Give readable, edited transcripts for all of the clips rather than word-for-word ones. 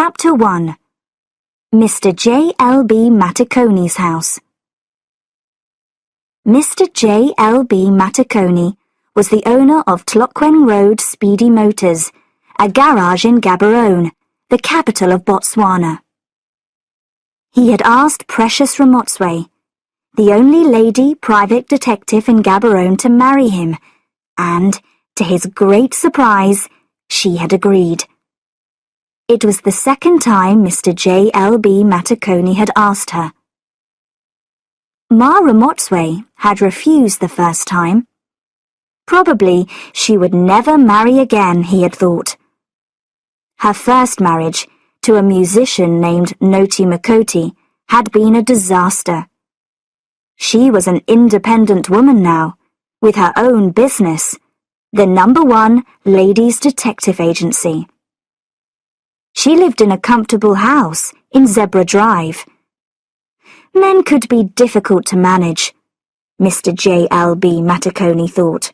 Chapter 1. Mr. J.L.B. Mataconi's House. Mr. J.L.B. Mataconi was the owner of Tlokwen Road Speedy Motors, a garage in Gaborone, the capital of Botswana. He had asked Precious Ramotswe, the only lady private detective in Gaborone, to marry him, and, to his great surprise, she had agreed. It was the second time Mr. J.L.B. Mataconi had asked her. Ma Ramotswe had refused the first time. Probably she would never marry again, he had thought. Her first marriage, to a musician named Noti Makoti, had been a disaster. She was an independent woman now, with her own business, the #1 ladies' detective agency. She lived in a comfortable house in Zebra Drive. Men could be difficult to manage, Mr. J.L.B. Mataconi thought.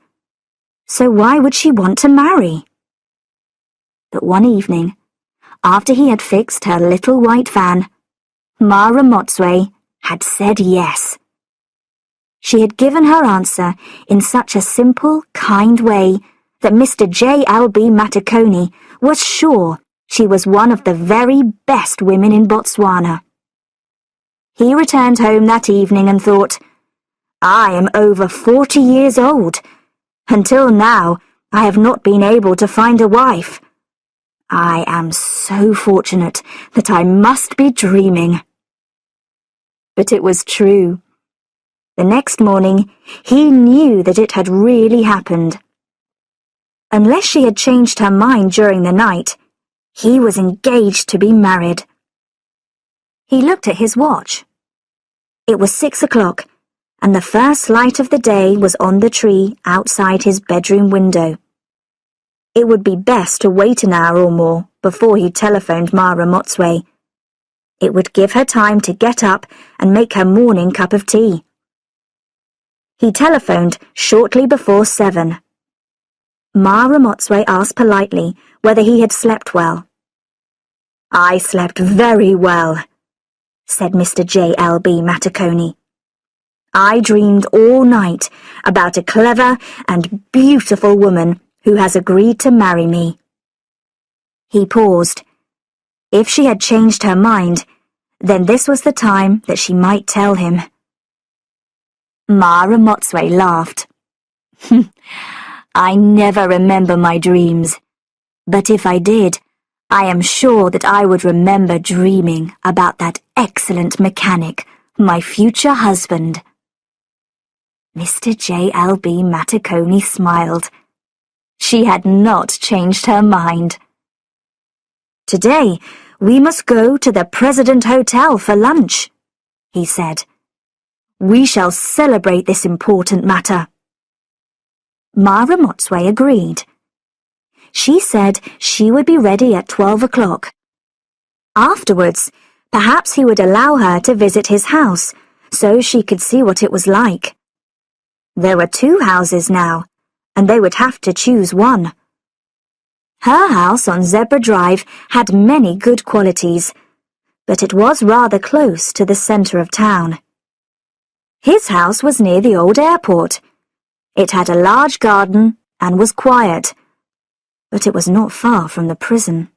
So why would she want to marry? But one evening, after he had fixed her little white van, Ma Ramotswe had said yes. She had given her answer in such a simple, kind way that Mr. J.L.B. Mataconi was sure she was one of the very best women in Botswana. He returned home that evening and thought, I am over 40 years old. Until now, I have not been able to find a wife. I am so fortunate that I must be dreaming. But it was true. The next morning, he knew that it had really happened. Unless she had changed her mind during the night, he was engaged to be married. He looked at his watch. It was 6 o'clock, and the first light of the day was on the tree outside his bedroom window. It would be best to wait an hour or more before he telephoned Ma Ramotswe. It would give her time to get up and make her morning cup of tea. He telephoned shortly before 7. Ma Ramotswe asked politely whether he had slept well. I slept very well, said Mr. J.L.B. Mataconi. I dreamed all night about a clever and beautiful woman who has agreed to marry me. He paused. If she had changed her mind, then this was the time that she might tell him. Ma Ramotswe laughed. I never remember my dreams, but if I did, I am sure that I would remember dreaming about that excellent mechanic, my future husband. Mr. J.L.B. Mataconi smiled. She had not changed her mind. Today, we must go to the President Hotel for lunch, he said. We shall celebrate this important matter. Ma Ramotswe agreed. She said she would be ready at 12 o'clock. Afterwards, perhaps he would allow her to visit his house, so she could see what it was like. There were 2 houses now, and they would have to choose one. Her house on Zebra Drive had many good qualities, but it was rather close to the centre of town. His house was near the old airport. It had a large garden and was quiet, but it was not far from the prison.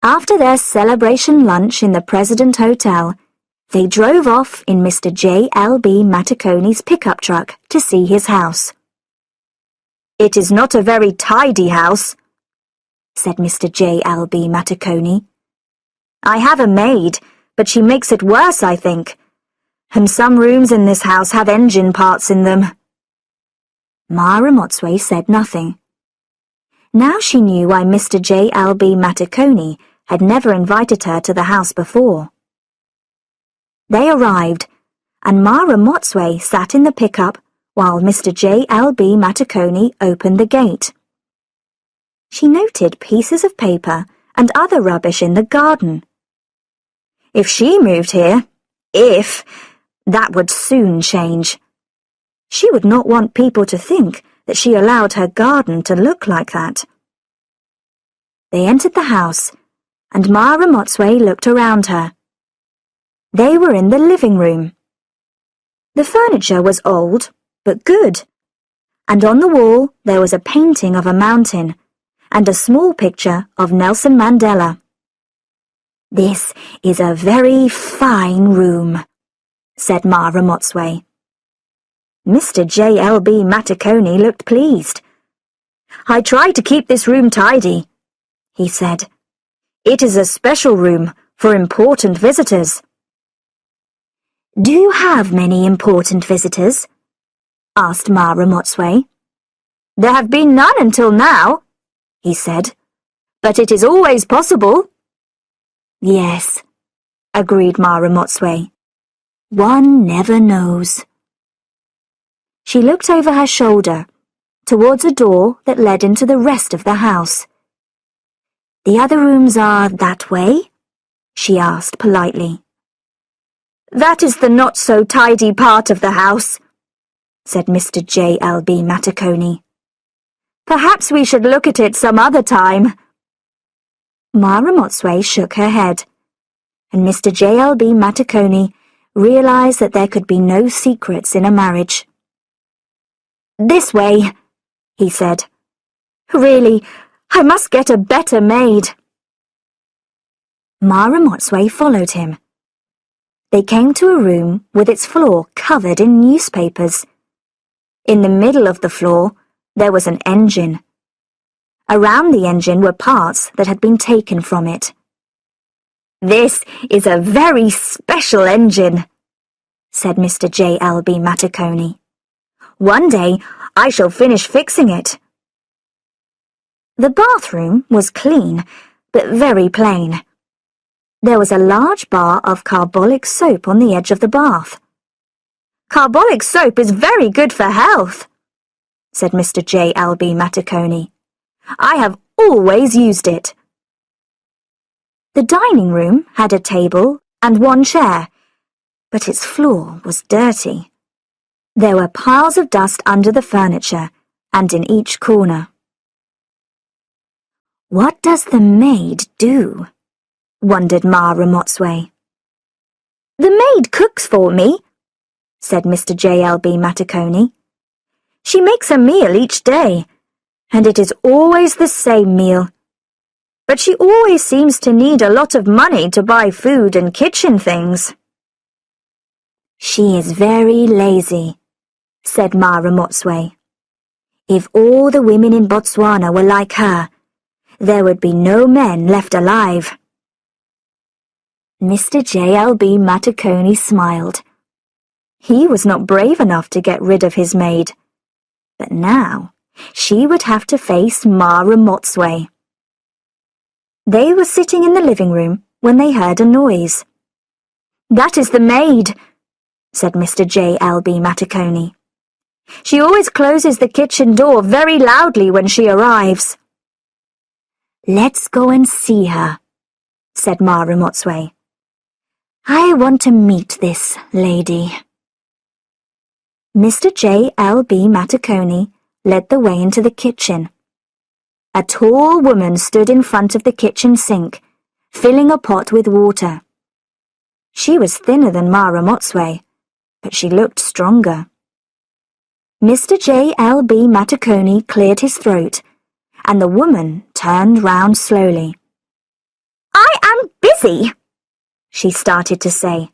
After their celebration lunch in the President Hotel, they drove off in Mr. J.L.B. Mataconi's pickup truck to see his house. It is not a very tidy house, said Mr. J.L.B. Mataconi. I have a maid, but she makes it worse, I think. And some rooms in this house have engine parts in them. Ma Ramotswe said nothing. Now she knew why Mr. J.L.B. Mataconi had never invited her to the house before. They arrived, and Ma Ramotswe sat in the pickup while Mr. J.L.B. Mataconi opened the gate. She noted pieces of paper and other rubbish in the garden. If she moved here, that would soon change. She would not want people to think that she allowed her garden to look like that. They entered the house and Ma Ramotswe looked around her. They were in the living room. The furniture was old, but good, and on the wall there was a painting of a mountain and a small picture of Nelson Mandela. "This is a very fine room," said Ma Ramotswe. Mr. J.L.B. Matakoni looked pleased. "I try to keep this room tidy," he said. "It is a special room for important visitors." "Do you have many important visitors?" asked Ma Ramotswe. "There have been none until now," he said, "but it is always possible." "Yes," agreed Ma Ramotswe. "One never knows." She looked over her shoulder, towards a door that led into the rest of the house. "The other rooms are that way?" she asked politely. "That is the not-so-tidy part of the house," said Mr. J.L.B. Matakoni. "Perhaps we should look at it some other time." Ma Ramotswe shook her head, and Mr. J.L.B. Matakoni realized that there could be no secrets in a marriage. "This way," he said. "Really, I must get a better maid." Ma Ramotswe followed him. They came to a room with its floor covered in newspapers. In the middle of the floor, there was an engine. Around the engine were parts that had been taken from it. "This is a very special engine," said Mr. J.L.B. Matakoni. "One day I shall finish fixing it." The bathroom was clean, but very plain. There was a large bar of carbolic soap on the edge of the bath. "Carbolic soap is very good for health," said Mr. J.L.B. Matakoni. "I have always used it." The dining room had a table and one chair, but its floor was dirty. There were piles of dust under the furniture and in each corner. "What does the maid do?" wondered Ma Ramotswe. "The maid cooks for me," said Mr. J.L.B. Matakoni. "She makes a meal each day, and it is always the same meal. But she always seems to need a lot of money to buy food and kitchen things." "She is very lazy," said Ma Ramotswe. "If all the women in Botswana were like her, there would be no men left alive." Mr. J.L.B. Matakoni smiled. He was not brave enough to get rid of his maid, but now she would have to face Ma Ramotswe. They were sitting in the living room when they heard a noise. "That is the maid," said Mr. J.L.B. Matakoni. "She always closes the kitchen door very loudly when she arrives." "Let's go and see her," said Ma Ramotswe. "I want to meet this lady." Mr. J.L.B. Matakoni led the way into the kitchen. A tall woman stood in front of the kitchen sink, filling a pot with water. She was thinner than Ma Ramotswe, but she looked stronger. Mr. J.L.B. Matakoni cleared his throat, and the woman turned round slowly. "I am busy," she started to say,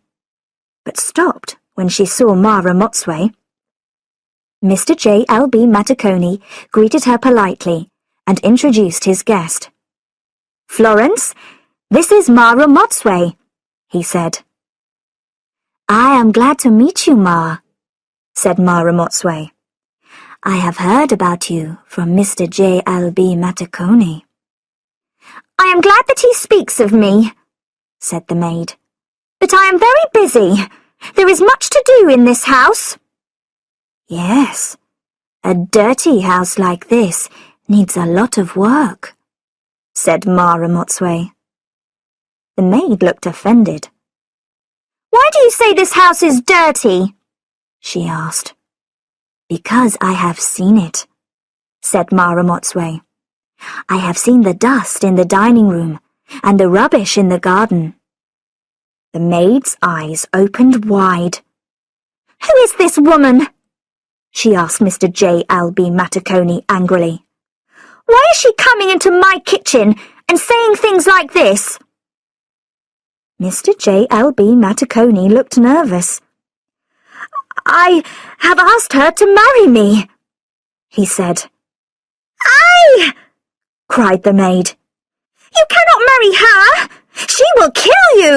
but stopped when she saw Ma Ramotswe. Mr. J.L.B. Matakoni greeted her politely and introduced his guest. "Florence, this is Ma Ramotswe," he said. "I am glad to meet you, Ma," said Ma Ramotswe. "I have heard about you from Mr. J.L.B. Matakoni." "I am glad that he speaks of me," said the maid. "But I am very busy. There is much to do in this house." "Yes, a dirty house like this needs a lot of work," said Ma Ramotswe. The maid looked offended. "Why do you say this house is dirty?" she asked. "Because I have seen it," said Ma Ramotswe. "I have seen the dust in the dining room and the rubbish in the garden. The maid's eyes opened wide. "Who is this woman?" she asked Mr. J.L.B. Matacone angrily. "Why is she coming into my kitchen and saying things like this?" Mr. J.L.B. Matacone looked nervous. "I have asked her to marry me," he said. "Aye!" cried the maid. "You cannot marry her! She will kill you!"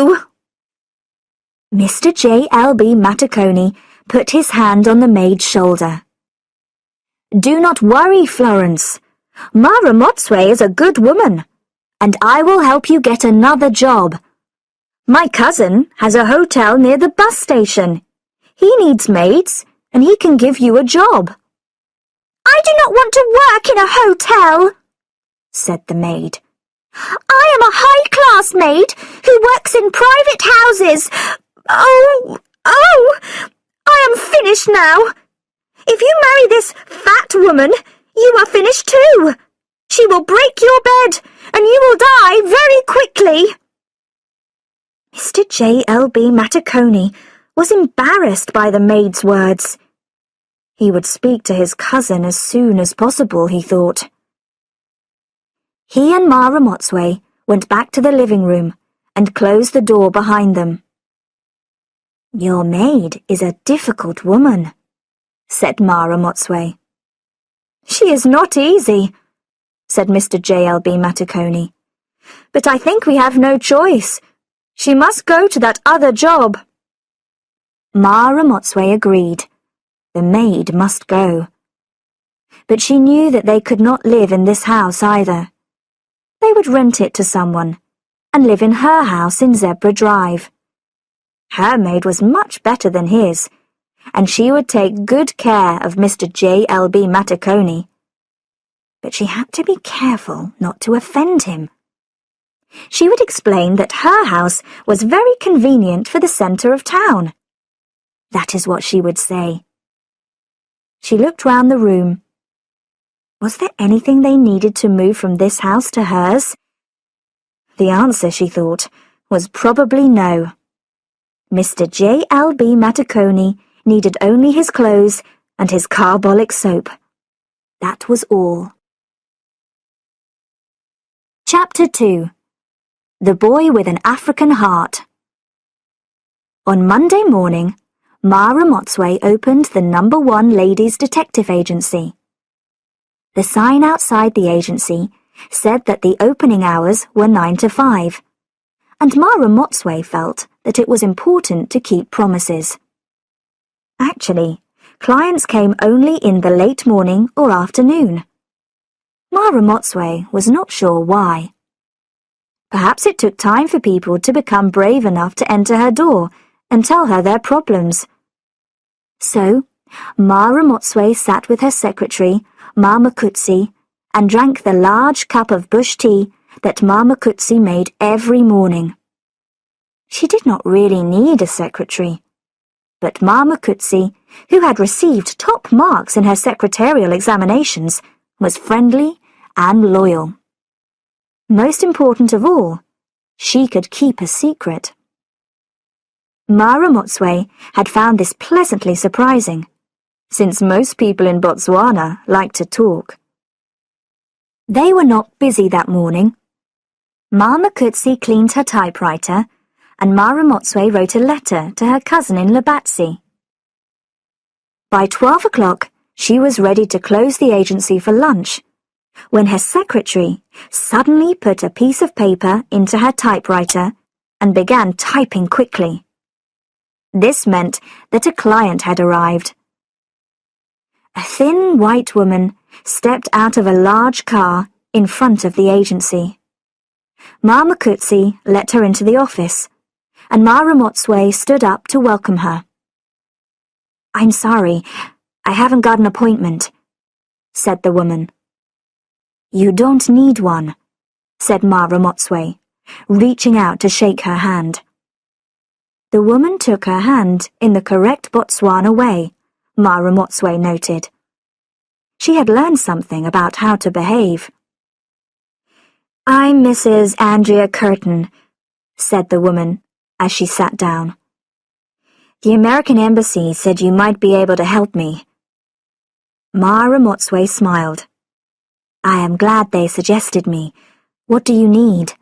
Mr. J.L.B. Matacone put his hand on the maid's shoulder. "Do not worry, Florence. Mara Motsway is a good woman, and I will help you get another job. My cousin has a hotel near the bus station. He needs maids, and he can give you a job." "I do not want to work in a hotel," said the maid. "I am a high-class maid who works in private houses. Oh, I am finished now. If you marry this fat woman, you are finished too. She will break your bed, and you will die very quickly." Mr. J.L.B. Matacone was embarrassed by the maid's words. He would speak to his cousin as soon as possible, he thought. He and Mara Motsway went back to the living room and closed the door behind them. "Your maid is a difficult woman," said Mara Motsway. "She is not easy," said Mr. J.L.B. Matacone. "But I think we have no choice. She must go to that other job." Mara Motsway agreed. The maid must go. But she knew that they could not live in this house either. They would rent it to someone and live in her house in Zebra Drive. Her maid was much better than his, and she would take good care of Mr. J.L.B. Matacone. But she had to be careful not to offend him. She would explain that her house was very convenient for the centre of town. That is what she would say. She looked round the room. Was there anything they needed to move from this house to hers? The answer, she thought, was probably no. Mr. J.L.B. Matacone needed only his clothes and his carbolic soap. That was all. Chapter 2. The Boy with an African Heart. On Monday morning, Mara Motsway opened the No. 1 Ladies' Detective Agency. The sign outside the agency said that the opening hours were 9 to 5, and Mara Motsway felt that it was important to keep promises. Actually, clients came only in the late morning or afternoon. Mara Motsway was not sure why. Perhaps it took time for people to become brave enough to enter her door and tell her their problems. So, Mara Motsway sat with her secretary, Mama Kutsi, and drank the large cup of bush tea that Mama Kutsi made every morning. She did not really need a secretary. But Mama Kutsi, who had received top marks in her secretarial examinations, was friendly and loyal. Most important of all, she could keep a secret. Mara Motsway had found this pleasantly surprising, since most people in Botswana like to talk. They were not busy that morning. Mama Kutsi cleaned her typewriter, and Mara Motsway wrote a letter to her cousin in Labatsi. By 12 o'clock, she was ready to close the agency for lunch, when her secretary suddenly put a piece of paper into her typewriter and began typing quickly. This meant that a client had arrived. A thin white woman stepped out of a large car in front of the agency. Mama Kutsi let her into the office, and Mara Motsway stood up to welcome her. "I'm sorry, I haven't got an appointment," said the woman. "You don't need one," said Mara Motsway, reaching out to shake her hand. The woman took her hand in the correct Botswana way, Mara Motsway noted. She had learned something about how to behave. "I'm Mrs. Andrea Curtin," said the woman as she sat down. "The American Embassy said you might be able to help me." Ma Ramotswe smiled. "I am glad they suggested me. What do you need?"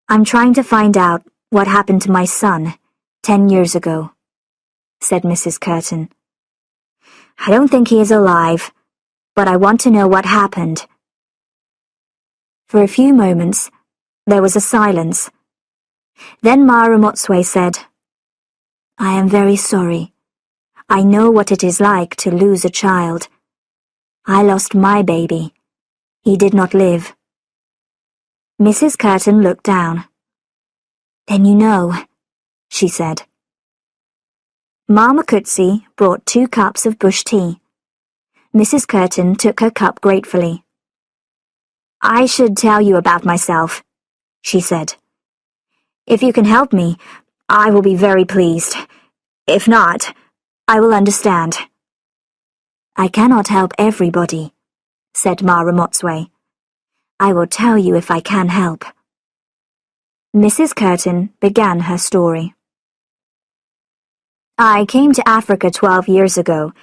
"I'm trying to find out what happened to my son 10 years ago," said Mrs. Curtin. "I don't think he is alive, but I want to know what happened." For a few moments, there was a silence. Then Ma Ramotswe said, "I am very sorry. I know what it is like to lose a child. I lost my baby. He did not live." Mrs. Curtin looked down. "Then you know," she said. Ma Makutsi brought 2 cups of bush tea. Mrs. Curtin took her cup gratefully. "I should tell you about myself," she said. "If you can help me, I will be very pleased. If not, I will understand." "I cannot help everybody," said Ma Ramotswe. "I will tell you if I can help." Mrs. Curtin began her story. "I came to Africa 12 years ago.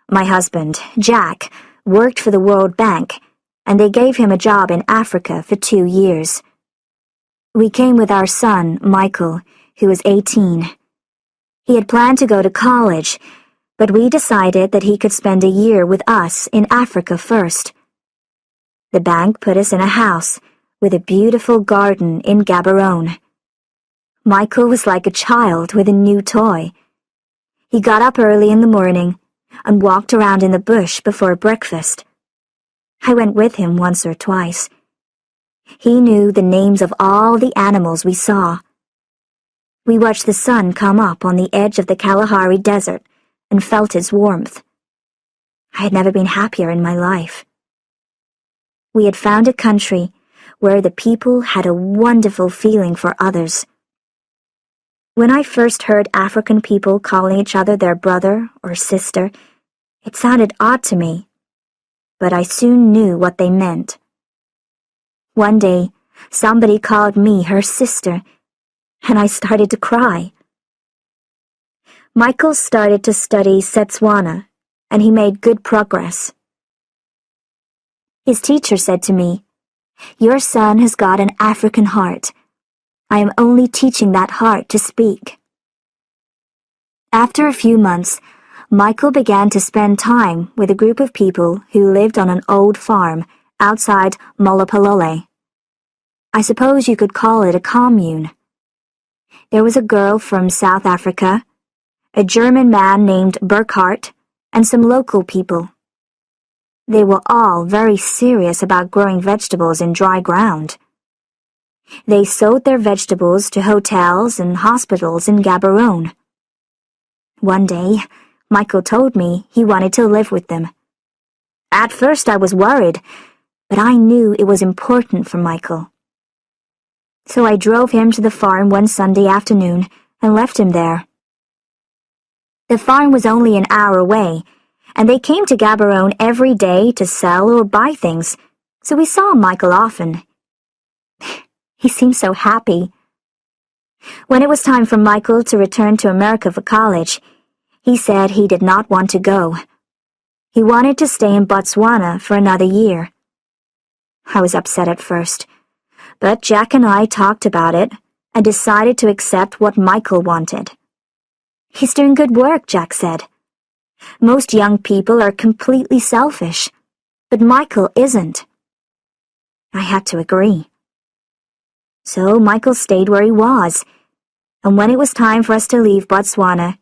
My husband, Jack, worked for the World Bank, and they gave him a job in Africa for 2 years. We came with our son, Michael, who was 18. He had planned to go to college, but we decided that he could spend a year with us in Africa first. The bank put us in a house with a beautiful garden in Gaborone. Michael was like a child with a new toy. He got up early in the morning and walked around in the bush before breakfast. I went with him once or twice. He knew the names of all the animals we saw. We watched the sun come up on the edge of the Kalahari Desert and felt its warmth. I had never been happier in my life. We had found a country where the people had a wonderful feeling for others. When I first heard African people calling each other their brother or sister, it sounded odd to me, but I soon knew what they meant. One day, somebody called me her sister, and I started to cry. Michael started to study Setswana, and he made good progress. His teacher said to me, "Your son has got an African heart. I am only teaching that heart to speak." After a few months, Michael began to spend time with a group of people who lived on an old farm outside Molopolole. I suppose you could call it a commune. There was a girl from South Africa, a German man named Burkhart, and some local people. They were all very serious about growing vegetables in dry ground. They sold their vegetables to hotels and hospitals in Gaborone. One day, Michael told me he wanted to live with them. At first I was worried, but I knew it was important for Michael. So I drove him to the farm one Sunday afternoon and left him there. The farm was only an hour away, and they came to Gaborone every day to sell or buy things, so we saw Michael often. He seemed so happy. When it was time for Michael to return to America for college, he said he did not want to go. He wanted to stay in Botswana for another year. I was upset at first, but Jack and I talked about it and decided to accept what Michael wanted. "He's doing good work," Jack said. "Most young people are completely selfish, but Michael isn't." I had to agree. So Michael stayed where he was, and when it was time for us to leave Botswana,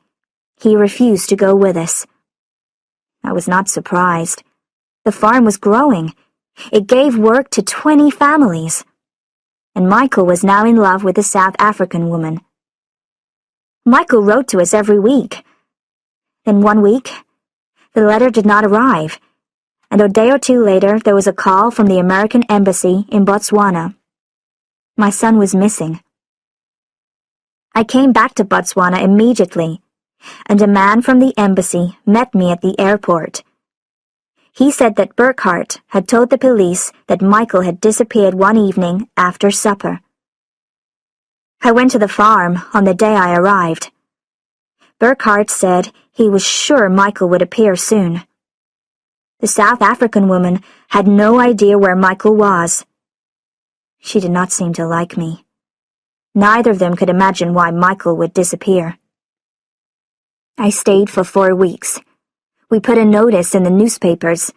he refused to go with us. I was not surprised. The farm was growing. It gave work to 20 families. And Michael was now in love with a South African woman. Michael wrote to us every week. Then one week, the letter did not arrive, and a day or two later there was a call from the American Embassy in Botswana. My son was missing. I came back to Botswana immediately, and a man from the embassy met me at the airport. He said that Burkhart had told the police that Michael had disappeared one evening after supper. I went to the farm on the day I arrived. Burkhart said he was sure Michael would appear soon. The South African woman had no idea where Michael was. She did not seem to like me. Neither of them could imagine why Michael would disappear. I stayed for 4 weeks. We put a notice in the newspapers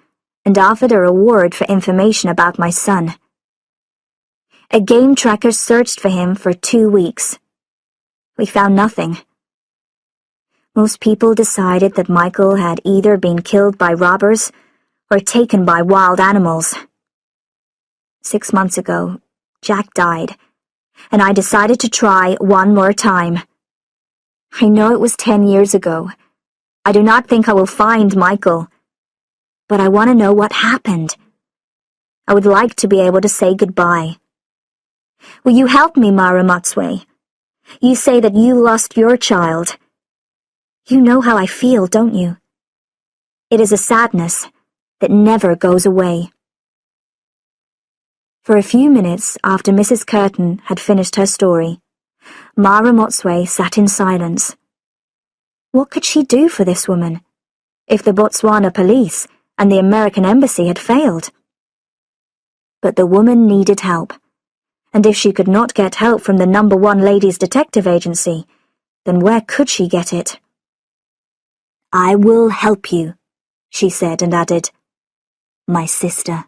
and offered a reward for information about my son. A game tracker searched for him for 2 weeks. We found nothing. Most people decided that Michael had either been killed by robbers or taken by wild animals. 6 months ago, Jack died, and I decided to try one more time. I know it was 10 years ago. I do not think I will find Michael, but I want to know what happened. I would like to be able to say goodbye. Will you help me, Mara Motswe? You say that you lost your child. You know how I feel, don't you? It is a sadness that never goes away. For a few minutes after Mrs. Curtin had finished her story, Mara Motswe sat in silence. What could she do for this woman, if the Botswana police and the American embassy had failed? But the woman needed help, and if she could not get help from the No. 1 Ladies Detective Agency, then where could she get it? I will help you, she said and added, my sister.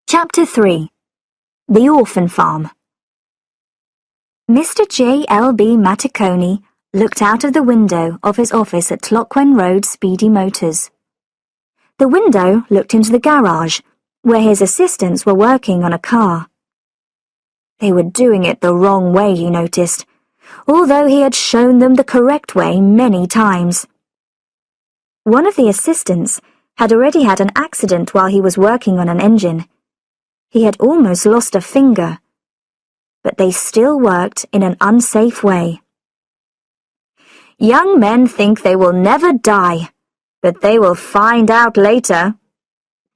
Chapter 3. The Orphan Farm. Mr. J.L.B. Maticoni looked out of the window of his office at Clockwen Road Speedy Motors. The window looked into the garage, where his assistants were working on a car. They were doing it the wrong way, he noticed, although he had shown them the correct way many times. One of the assistants had already had an accident while he was working on an engine. He had almost lost a finger, but they still worked in an unsafe way. Young men think they will never die, but they will find out later,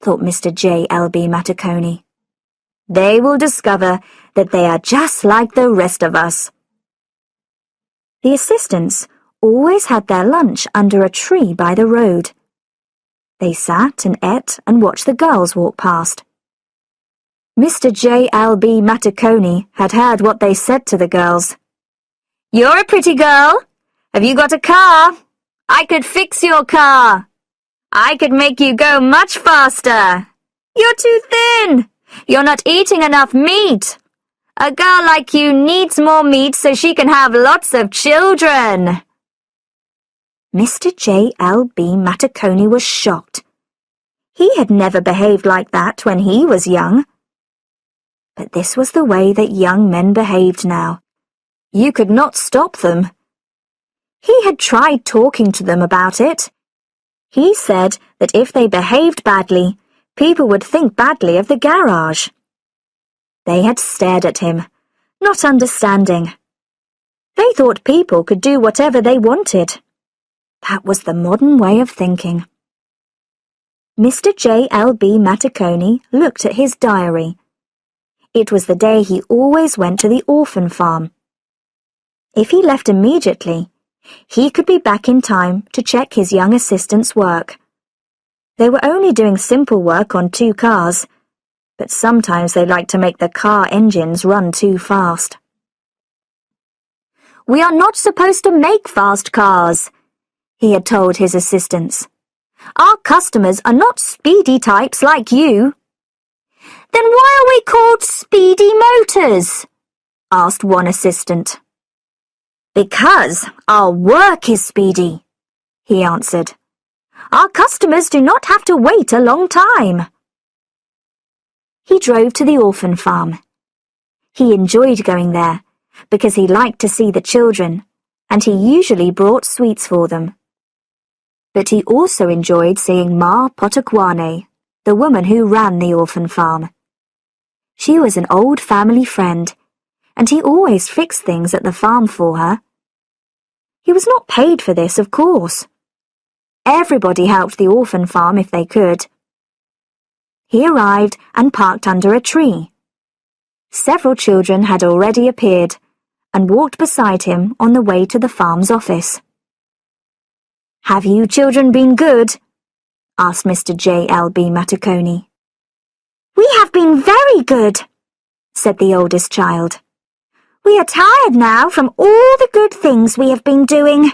thought Mr. J.L.B. Maticoni. They will discover that they are just like the rest of us. The assistants always had their lunch under a tree by the road. They sat and ate and watched the girls walk past. Mr. J.L.B. Maticoni had heard what they said to the girls. You're a pretty girl. Have you got a car? I could fix your car. I could make you go much faster. You're too thin. You're not eating enough meat. A girl like you needs more meat so she can have lots of children. Mr. J.L.B. Maticoni was shocked. He had never behaved like that when he was young. But this was the way that young men behaved now. You could not stop them. He had tried talking to them about it. He said that if they behaved badly, people would think badly of the garage. They had stared at him, not understanding. They thought people could do whatever they wanted. That was the modern way of thinking. Mr. J.L.B. Maticoni looked at his diary. It was the day he always went to the orphan farm. If he left immediately, he could be back in time to check his young assistant's work. They were only doing simple work on 2 cars, but sometimes they liked to make the car engines run too fast. We are not supposed to make fast cars, he had told his assistants. Our customers are not speedy types like you. Then why are we called Speedy Motors? Asked one assistant. Because our work is speedy, he answered. Our customers do not have to wait a long time. He drove to the orphan farm. He enjoyed going there because he liked to see the children, and he usually brought sweets for them. But he also enjoyed seeing Ma Potokwane, the woman who ran the orphan farm. She was an old family friend, and he always fixed things at the farm for her. He was not paid for this, of course. Everybody helped the orphan farm if they could. He arrived and parked under a tree. Several children had already appeared and walked beside him on the way to the farm's office. "Have you children been good?" asked Mr. J.L.B. Matacone. "We have been very good," said the oldest child. "We are tired now from all the good things we have been doing."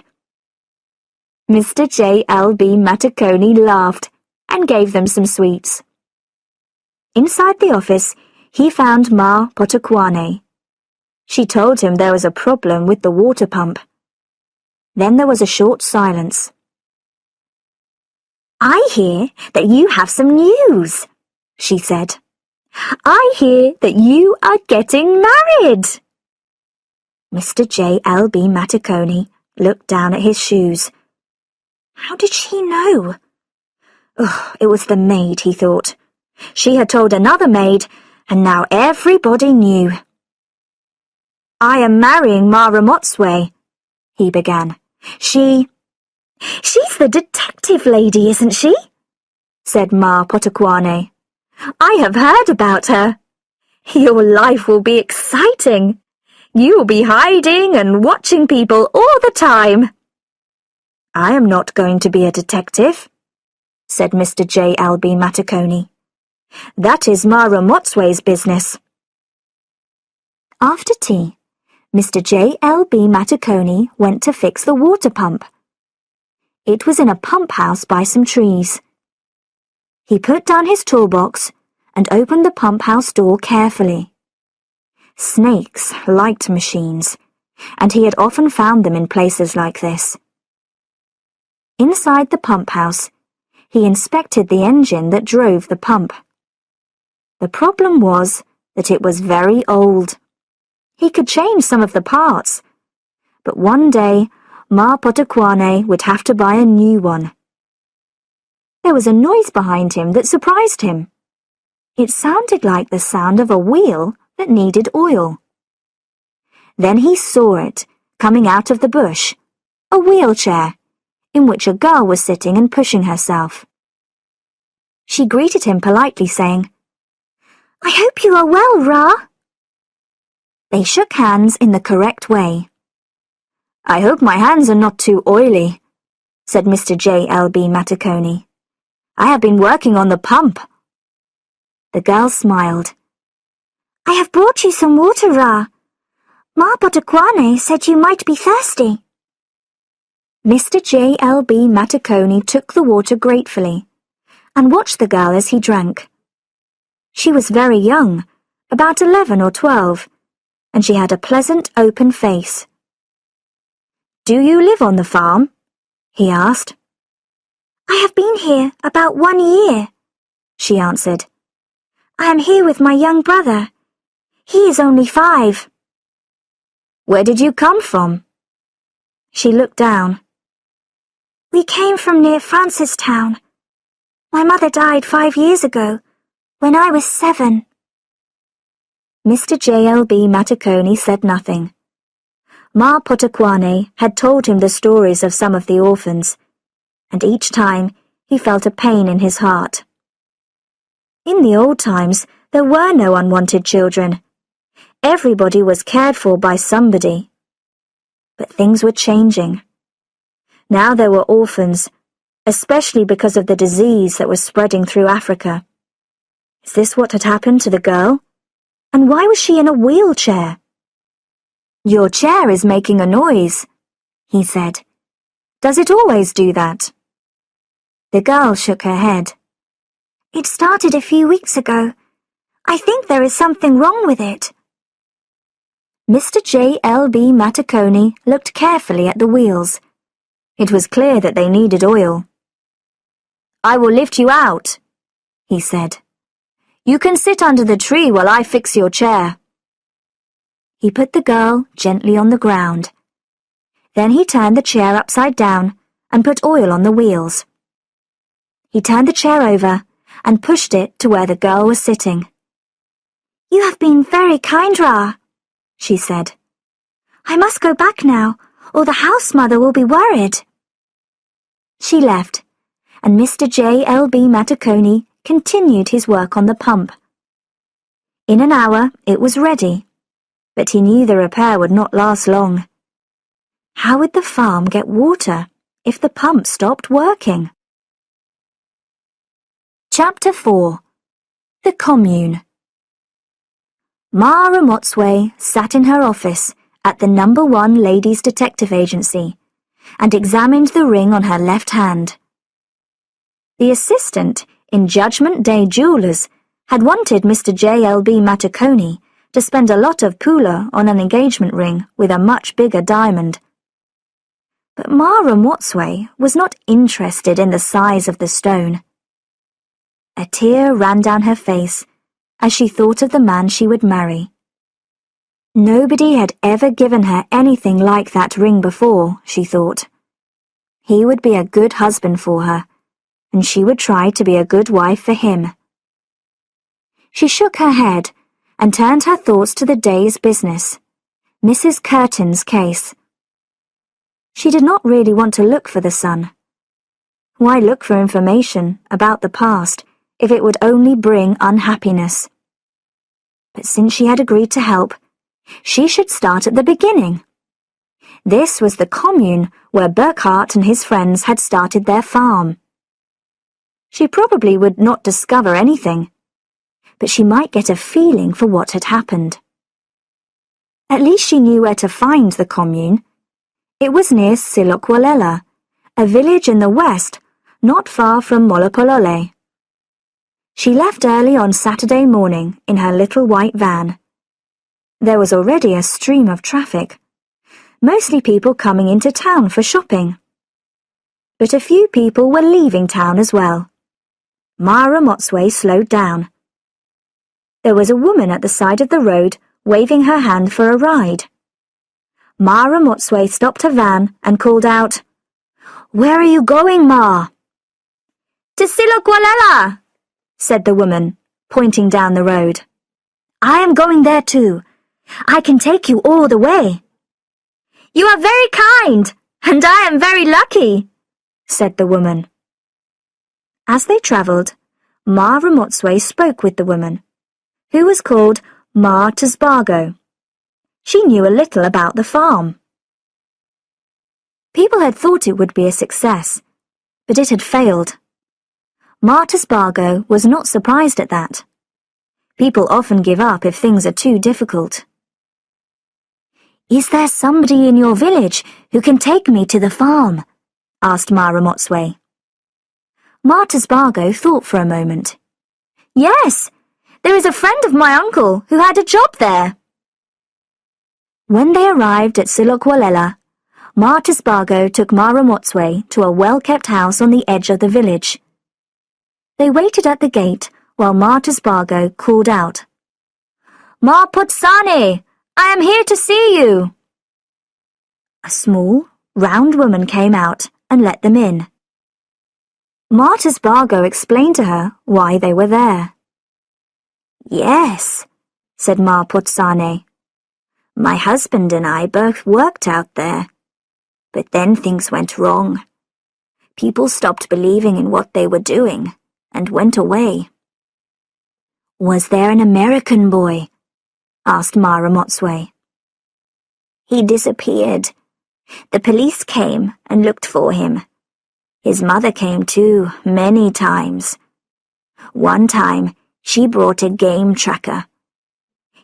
Mr. J.L.B. Matacone laughed and gave them some sweets. Inside the office, he found Ma Potokwane. She told him there was a problem with the water pump. Then there was a short silence. "I hear that you have some news," she said. "I hear that you are getting married." Mr. J.L.B. Matacone looked down at his shoes. How did she know? It was the maid, he thought. She had told another maid, and now everybody knew. "I am marrying Ma Ramotswe," he began. She's the detective lady, isn't she?" said Ma Potokwane. "I have heard about her. Your life will be exciting. You will be hiding and watching people all the time." "I am not going to be a detective," said Mr. J.L.B. Matacone. "That is Ma Ramotswe's business." After tea, Mr. J.L.B. Matacone went to fix the water pump. It was in a pump house by some trees. He put down his toolbox and opened the pump house door carefully. Snakes liked machines, and he had often found them in places like this. Inside the pump house, he inspected the engine that drove the pump. The problem was that it was very old. He could change some of the parts, but one day Ma Potokwane would have to buy a new one. There was a noise behind him that surprised him. It sounded like the sound of a wheel that needed oil. Then he saw it coming out of the bush, a wheelchair, in which a girl was sitting and pushing herself. She greeted him politely, saying, "I hope you are well, Ra." They shook hands in the correct way. "I hope my hands are not too oily," said Mr. J.L.B. Matacone. "I have been working on the pump." The girl smiled. "I have brought you some water, Ra. Ma Potokwane said you might be thirsty." Mr. J.L.B. Matacone took the water gratefully and watched the girl as he drank. She was very young, about 11 or 12, and she had a pleasant, open face. "Do you live on the farm?" he asked. "I have been here about 1 year," she answered. "I am here with my young brother. He is only 5. "Where did you come from?" She looked down. "We came from near Francistown. My mother died 5 years ago, when I was 7. Mr. J.L.B. Matacone said nothing. Ma Potokwane had told him the stories of some of the orphans, and each time he felt a pain in his heart. In the old times, there were no unwanted children. Everybody was cared for by somebody. But things were changing. Now there were orphans, especially because of the disease that was spreading through Africa. Is this what had happened to the girl? And why was she in a wheelchair? "Your chair is making a noise," he said. "Does it always do that?" The girl shook her head. "It started a few weeks ago. I think there is something wrong with it." Mr. J.L.B. Matacone looked carefully at the wheels. It was clear that they needed oil. "I will lift you out," he said. "You can sit under the tree while I fix your chair." He put the girl gently on the ground. Then he turned the chair upside down and put oil on the wheels. He turned the chair over and pushed it to where the girl was sitting. "You have been very kind, Ra," she said. "I must go back now, or the house mother will be worried." She left, and Mr. J.L.B. Matacone continued his work on the pump. In an hour it was ready, but he knew the repair would not last long. How would the farm get water if the pump stopped working? Chapter 4. The Commune. Ma Ramotswe sat in her office at the No. 1 Ladies' Detective Agency and examined the ring on her left hand. The assistant in Judgment Day Jewelers had wanted Mr. J.L.B. Matacone to spend a lot of pula on an engagement ring with a much bigger diamond. But Ma Ramotswe was not interested in the size of the stone. A tear ran down her face as she thought of the man she would marry. Nobody had ever given her anything like that ring before, she thought. He would be a good husband for her, and she would try to be a good wife for him. She shook her head and turned her thoughts to the day's business, Mrs. Curtin's case. She did not really want to look for the son. Why look for information about the past if it would only bring unhappiness? But since she had agreed to help, she should start at the beginning. This was the commune where Burkhart and his friends had started their farm. She probably would not discover anything, but she might get a feeling for what had happened. At least she knew where to find the commune. It was near Silokwalella, a village in the west, not far from Molopolole. She left early on Saturday morning in her little white van. There was already a stream of traffic, mostly people coming into town for shopping. But a few people were leaving town as well. Ma Ramotswe slowed down. There was a woman at the side of the road waving her hand for a ride. Ma Ramotswe stopped her van and called out, "Where are you going, Ma?" "To Silokwalella," said the woman, pointing down the road. "I am going there too. I can take you all the way." "You are very kind, and I am very lucky," said the woman. As they travelled, Ma Ramotswe spoke with the woman, who was called Ma Tsbargo. She knew a little about the farm. People had thought it would be a success, but it had failed. Ma Tsbargo was not surprised at that. People often give up if things are too difficult. "Is there somebody in your village who can take me to the farm?" asked Ma Ramotswe. Ma Tsbargo thought for a moment. "Yes, there is a friend of my uncle who had a job there." When they arrived at Silokwalella, Ma Tsbargo took Ma Ramotswe to a well-kept house on the edge of the village. They waited at the gate while Ma Tsbargo called out, "Ma Putsane, I am here to see you." A small, round woman came out and let them in. Ma Tsbargo explained to her why they were there. "Yes," said Ma Putsane. "My husband and I both worked out there. But then things went wrong. People stopped believing in what they were doing and went away." "Was there an American boy?" asked Ma Ramotswe. "He disappeared. The police came and looked for him. His mother came too, many times. One time, she brought a game tracker.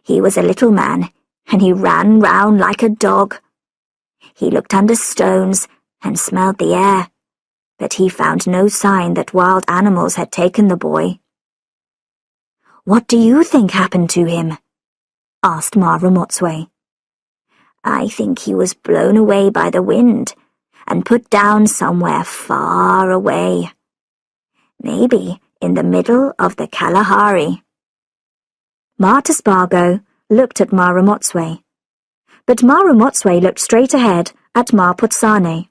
He was a little man, and he ran round like a dog. He looked under stones and smelled the air, but he found no sign that wild animals had taken the boy." "What do you think happened to him?" asked Ma Ramotswe. "I think he was blown away by the wind and put down somewhere far away. Maybe in the middle of the Kalahari." Ma Tsbargo looked at Ma Ramotswe, but Ma Ramotswe looked straight ahead at Ma Putsane.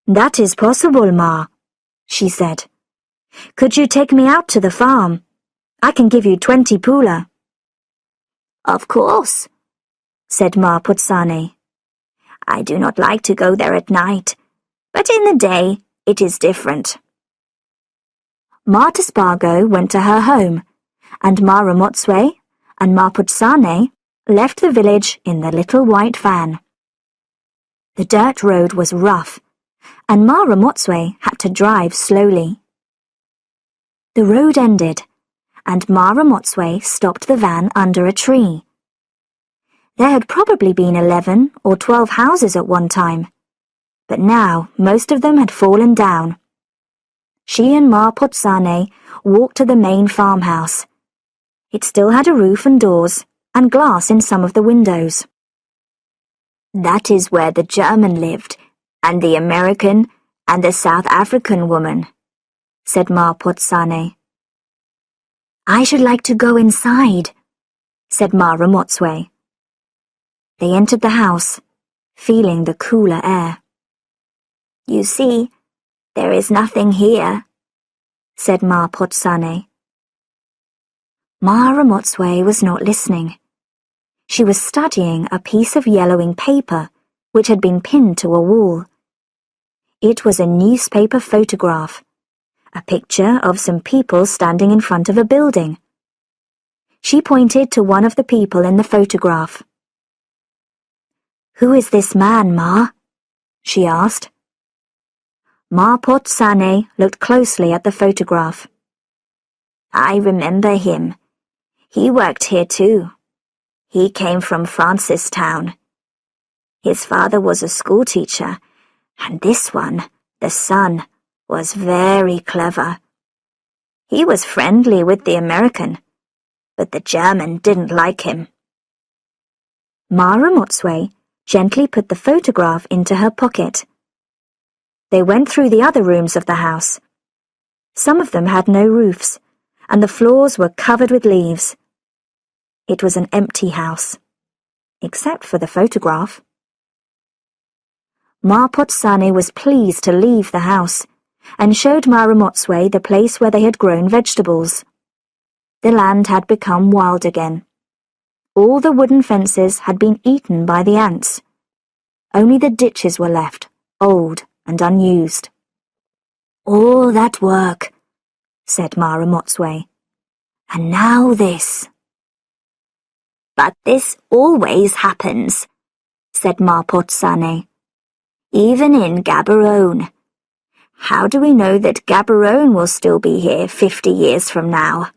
"That is possible, Ma," she said. "Could you take me out to the farm? I can give you 20 pula." "Of course," said Ma Putsane. "I do not like to go there at night, but in the day it is different. Ma Spargo went to her home, and Ma Ramotswe and Ma Putsane left the village in the little white van. The dirt road was rough, and Ma Ramotswe had to drive slowly. The road ended, and Ma Ramotswe stopped the van under a tree. There had probably been 11 or 12 houses at one time, but now most of them had fallen down. She and Ma Putsane walked to the main farmhouse. It still had a roof and doors, and glass in some of the windows. "That is where the German lived, and the American, and the South African woman," said Ma Putsane. "I should like to go inside," said Ma Ramotswe. They entered the house, feeling the cooler air. "You see, there is nothing here," said Ma Putsane. Ma Ramotswe was not listening. She was studying a piece of yellowing paper which had been pinned to a wall. It was a newspaper photograph, a picture of some people standing in front of a building. She pointed to one of the people in the photograph. "Who is this man, Ma?" she asked. Ma Putsane looked closely at the photograph. "I remember him. He worked here too. He came from Francistown. His father was a schoolteacher, and this one, the son, was very clever. He was friendly with the American, but the German didn't like him." Ma Ramotswe gently put the photograph into her pocket. They went through the other rooms of the house. Some of them had no roofs, and the floors were covered with leaves. It was an empty house, except for the photograph. Ma Putsane was pleased to leave the house, and showed Ma Ramotswe the place where they had grown vegetables. The land had become wild again. All the wooden fences had been eaten by the ants. Only the ditches were left, old and unused. "All that work," said Ma Ramotswe. "And now this." "But this always happens," said Ma Putsane. "Even in Gaborone. How do we know that Gaborone will still be here 50 years from now?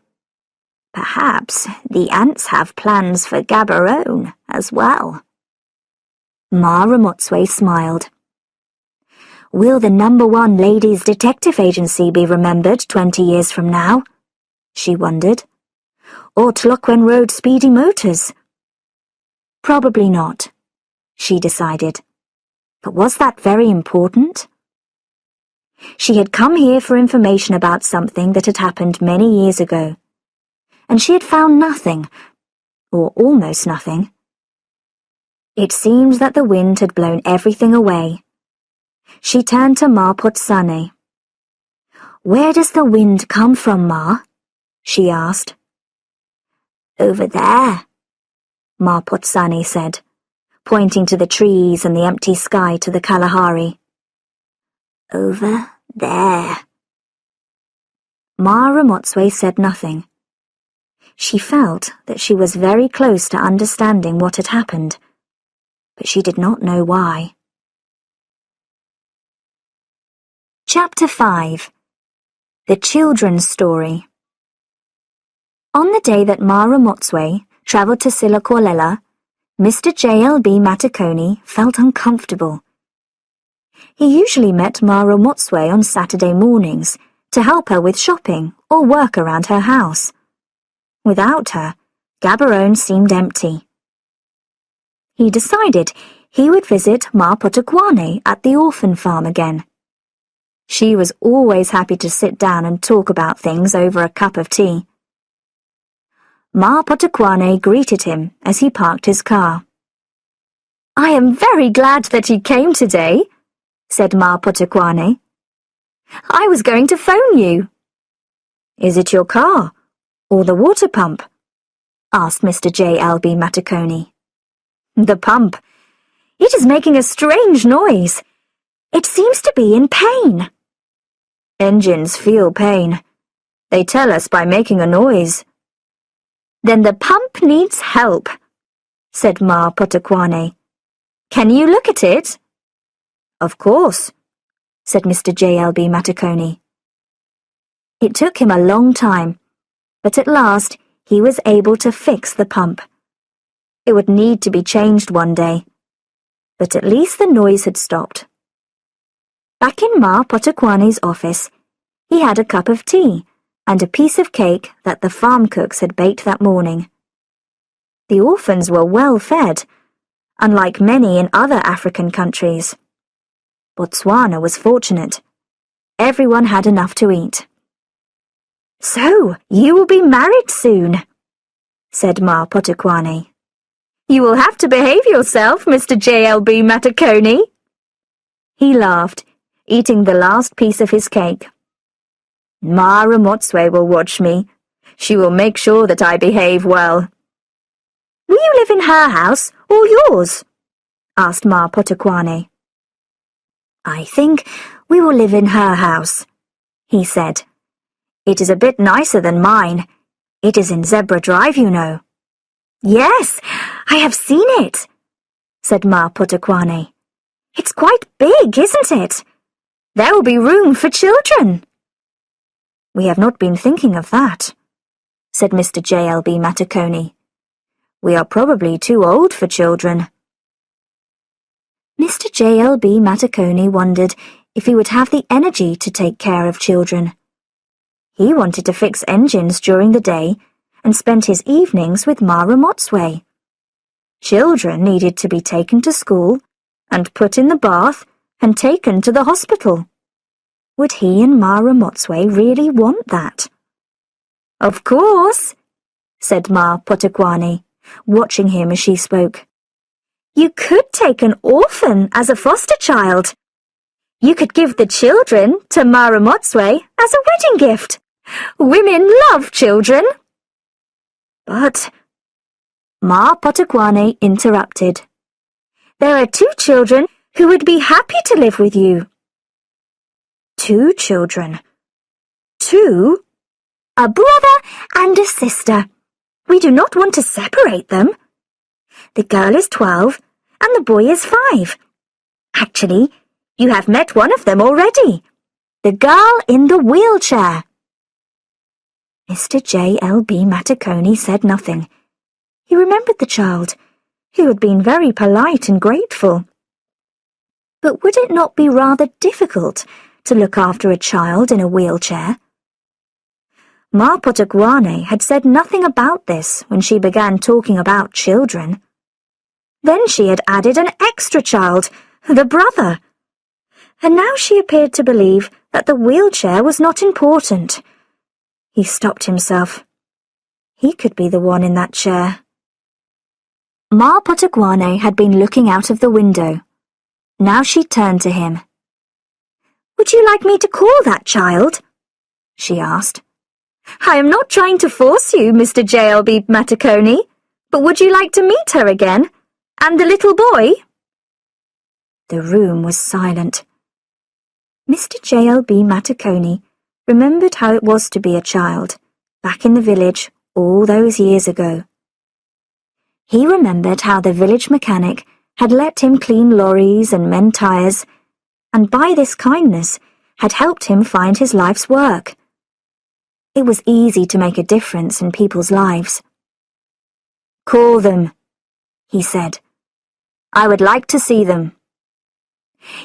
Perhaps the ants have plans for Gaborone as well." Ma Ramotswe smiled. "Will the #1 Ladies' Detective Agency be remembered 20 years from now?" she wondered. "Or Tlokwen Road Speedy Motors?" Probably not, she decided. But was that very important? She had come here for information about something that had happened many years ago, and she had found nothing, or almost nothing. It seemed that the wind had blown everything away. She turned to Ma Putsane. "Where does the wind come from, Ma?" she asked. "Over there," Ma Putsane said, pointing to the trees and the empty sky to the Kalahari. "Over there." Ma Ramotswe said nothing. She felt that she was very close to understanding what had happened, but she did not know why. Chapter 5. The Children's Story. On the day that Ma Ramotswe travelled to Silakwalele, Mr. J.L.B. Matakoni felt uncomfortable. He usually met Ma Ramotswe on Saturday mornings to help her with shopping or work around her house. Without her, Gaborone seemed empty. He decided he would visit Ma Putukwane at the orphan farm again. She was always happy to sit down and talk about things over a cup of tea. Ma Putukwane greeted him as he parked his car. "I am very glad that you came today," said Ma Putukwane. "I was going to phone you." "Is it your car, or the water pump?" asked Mr. J.L.B. Matakoni. "The pump. It is making a strange noise. It seems to be in pain." "Engines feel pain," They tell us by making a noise. Then the pump needs help, said Ma Potokwane. Can you look at it? Of course, said Mr. JLB Matakoni. It took him a long time, but at last he was able to fix the pump. It would need to be changed one day, but at least the noise had stopped. Back in Ma Potokwane's office, he had a cup of tea and a piece of cake that the farm cooks had baked that morning. The orphans were well fed, unlike many in other African countries. Botswana was fortunate. Everyone had enough to eat. So, you will be married soon, said Ma Potokwane. You will have to behave yourself, Mr. JLB Matakoni. He laughed, eating the last piece of his cake. Ma Ramotswe will watch me. She will make sure that I behave well. Will you live in her house or yours? Asked Ma Potokwane. I think we will live in her house, he said. It is a bit nicer than mine. It is in Zebra Drive, you know. Yes, I have seen it, said Ma Potokwane. It's quite big, isn't it? There will be room for children. We have not been thinking of that, said Mr. JLB Matakoni. We are probably too old for children. Mr. JLB Matakoni wondered if he would have the energy to take care of children. He wanted to fix engines during the day and spent his evenings with Ma Ramotswe. Children needed to be taken to school and put in the bath and taken to the hospital. Would he and Ma Ramotswe really want that? Of course, said Ma Potokwane, watching him as she spoke. You could take an orphan as a foster child. You could give the children to Ma Ramotswe as a wedding gift. Women love children. But Ma Potokwane interrupted. There are 2 children who would be happy to live with you. 2 children. 2? A brother and a sister. We do not want to separate them. The girl is 12 and the boy is 5. Actually, you have met one of them already. The girl in the wheelchair. Mr. JLB Matakoni said nothing. He remembered the child, who had been very polite and grateful. But would it not be rather difficult to look after a child in a wheelchair? Ma Potokwane had said nothing about this when she began talking about children. Then she had added an extra child, the brother. And now she appeared to believe that the wheelchair was not important. He stopped himself. He could be the one in that chair. Ma Potokwane had been looking out of the window. Now she turned to him. Would you like me to call that child? She asked. I am not trying to force you, Mr. JLB Matakoni, but would you like to meet her again? And the little boy? The room was silent. Mr. JLB Matakoni remembered how it was to be a child, back in the village all those years ago. He remembered how the village mechanic had let him clean lorries and mend tires, and by this kindness had helped him find his life's work. It was easy to make a difference in people's lives. Call them, he said. I would like to see them.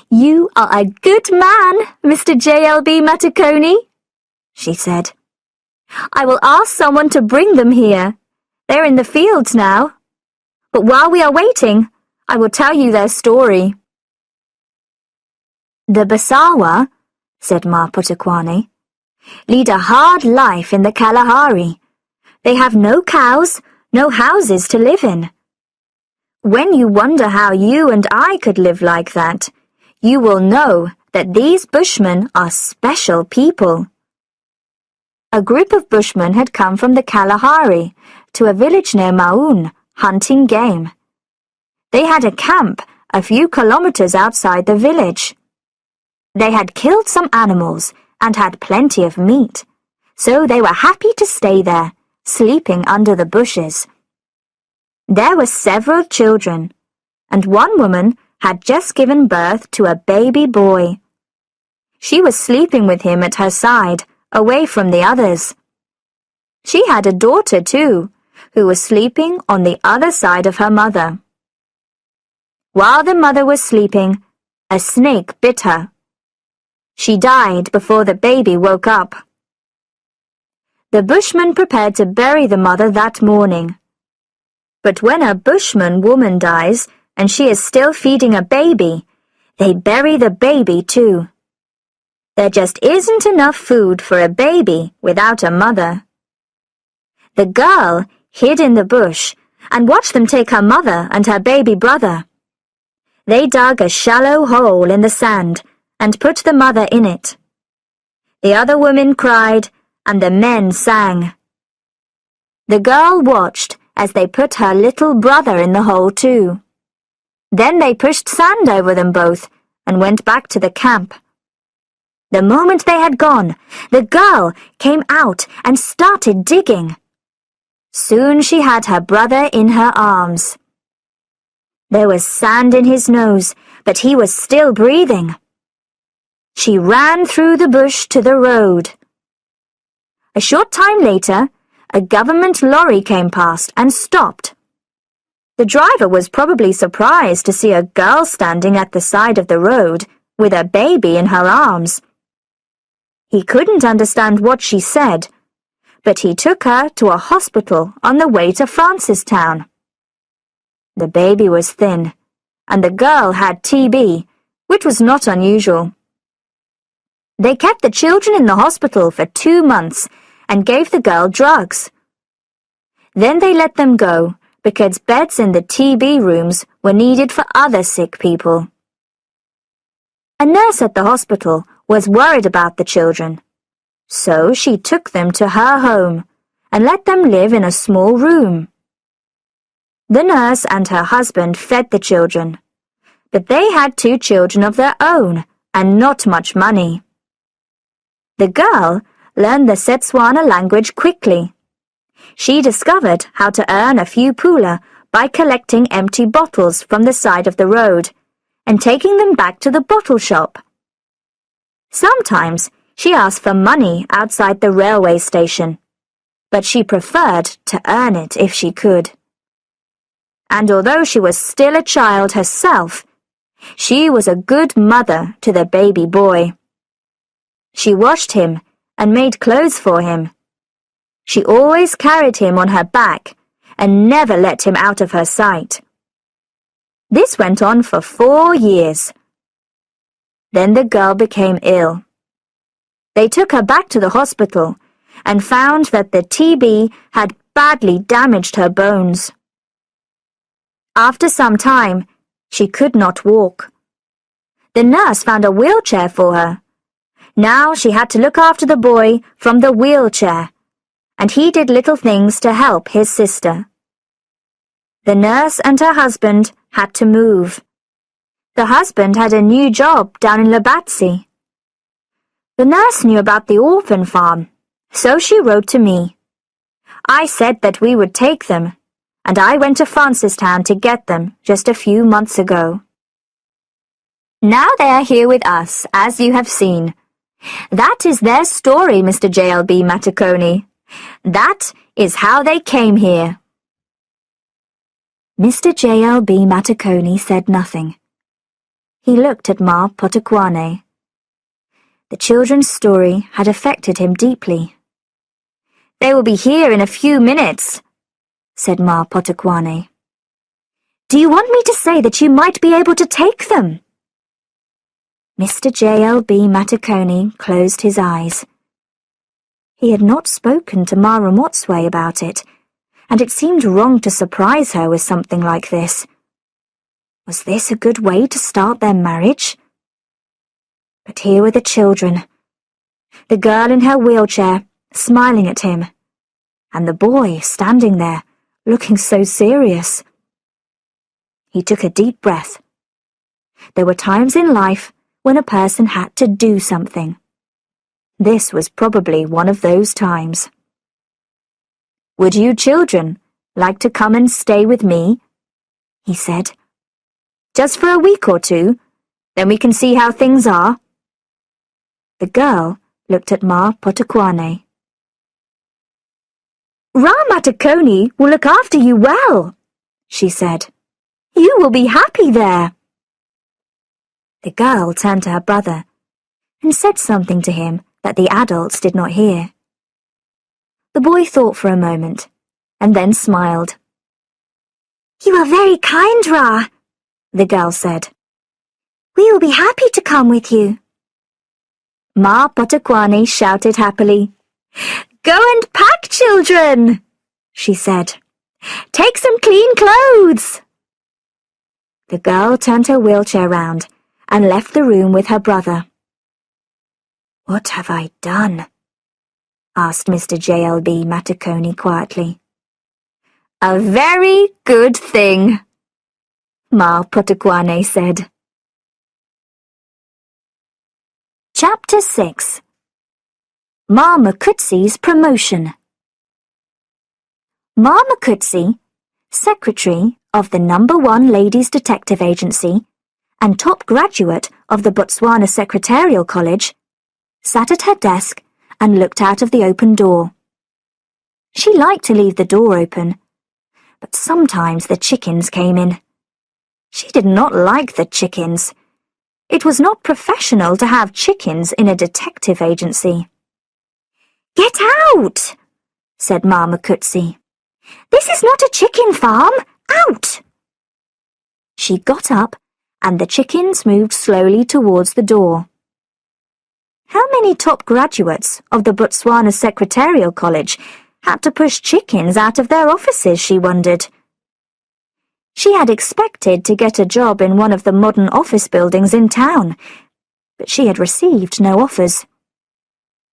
You are a good man, Mr. JLB Matakoni, she said. I will ask someone to bring them here. They're in the fields now. But while we are waiting, I will tell you their story. The Basawa, said Ma Potokwane, lead a hard life in the Kalahari. They have no cows, no houses to live in. When you wonder how you and I could live like that, you will know that these Bushmen are special people. A group of Bushmen had come from the Kalahari to a village near Maun, hunting game. They had a camp a few kilometers outside the village. They had killed some animals and had plenty of meat, so they were happy to stay there, sleeping under the bushes. There were several children, and one woman had just given birth to a baby boy. She was sleeping with him at her side, away from the others. She had a daughter too, who was sleeping on the other side of her mother. While the mother was sleeping, a snake bit her. She died before the baby woke up. The bushman prepared to bury the mother that morning. But when a bushman woman dies and she is still feeding a baby, they bury the baby too. There just isn't enough food for a baby without a mother. The girl hid in the bush and watched them take her mother and her baby brother. They dug a shallow hole in the sand and put the mother in it. The other women cried and the men sang. The girl watched as they put her little brother in the hole too. Then they pushed sand over them both and went back to the camp. The moment they had gone, the girl came out and started digging. Soon she had her brother in her arms. There was sand in his nose, but he was still breathing. She ran through the bush to the road. A short time later, a government lorry came past and stopped. The driver was probably surprised to see a girl standing at the side of the road with a baby in her arms. He couldn't understand what she said, but he took her to a hospital on the way to Francistown. The baby was thin, and the girl had TB, which was not unusual. They kept the children in the hospital for 2 months and gave the girl drugs. Then they let them go because beds in the TB rooms were needed for other sick people. A nurse at the hospital was worried about the children, so she took them to her home and let them live in a small room. The nurse and her husband fed the children, but they had 2 children of their own and not much money. The girl learned the Setswana language quickly. She discovered how to earn a few pula by collecting empty bottles from the side of the road and taking them back to the bottle shop. Sometimes she asked for money outside the railway station, but she preferred to earn it if she could. And although she was still a child herself, she was a good mother to the baby boy. She washed him and made clothes for him. She always carried him on her back and never let him out of her sight. This went on for 4 years. Then the girl became ill. They took her back to the hospital and found that the TB had badly damaged her bones. After some time, she could not walk. The nurse found a wheelchair for her. Now she had to look after the boy from the wheelchair, and he did little things to help his sister. The nurse and her husband had to move. The husband had a new job down in Labatsi. The nurse knew about the orphan farm, so she wrote to me. I said that we would take them, and I went to Francistown to get them just a few months ago. Now they are here with us, as you have seen. That is their story, Mr. JLB Matakoni. That is how they came here. Mr. JLB Matakoni said nothing. He looked at Ma Potokwane. The children's story had affected him deeply. They will be here in a few minutes, said Ma Potokwane. Do you want me to say that you might be able to take them? Mr. JLB Matakoni closed his eyes. He had not spoken to Ma Ramotswe about it, and it seemed wrong to surprise her with something like this. Was this a good way to start their marriage? But here were the children, the girl in her wheelchair, smiling at him, and the boy standing there, looking so serious. He took a deep breath. There were times in life when a person had to do something. This was probably one of those times. "Would you children like to come and stay with me?" he said. "Just for a week or two, then we can see how things are." The girl looked at Ma Potokwane. "Ra Matakoni will look after you well," she said. "You will be happy there." The girl turned to her brother and said something to him that the adults did not hear. The boy thought for a moment and then smiled. "You are very kind, Ra," the girl said. "We will be happy to come with you." Ma Potokwane shouted happily. "Go and pack, children," she said. "Take some clean clothes." The girl turned her wheelchair round and left the room with her brother. "What have I done?" asked Mr. JLB Matakoni quietly. "A very good thing," Ma Potokwane said. Chapter 6. Ma Makutsi's Promotion. Ma Makutsi, secretary of the #1 Ladies Detective Agency and top graduate of the Botswana Secretarial College, sat at her desk and looked out of the open door. She liked to leave the door open, but sometimes the chickens came in. She did not like the chickens. It was not professional to have chickens in a detective agency. "Get out!" said Ma Makutsi. "This is not a chicken farm. Out!" She got up and the chickens moved slowly towards the door. How many top graduates of the Botswana Secretarial College had to push chickens out of their offices, she wondered. She had expected to get a job in one of the modern office buildings in town, but she had received no offers.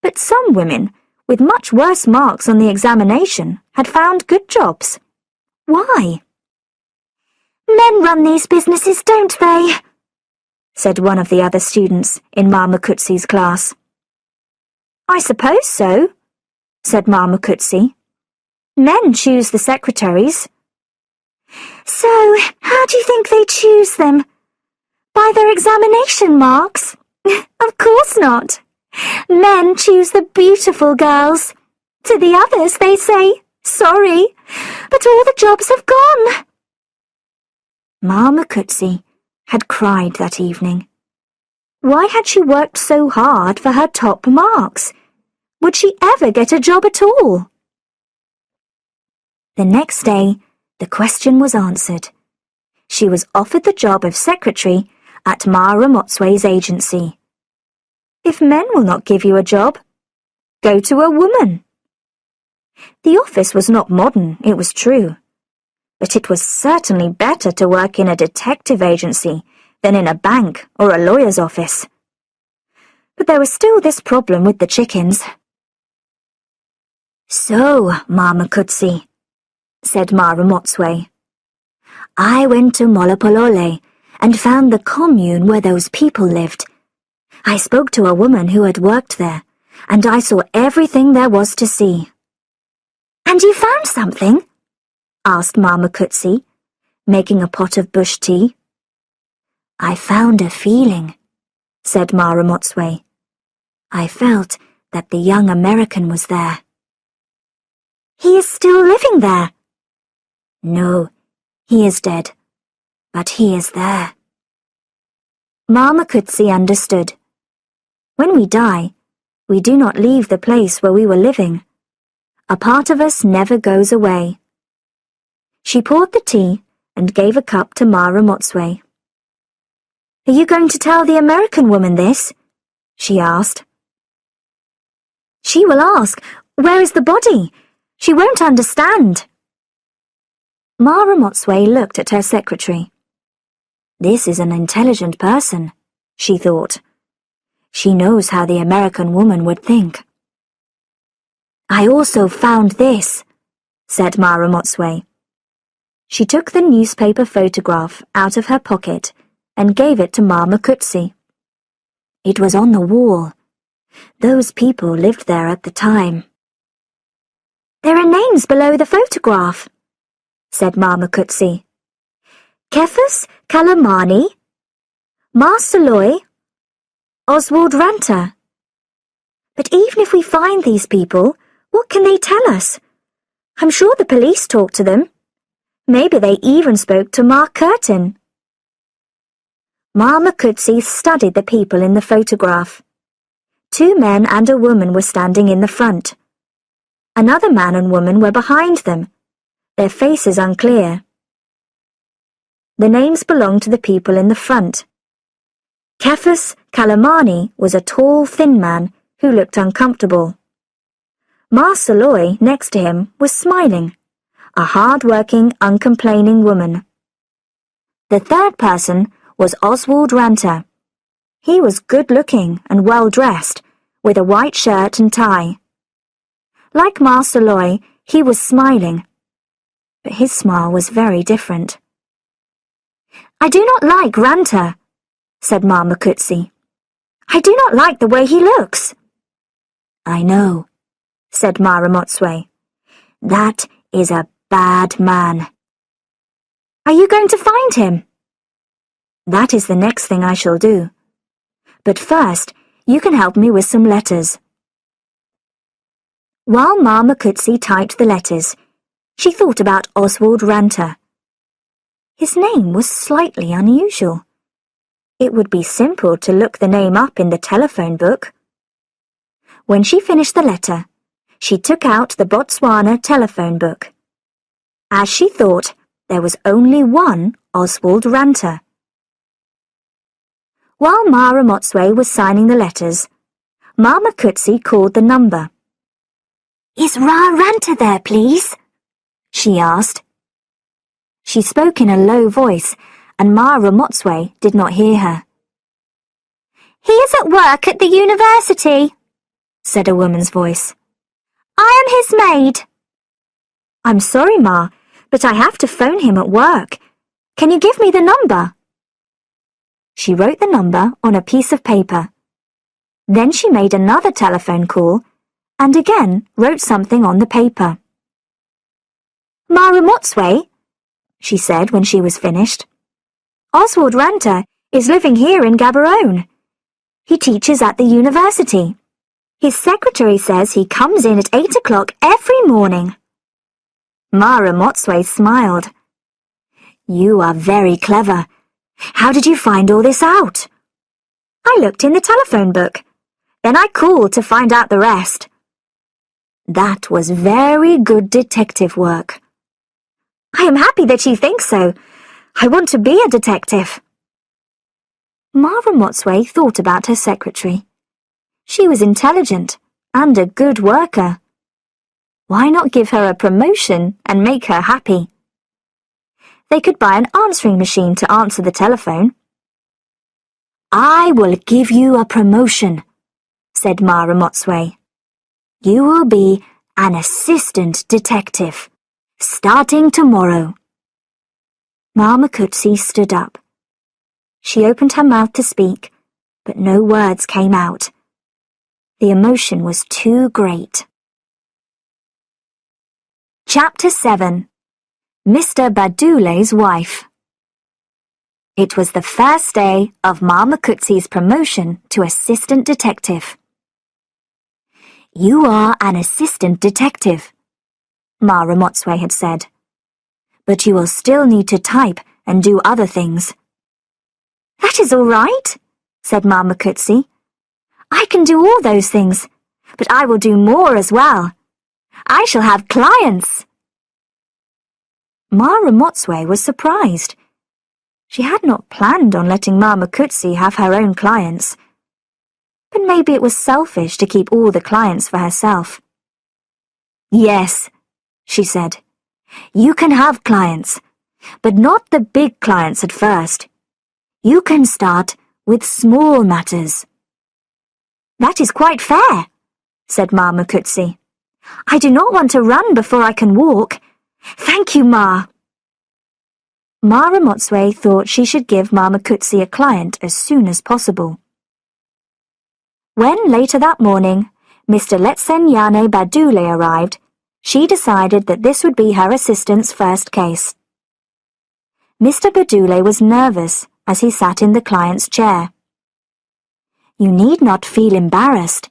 But some women, with much worse marks on the examination, had found good jobs. Why? "Men run these businesses, don't they?" said one of the other students in Ma Makutsi's class. "I suppose so," said Ma Makutsi. "Men choose the secretaries." "So, how do you think they choose them? By their examination marks? Of course not. Men choose the beautiful girls. To the others they say, 'Sorry, but all the jobs have gone.'" Ma Makutsi had cried that evening. Why had she worked so hard for her top marks? Would she ever get a job at all? The next day, the question was answered. She was offered the job of secretary at Ma Ramotswe's agency. If men will not give you a job, go to a woman. The office was not modern, it was true, but it was certainly better to work in a detective agency than in a bank or a lawyer's office. But there was still this problem with the chickens. "So, Ma Makutsi," said Ma Ramotswe, "I went to Molopolole and found the commune where those people lived. I spoke to a woman who had worked there, and I saw everything there was to see." "And you found something?" asked Ma Makutsi, making a pot of bush tea. "I found a feeling," said Ma Ramotswe. "I felt that the young American was there." "He is still living there?" "No, he is dead, but he is there." Ma Makutsi understood. When we die, we do not leave the place where we were living. A part of us never goes away. She poured the tea and gave a cup to Ma Ramotswe. "Are you going to tell the American woman this?" she asked. "She will ask, 'Where is the body?' She won't understand." Ma Ramotswe looked at her secretary. This is an intelligent person, she thought. She knows how the American woman would think. "I also found this," said Ma Ramotswe. She took the newspaper photograph out of her pocket and gave it to Ma Makutsi. It was on the wall. Those people lived there at the time. There are names below the photograph, said Mama Kutsi. Kefus Kalamani, Marceloy, Oswald Ranter. But even if we find these people, what can they tell us? I'm sure the police talked to them. Maybe they even spoke to Mark Curtin. Mama Kutsi studied the people in the photograph. 2 men and a woman were standing in the front. Another man and woman were behind them, their faces unclear. The names belonged to the people in the front. Kefus Kalamani was a tall, thin man who looked uncomfortable. Marceloy, next to him, was smiling, a hard-working, uncomplaining woman. The third person was Oswald Ranter. He was good-looking and well-dressed, with a white shirt and tie. Like Marceloy, he was smiling, but his smile was very different. I do not like Ranter, said Mama Kutsi. I do not like the way he looks. I know, said Mara Motswe. That is a bad man. Are you going to find him? That is the next thing I shall do. But first, you can help me with some letters. While Mama Kutsi typed the letters, she thought about Oswald Ranter. His name was slightly unusual. It would be simple to look the name up in the telephone book. When she finished the letter, she took out the Botswana telephone book. As she thought, there was only one Oswald Ranter. While Mara Motswe was signing the letters, Mama Kutsi called the number. Is Ra Ranter there, please? She asked. She spoke in a low voice, and Mara Motswe did not hear her. He is at work at the university, said a woman's voice. I am his maid. I'm sorry, Ma, but I have to phone him at work. Can you give me the number? She wrote the number on a piece of paper. Then she made another telephone call and again wrote something on the paper. Mara Motswe, she said when she was finished. Oswald Ranter is living here in Gaborone. He teaches at the university. His secretary says he comes in at 8 o'clock every morning. Mara Motswe smiled. You are very clever. How did you find all this out? I looked in the telephone book. Then I called to find out the rest. That was very good detective work. I am happy that you think so. I want to be a detective. Mara Motswe thought about her secretary. She was intelligent and a good worker. Why not give her a promotion and make her happy? They could buy an answering machine to answer the telephone. I will give you a promotion, said Mara Motswe. You will be an assistant detective, starting tomorrow. Mama Kutsi stood up. She opened her mouth to speak, but no words came out. The emotion was too great. Chapter 7. Mr. Badule's Wife. It was the first day of Mama Kutsi's promotion to assistant detective. You are an assistant detective, Mara Motswe had said. But you will still need to type and do other things. That is all right, said Mama Kutsi. I can do all those things, but I will do more as well. I shall have clients. Mara Motswe was surprised. She had not planned on letting Mama Kutsi have her own clients. But maybe it was selfish to keep all the clients for herself. Yes, she said. You can have clients, but not the big clients at first. You can start with small matters. That is quite fair, said Mama Kutsi. I do not want to run before I can walk. Thank you, Ma. Mara Motswe thought she should give Mama Kutsi a client as soon as possible. When later that morning, Mr. Letsenyane Badule arrived, she decided that this would be her assistant's first case. Mr. Badule was nervous as he sat in the client's chair. "You need not feel embarrassed,"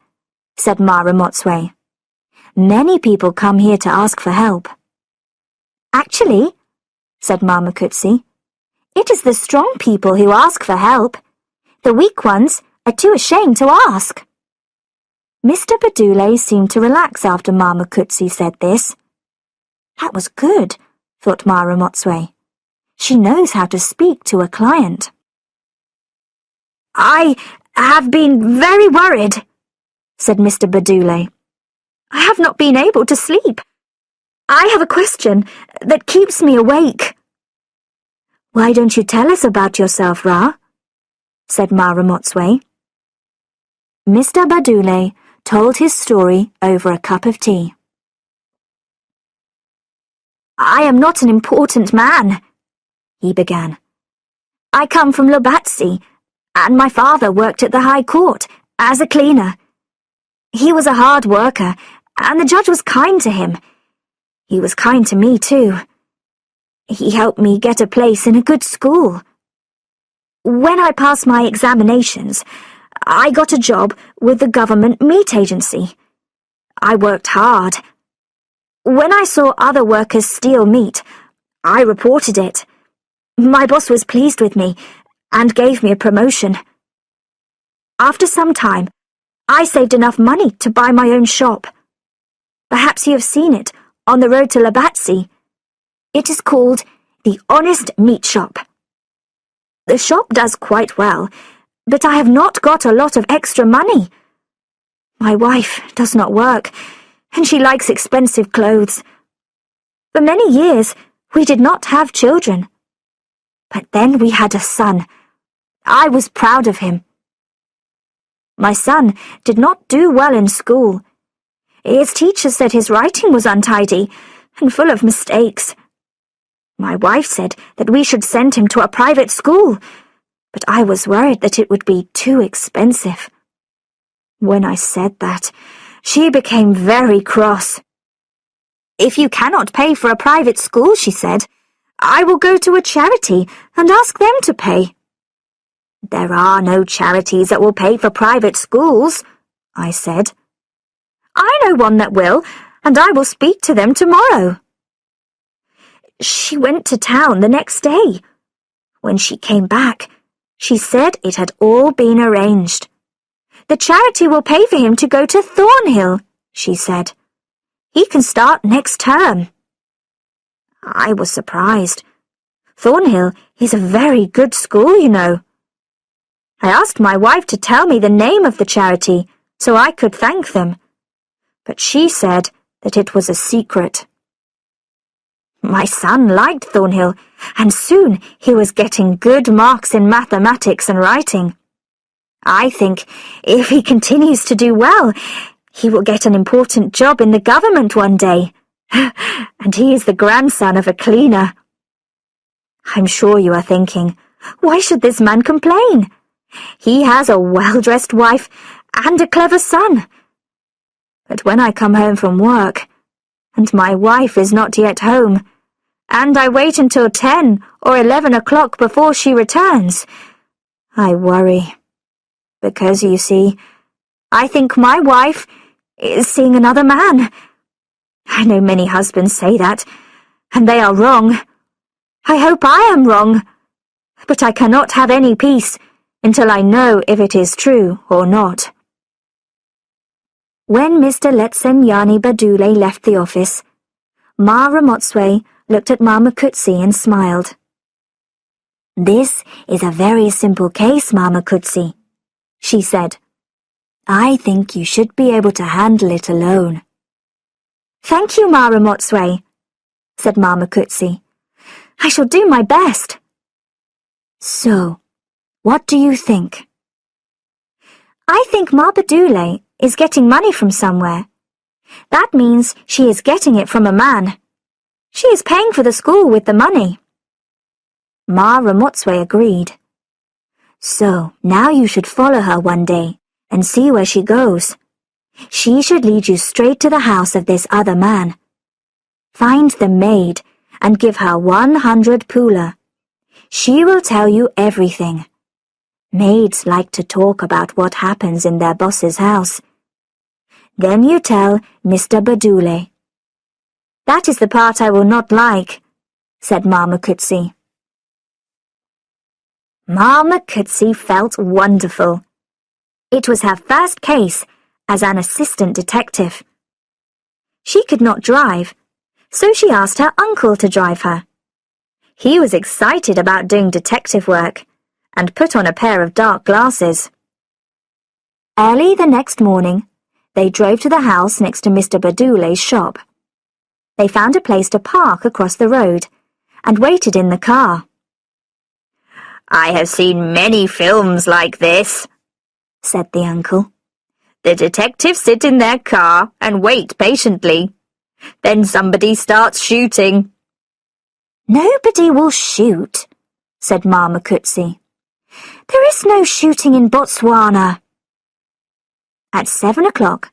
said Mara Motswe. "Many people come here to ask for help." "Actually," said Mama Kutsi, "it is the strong people who ask for help. The weak ones are too ashamed to ask." Mr. Badule seemed to relax after Mama Kutsi said this. That was good, thought Mara Motswe. She knows how to speak to a client. "I have been very worried," said Mr. Badule. "I have not been able to sleep. I have a question that keeps me awake." "Why don't you tell us about yourself, Ra?" said Mara Motswe. Mr. Badule told his story over a cup of tea. "I am not an important man," he began. "I come from Lobatsi, and my father worked at the High Court as a cleaner. He was a hard worker, and the judge was kind to him. He was kind to me, too. He helped me get a place in a good school. When I passed my examinations, I got a job with the government meat agency. I worked hard. When I saw other workers steal meat, I reported it. My boss was pleased with me and gave me a promotion. After some time, I saved enough money to buy my own shop. Perhaps you have seen it on the road to Lobatsi. It is called the Honest Meat Shop. The shop does quite well, but I have not got a lot of extra money. My wife does not work, and she likes expensive clothes. For many years, we did not have children. But then we had a son. I was proud of him. My son did not do well in school. His teacher said his writing was untidy and full of mistakes. My wife said that we should send him to a private school, but I was worried that it would be too expensive. When I said that, she became very cross. "If you cannot pay for a private school," she said, "I will go to a charity and ask them to pay." "There are no charities that will pay for private schools," I said. "I know one that will, and I will speak to them tomorrow." She went to town the next day. When she came back, she said it had all been arranged. "The charity will pay for him to go to Thornhill," she said. "He can start next term." I was surprised. Thornhill is a very good school, you know. I asked my wife to tell me the name of the charity so I could thank them, but she said that it was a secret. My son liked Thornhill, and soon he was getting good marks in mathematics and writing. I think if he continues to do well, he will get an important job in the government one day. And he is the grandson of a cleaner. I'm sure you are thinking, why should this man complain? He has a well-dressed wife and a clever son. But when I come home from work, and my wife is not yet home, and I wait until 10 or 11 o'clock before she returns, I worry. Because, you see, I think my wife is seeing another man. I know many husbands say that, and they are wrong. I hope I am wrong, but I cannot have any peace until I know if it is true or not. When Mr. Letsenyane Badule left the office, Mara Motswe looked at Mama Kutsi and smiled. "This is a very simple case, Mama Kutsi," she said. "I think you should be able to handle it alone." "Thank you, Mara Motswe," said Mama Kutsi. "I shall do my best." "So, what do you think?" "I think Ma Badule is getting money from somewhere. That means she is getting it from a man. She is paying for the school with the money." Mara Motswe agreed. "So, now you should follow her one day and see where she goes. She should lead you straight to the house of this other man. Find the maid and give her 100 pula. She will tell you everything. Maids like to talk about what happens in their boss's house. Then you tell Mr. Badule. That is the part I will not like, said Mama Kutsi. Mama Kutsi felt wonderful. It was her first case as an assistant detective. She could not drive, so she asked her uncle to drive her. He was excited about doing detective work and put on a pair of dark glasses. Early the next morning, they drove to the house next to Mr. Badule's shop. They found a place to park across the road and waited in the car. I have seen many films like this, said the uncle. The detectives sit in their car and wait patiently. Then somebody starts shooting. Nobody will shoot, said Mama Kutsi. There is no shooting in Botswana. At 7 o'clock,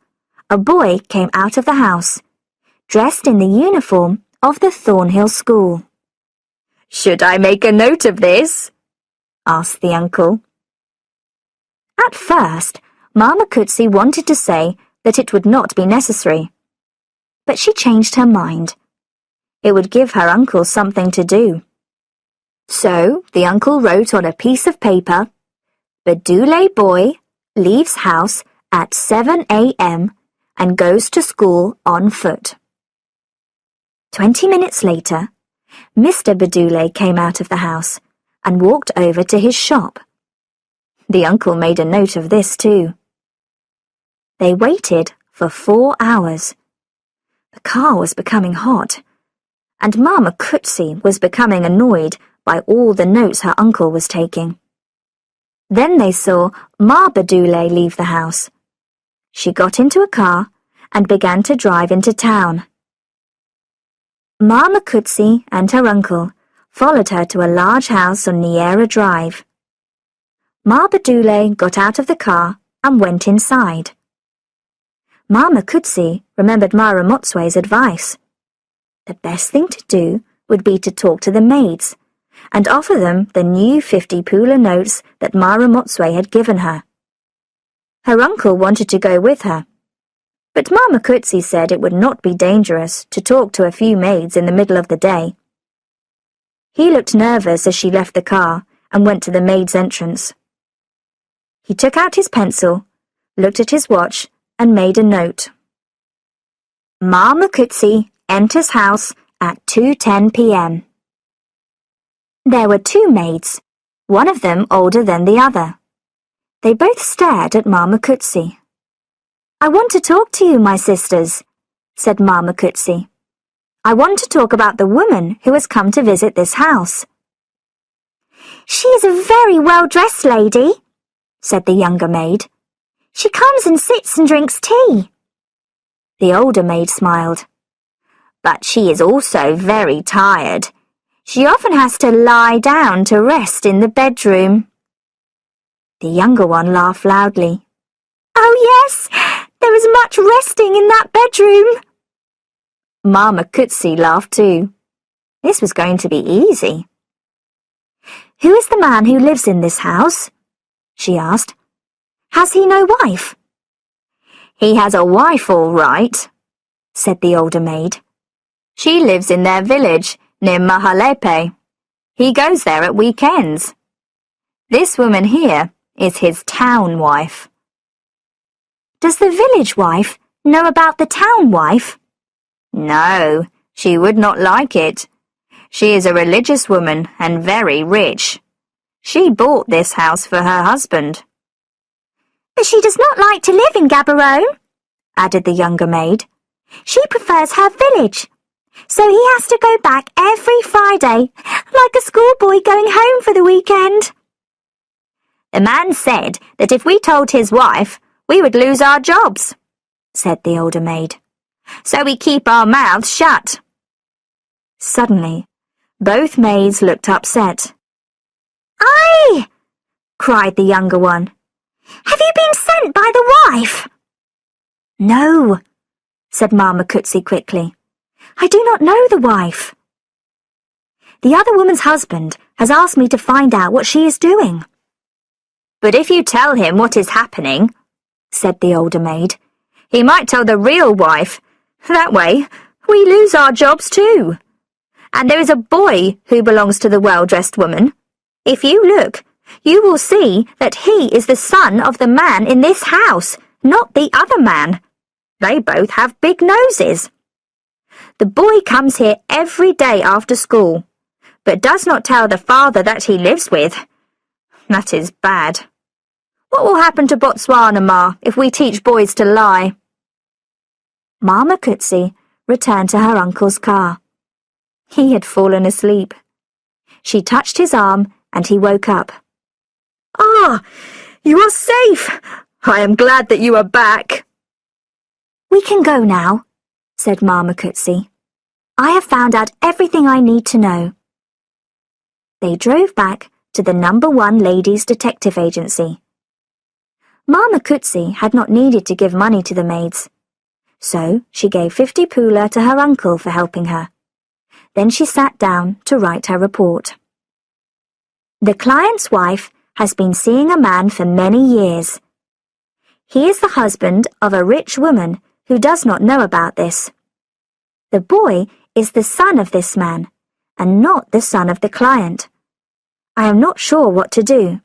a boy came out of the house, dressed in the uniform of the Thornhill School. Should I make a note of this? Asked the uncle. At first, Mama Kutsi wanted to say that it would not be necessary, but she changed her mind. It would give her uncle something to do. So the uncle wrote on a piece of paper, Badule boy leaves house at 7 a.m. and goes to school on foot. 20 minutes later, Mr. Badule came out of the house and walked over to his shop. The uncle made a note of this too. They waited for 4 hours. The car was becoming hot, and Mama Kutsi was becoming annoyed by all the notes her uncle was taking. Then they saw Ma Badule leave the house. She got into a car and began to drive into town. Mama Kutsi and her uncle followed her to a large house on Niera Drive. Ma Badule got out of the car and went inside. Mama Kutsi remembered Mara Motswe's advice. The best thing to do would be to talk to the maids and offer them the new 50 pula notes that Mara Motswe had given her. Her uncle wanted to go with her, but Mama Kutsi said it would not be dangerous to talk to a few maids in the middle of the day. He looked nervous as she left the car and went to the maid's entrance. He took out his pencil, looked at his watch, and made a note. Mama Kutsi enters house at 2:10 p.m. There were 2 maids, one of them older than the other. They both stared at Mama Kutsi. I want to talk to you, my sisters, said Mama Kutsi. I want to talk about the woman who has come to visit this house. She is a very well-dressed lady, said the younger maid. She comes and sits and drinks tea. The older maid smiled. But she is also very tired. She often has to lie down to rest in the bedroom. The younger one laughed loudly. Oh yes, there is much resting in that bedroom. Mama Kutsi laughed too. This was going to be easy. Who is the man who lives in this house? She asked. Has he no wife? He has a wife all right, said the older maid. She lives in their village near Mahalepe. He goes there at weekends. This woman here is his town wife. Does the village wife know about the town wife? No, she would not like it. She is a religious woman and very rich. She bought this house for her husband. But she does not like to live in Gaborone, added the younger maid. She prefers her village, so he has to go back every Friday, like a schoolboy going home for the weekend. The man said that if we told his wife, we would lose our jobs, said the older maid. So we keep our mouths shut. Suddenly, both maids looked upset. Aye! Cried the younger one. Have you been sent by the wife? No, said Mama Cootsie quickly. I do not know the wife. The other woman's husband has asked me to find out what she is doing. But if you tell him what is happening, said the older maid, he might tell the real wife. That way, we lose our jobs too. And there is a boy who belongs to the well-dressed woman. If you look, you will see that he is the son of the man in this house, not the other man. They both have big noses. The boy comes here every day after school, but does not tell the father that he lives with. That is bad. What will happen to Botswana, Ma, if we teach boys to lie? Mama Cootsie returned to her uncle's car. He had fallen asleep. She touched his arm and he woke up. Ah, you are safe. I am glad that you are back. We can go now, said Mama Cootsie. I have found out everything I need to know. They drove back to the number 1 Ladies' Detective Agency. Mama Cootsie had not needed to give money to the maids, so she gave 50 pula to her uncle for helping her. Then she sat down to write her report. The client's wife has been seeing a man for many years. He is the husband of a rich woman who does not know about this. The boy is the son of this man, and not the son of the client. I am not sure what to do,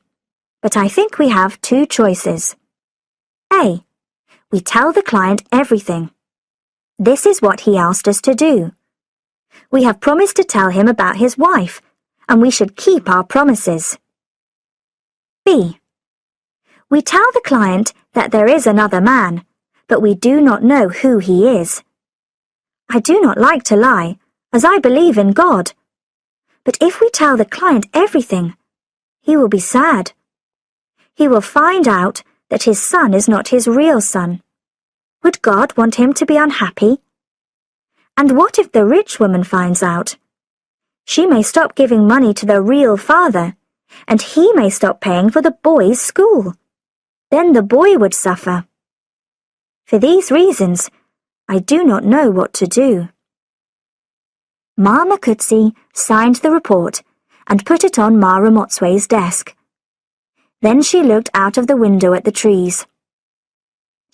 but I think we have 2 choices. A. We tell the client everything. This is what he asked us to do. We have promised to tell him about his wife, and we should keep our promises. B. We tell the client that there is another man, but we do not know who he is. I do not like to lie, as I believe in God. But if we tell the client everything, he will be sad. He will find out that his son is not his real son. Would God want him to be unhappy? And what if the rich woman finds out? She may stop giving money to the real father, and he may stop paying for the boy's school. Then the boy would suffer. For these reasons, I do not know what to do. Mama Cootsie signed the report and put it on Ma Ramotswe's desk. Then she looked out of the window at the trees.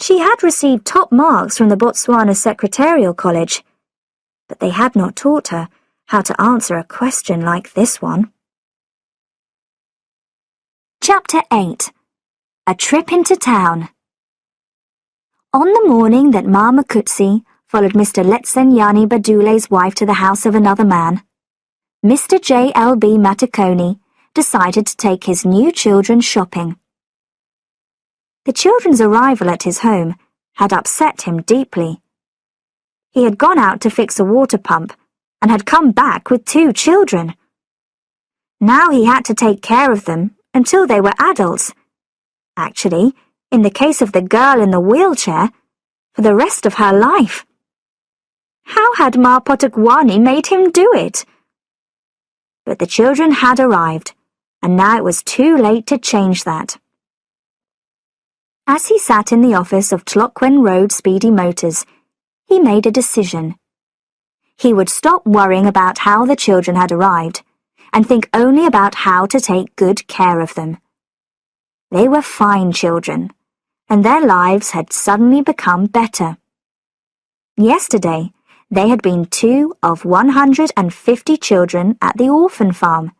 She had received top marks from the Botswana Secretarial College, but they had not taught her how to answer a question like this one. Chapter 8. A Trip into Town. On the morning that Mama Cootsie followed Mr. Letsenyani Badule's wife to the house of another man, Mr. J.L.B. Matakoni decided to take his new children shopping. The children's arrival at his home had upset him deeply. He had gone out to fix a water pump and had come back with 2 children. Now he had to take care of them until they were adults. Actually, in the case of the girl in the wheelchair, for the rest of her life. How had Ma Potogwani made him do it? But the children had arrived, and now it was too late to change that. As he sat in the office of Tlokwen Road Speedy Motors, he made a decision. He would stop worrying about how the children had arrived, and think only about how to take good care of them. They were fine children, and their lives had suddenly become better. Yesterday, they had been 2 of 150 children at the orphan farm.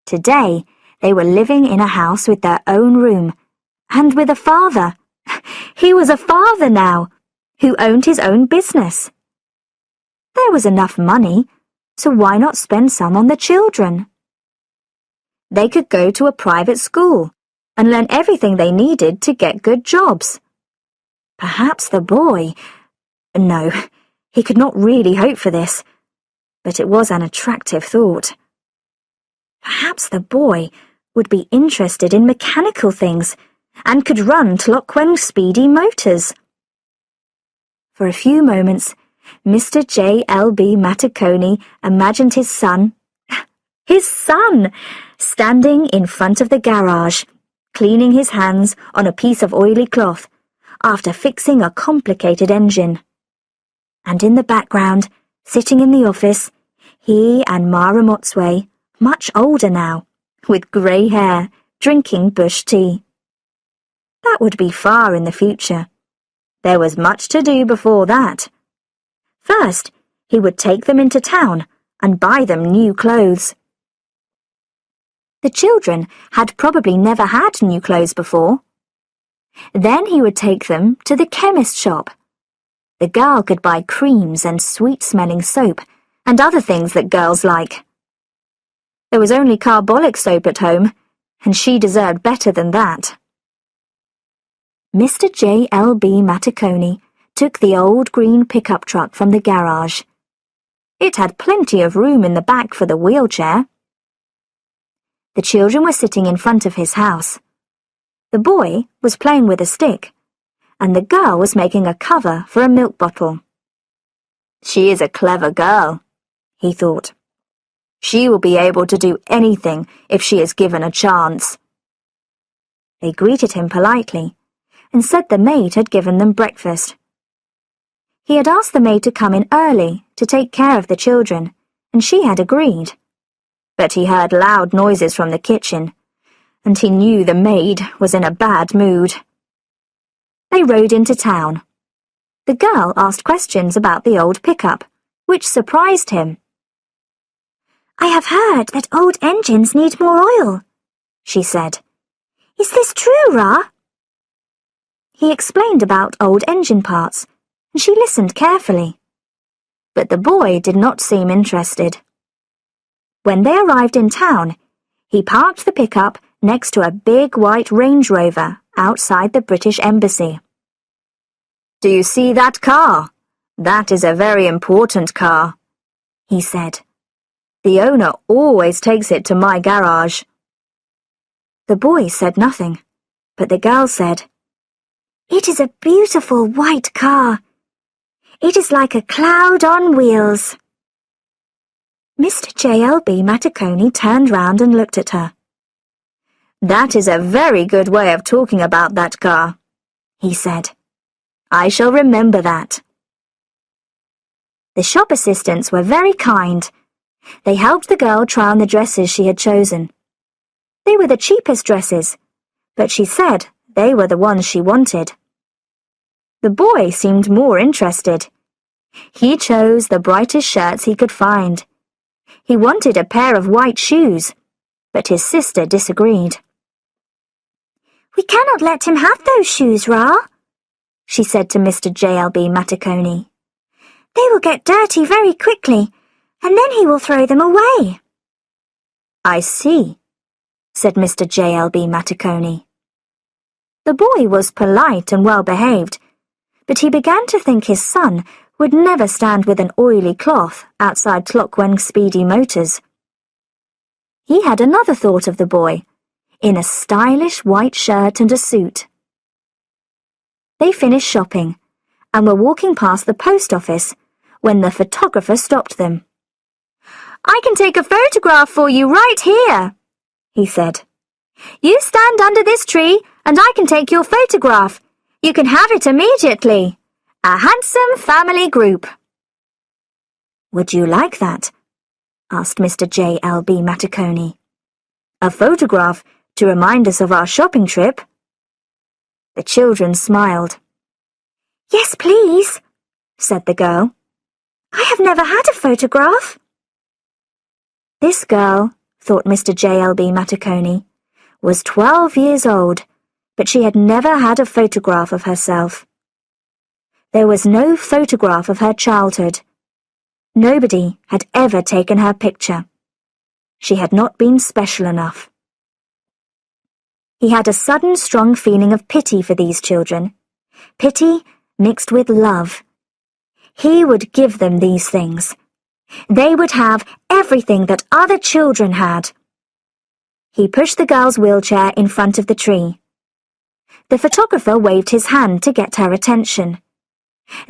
Today, they were living in a house with their own room, and with a father. He was a father now, who owned his own business. There was enough money, so why not spend some on the children? They could go to a private school and learn everything they needed to get good jobs. Perhaps the boy... No, he could not really hope for this, but it was an attractive thought. Perhaps the boy would be interested in mechanical things and could run Tlokwen Speedy Motors. For a few moments, Mr. J.L.B. Matakoni imagined his son, standing in front of the garage, cleaning his hands on a piece of oily cloth after fixing a complicated engine. And in the background, sitting in the office, he and Mara Motsway, much older now, with grey hair, drinking bush tea. That would be far in the future. There was much to do before that. First, he would take them into town and buy them new clothes. The children had probably never had new clothes before. Then he would take them to the chemist shop. The girl could buy creams and sweet-smelling soap and other things that girls like. There was only carbolic soap at home, and she deserved better than that. Mr. J.L.B. Matacone took the old green pickup truck from the garage. It had plenty of room in the back for the wheelchair. The children were sitting in front of his house. The boy was playing with a stick, and the girl was making a cover for a milk bottle. She is a clever girl, he thought. She will be able to do anything if she is given a chance. They greeted him politely and said the maid had given them breakfast. He had asked the maid to come in early to take care of the children, and she had agreed. But he heard loud noises from the kitchen, and he knew the maid was in a bad mood. They rode into town. The girl asked questions about the old pickup, which surprised him. "I have heard that old engines need more oil," she said. "Is this true, Ra?" He explained about old engine parts, and she listened carefully. But the boy did not seem interested. When they arrived in town, he parked the pickup next to a big white Range Rover outside the British Embassy. "Do you see that car? That is a very important car," he said. "The owner always takes it to my garage." The boy said nothing, but the girl said, "It is a beautiful white car. It is like a cloud on wheels." Mr. J.L.B. Matacone turned round and looked at her. "That is a very good way of talking about that car," he said. "I shall remember that." The shop assistants were very kind. They helped the girl try on the dresses she had chosen. They were the cheapest dresses, but she said they were the ones she wanted. The boy seemed more interested. He chose the brightest shirts he could find. He wanted a pair of white shoes, but his sister disagreed. "We cannot let him have those shoes, Ra," she said to Mr. J.L.B. Matacone. "They will get dirty very quickly, and then he will throw them away." "I see," said Mr. J.L.B. Matacone. The boy was polite and well-behaved, but he began to think his son would never stand with an oily cloth outside Clockwen's speedy motors. He had another thought of the boy, in a stylish white shirt and a suit. They finished shopping and were walking past the post office when the photographer stopped them. "I can take a photograph for you right here," he said. "You stand under this tree and I can take your photograph. You can have it immediately. A handsome family group." "Would you like that?" asked Mr. J.L.B. Matacone. "A photograph to remind us of our shopping trip?" The children smiled. "Yes, please," said the girl. "I have never had a photograph." This girl, thought Mr. J.L.B. Matacone, was 12 years old, but she had never had a photograph of herself. There was no photograph of her childhood. Nobody had ever taken her picture. She had not been special enough. He had a sudden strong feeling of pity for these children, pity mixed with love. He would give them these things. They would have everything that other children had. He pushed the girl's wheelchair in front of the tree. The photographer waved his hand to get her attention.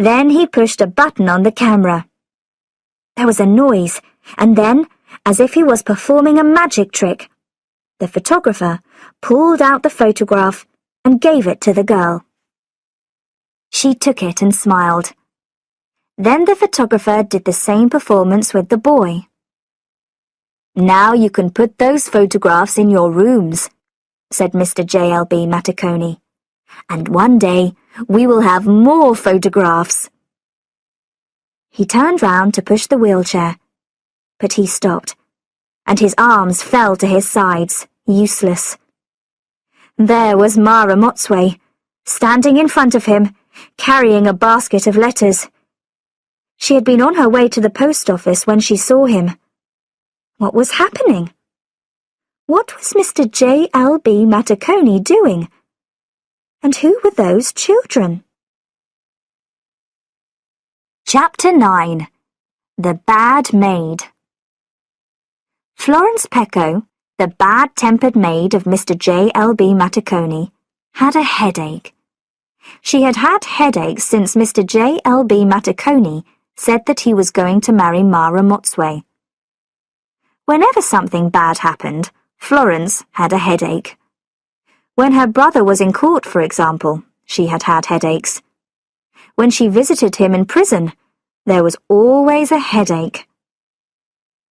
Then he pushed a button on the camera. There was a noise, and then, as if he was performing a magic trick, The photographer pulled out the photograph and gave it to the girl. She took it and smiled. Then the photographer did the same performance with the boy. "Now you can put those photographs in your rooms," said Mr. J.L.B. Matacone, "and one day we will have more photographs." He turned round to push the wheelchair, but he stopped, and his arms fell to his sides, useless. There was Mara Motsway, standing in front of him, carrying a basket of letters. She had been on her way to the post office when she saw him. What was happening? What was Mr. J.L.B. Matacone doing? And who were those children? Chapter 9. The Bad Maid. Florence Pecco, the bad-tempered maid of Mr. J.L.B. Matacone, had a headache. She had had headaches since Mr. J.L.B. Matacone said that he was going to marry Mara Motsway. Whenever something bad happened, Florence had a headache. When her brother was in court, for example, she had had headaches. When she visited him in prison, there was always a headache.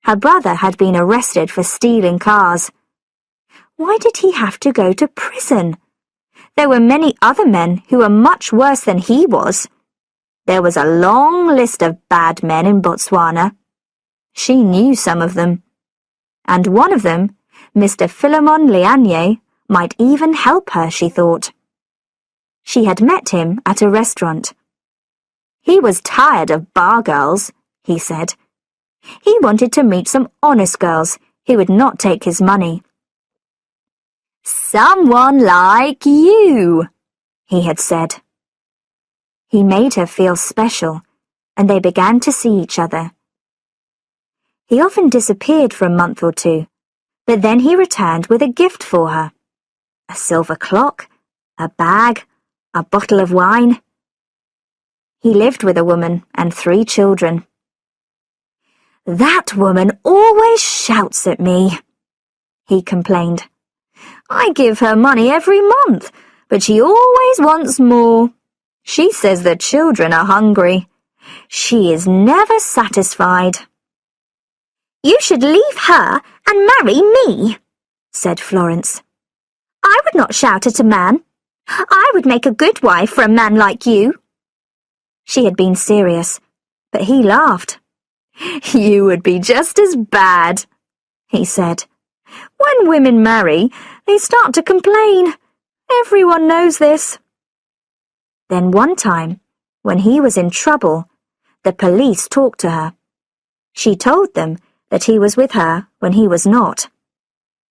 Her brother had been arrested for stealing cars. Why did he have to go to prison? There were many other men who were much worse than he was. There was a long list of bad men in Botswana. She knew some of them. And one of them, Mr. Philemon Leanye, might even help her, she thought. She had met him at a restaurant. He was tired of bar girls, he said. He wanted to meet some honest girls who would not take his money. "Someone like you," he had said. He made her feel special, and they began to see each other. He often disappeared for a month or two, but then he returned with a gift for her. A silver clock, a bag, a bottle of wine. He lived with a woman and 3 children. "That woman always shouts at me," he complained. "I give her money every month, but she always wants more. She says the children are hungry. She is never satisfied." "You should leave her and marry me," said Florence. "I would not shout at a man. I would make a good wife for a man like you." She had been serious, but he laughed. "You would be just as bad," he said. "When women marry, they start to complain. Everyone knows this." Then one time, when he was in trouble, the police talked to her. She told them that he was with her when he was not.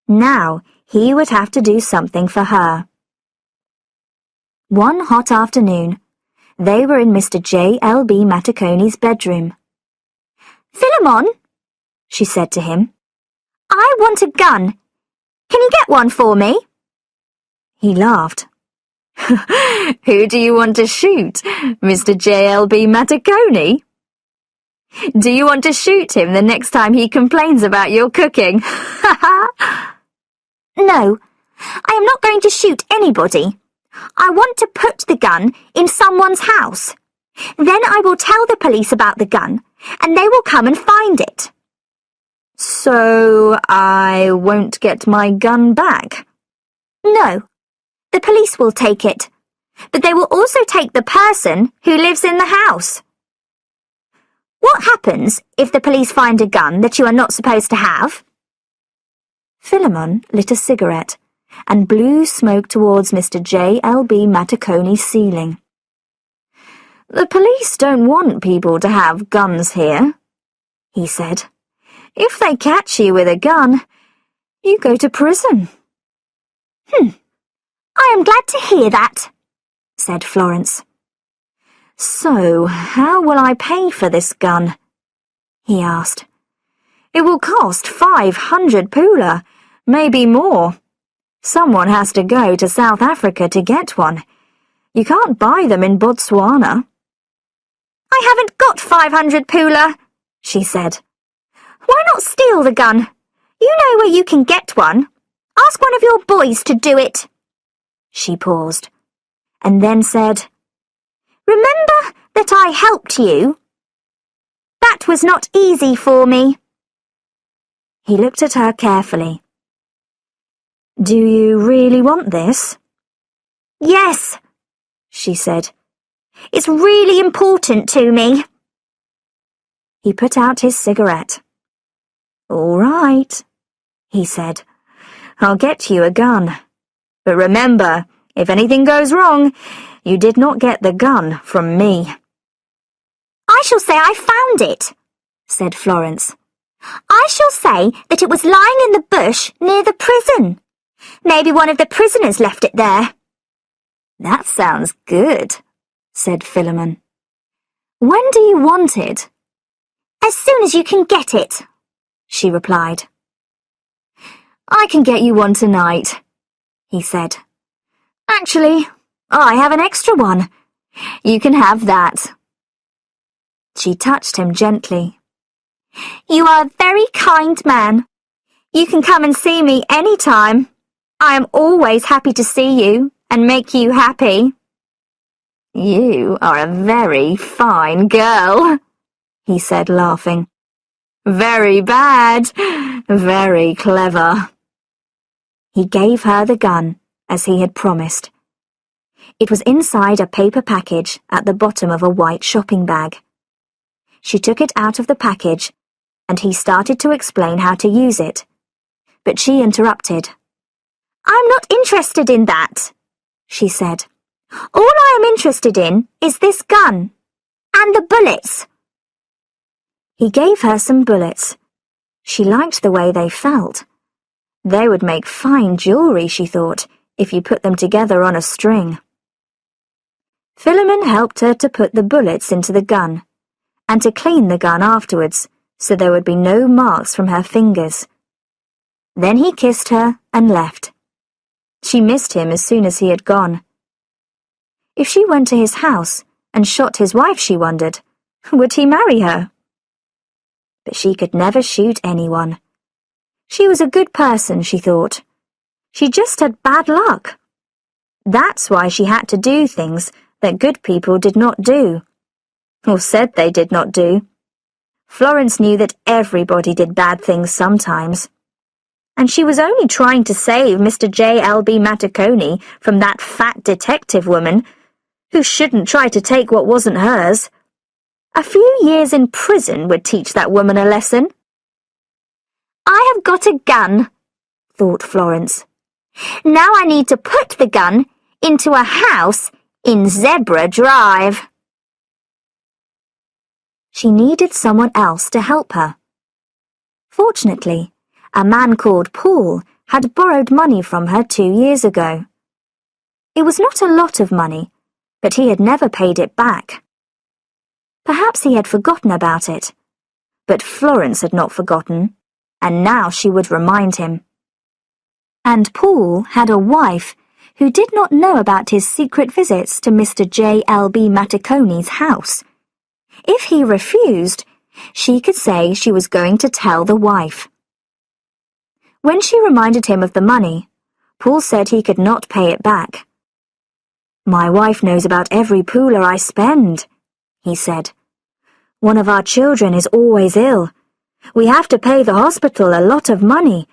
Now he would have to do something for her. One hot afternoon, they were in Mr. J.L.B. Matacone's bedroom. "Philemon," she said to him, "I want a gun. Can you get one for me?" He laughed. "Who do you want to shoot, Mr. J.L.B. Matacone? Do you want to shoot him the next time he complains about your cooking?" "No, I am not going to shoot anybody. I want to put the gun in someone's house. Then I will tell the police about the gun, and they will come and find it." "So I won't get my gun back?" "No, the police will take it, but they will also take the person who lives in the house." "What happens if the police find a gun that you are not supposed to have?" Philemon lit a cigarette and blew smoke towards Mr. J.L.B. Matacone's ceiling. "The police don't want people to have guns here," he said. "If they catch you with a gun, you go to prison." "I am glad to hear that," said Florence. "So, how will I pay for this gun?" he asked. "It will cost 500 pula, maybe more. Someone has to go to South Africa to get one. You can't buy them in Botswana." "I haven't got 500 pula," she said. "Why not steal the gun? You know where you can get one. Ask one of your boys to do it. She paused, and then said, Remember that I helped you? That was not easy for me. He looked at her carefully. Do you really want this? Yes, she said. It's really important to me. He put out his cigarette. All right, he said. I'll get you a gun. But remember, if anything goes wrong, you did not get the gun from me. I shall say I found it, said Florence. I shall say that it was lying in the bush near the prison. Maybe one of the prisoners left it there. That sounds good, said Philemon. When do you want it? As soon as you can get it, she replied. I can get you one tonight, he said. Actually, I have an extra one. You can have that. She touched him gently. You are a very kind man. You can come and see me any time. I am always happy to see you and make you happy. You are a very fine girl, he said, laughing. Very bad, very clever. He gave her the gun, as he had promised. It was inside a paper package at the bottom of a white shopping bag. She took it out of the package, and he started to explain how to use it. But she interrupted. I'm not interested in that, she said. All I am interested in is this gun, and the bullets. He gave her some bullets. She liked the way they felt. They would make fine jewellery, she thought, if you put them together on a string. Philemon helped her to put the bullets into the gun, and to clean the gun afterwards, so there would be no marks from her fingers. Then he kissed her and left. She missed him as soon as he had gone. If she went to his house and shot his wife, she wondered, would he marry her? But she could never shoot anyone. She was a good person, she thought. She just had bad luck. That's why she had to do things that good people did not do, or said they did not do. Florence knew that everybody did bad things sometimes. And she was only trying to save Mr. J.L.B. Matacone from that fat detective woman, who shouldn't try to take what wasn't hers. A few years in prison would teach that woman a lesson. I have got a gun, thought Florence. Now I need to put the gun into a house in Zebra Drive. She needed someone else to help her. Fortunately, a man called Paul had borrowed money from her 2 years ago. It was not a lot of money, but he had never paid it back. Perhaps he had forgotten about it, but Florence had not forgotten, and now she would remind him. And Paul had a wife who did not know about his secret visits to Mr. J.L.B. Matacone's house. If he refused, she could say she was going to tell the wife. When she reminded him of the money, Paul said he could not pay it back. My wife knows about every pooler I spend, he said. One of our children is always ill. We have to pay the hospital a lot of money,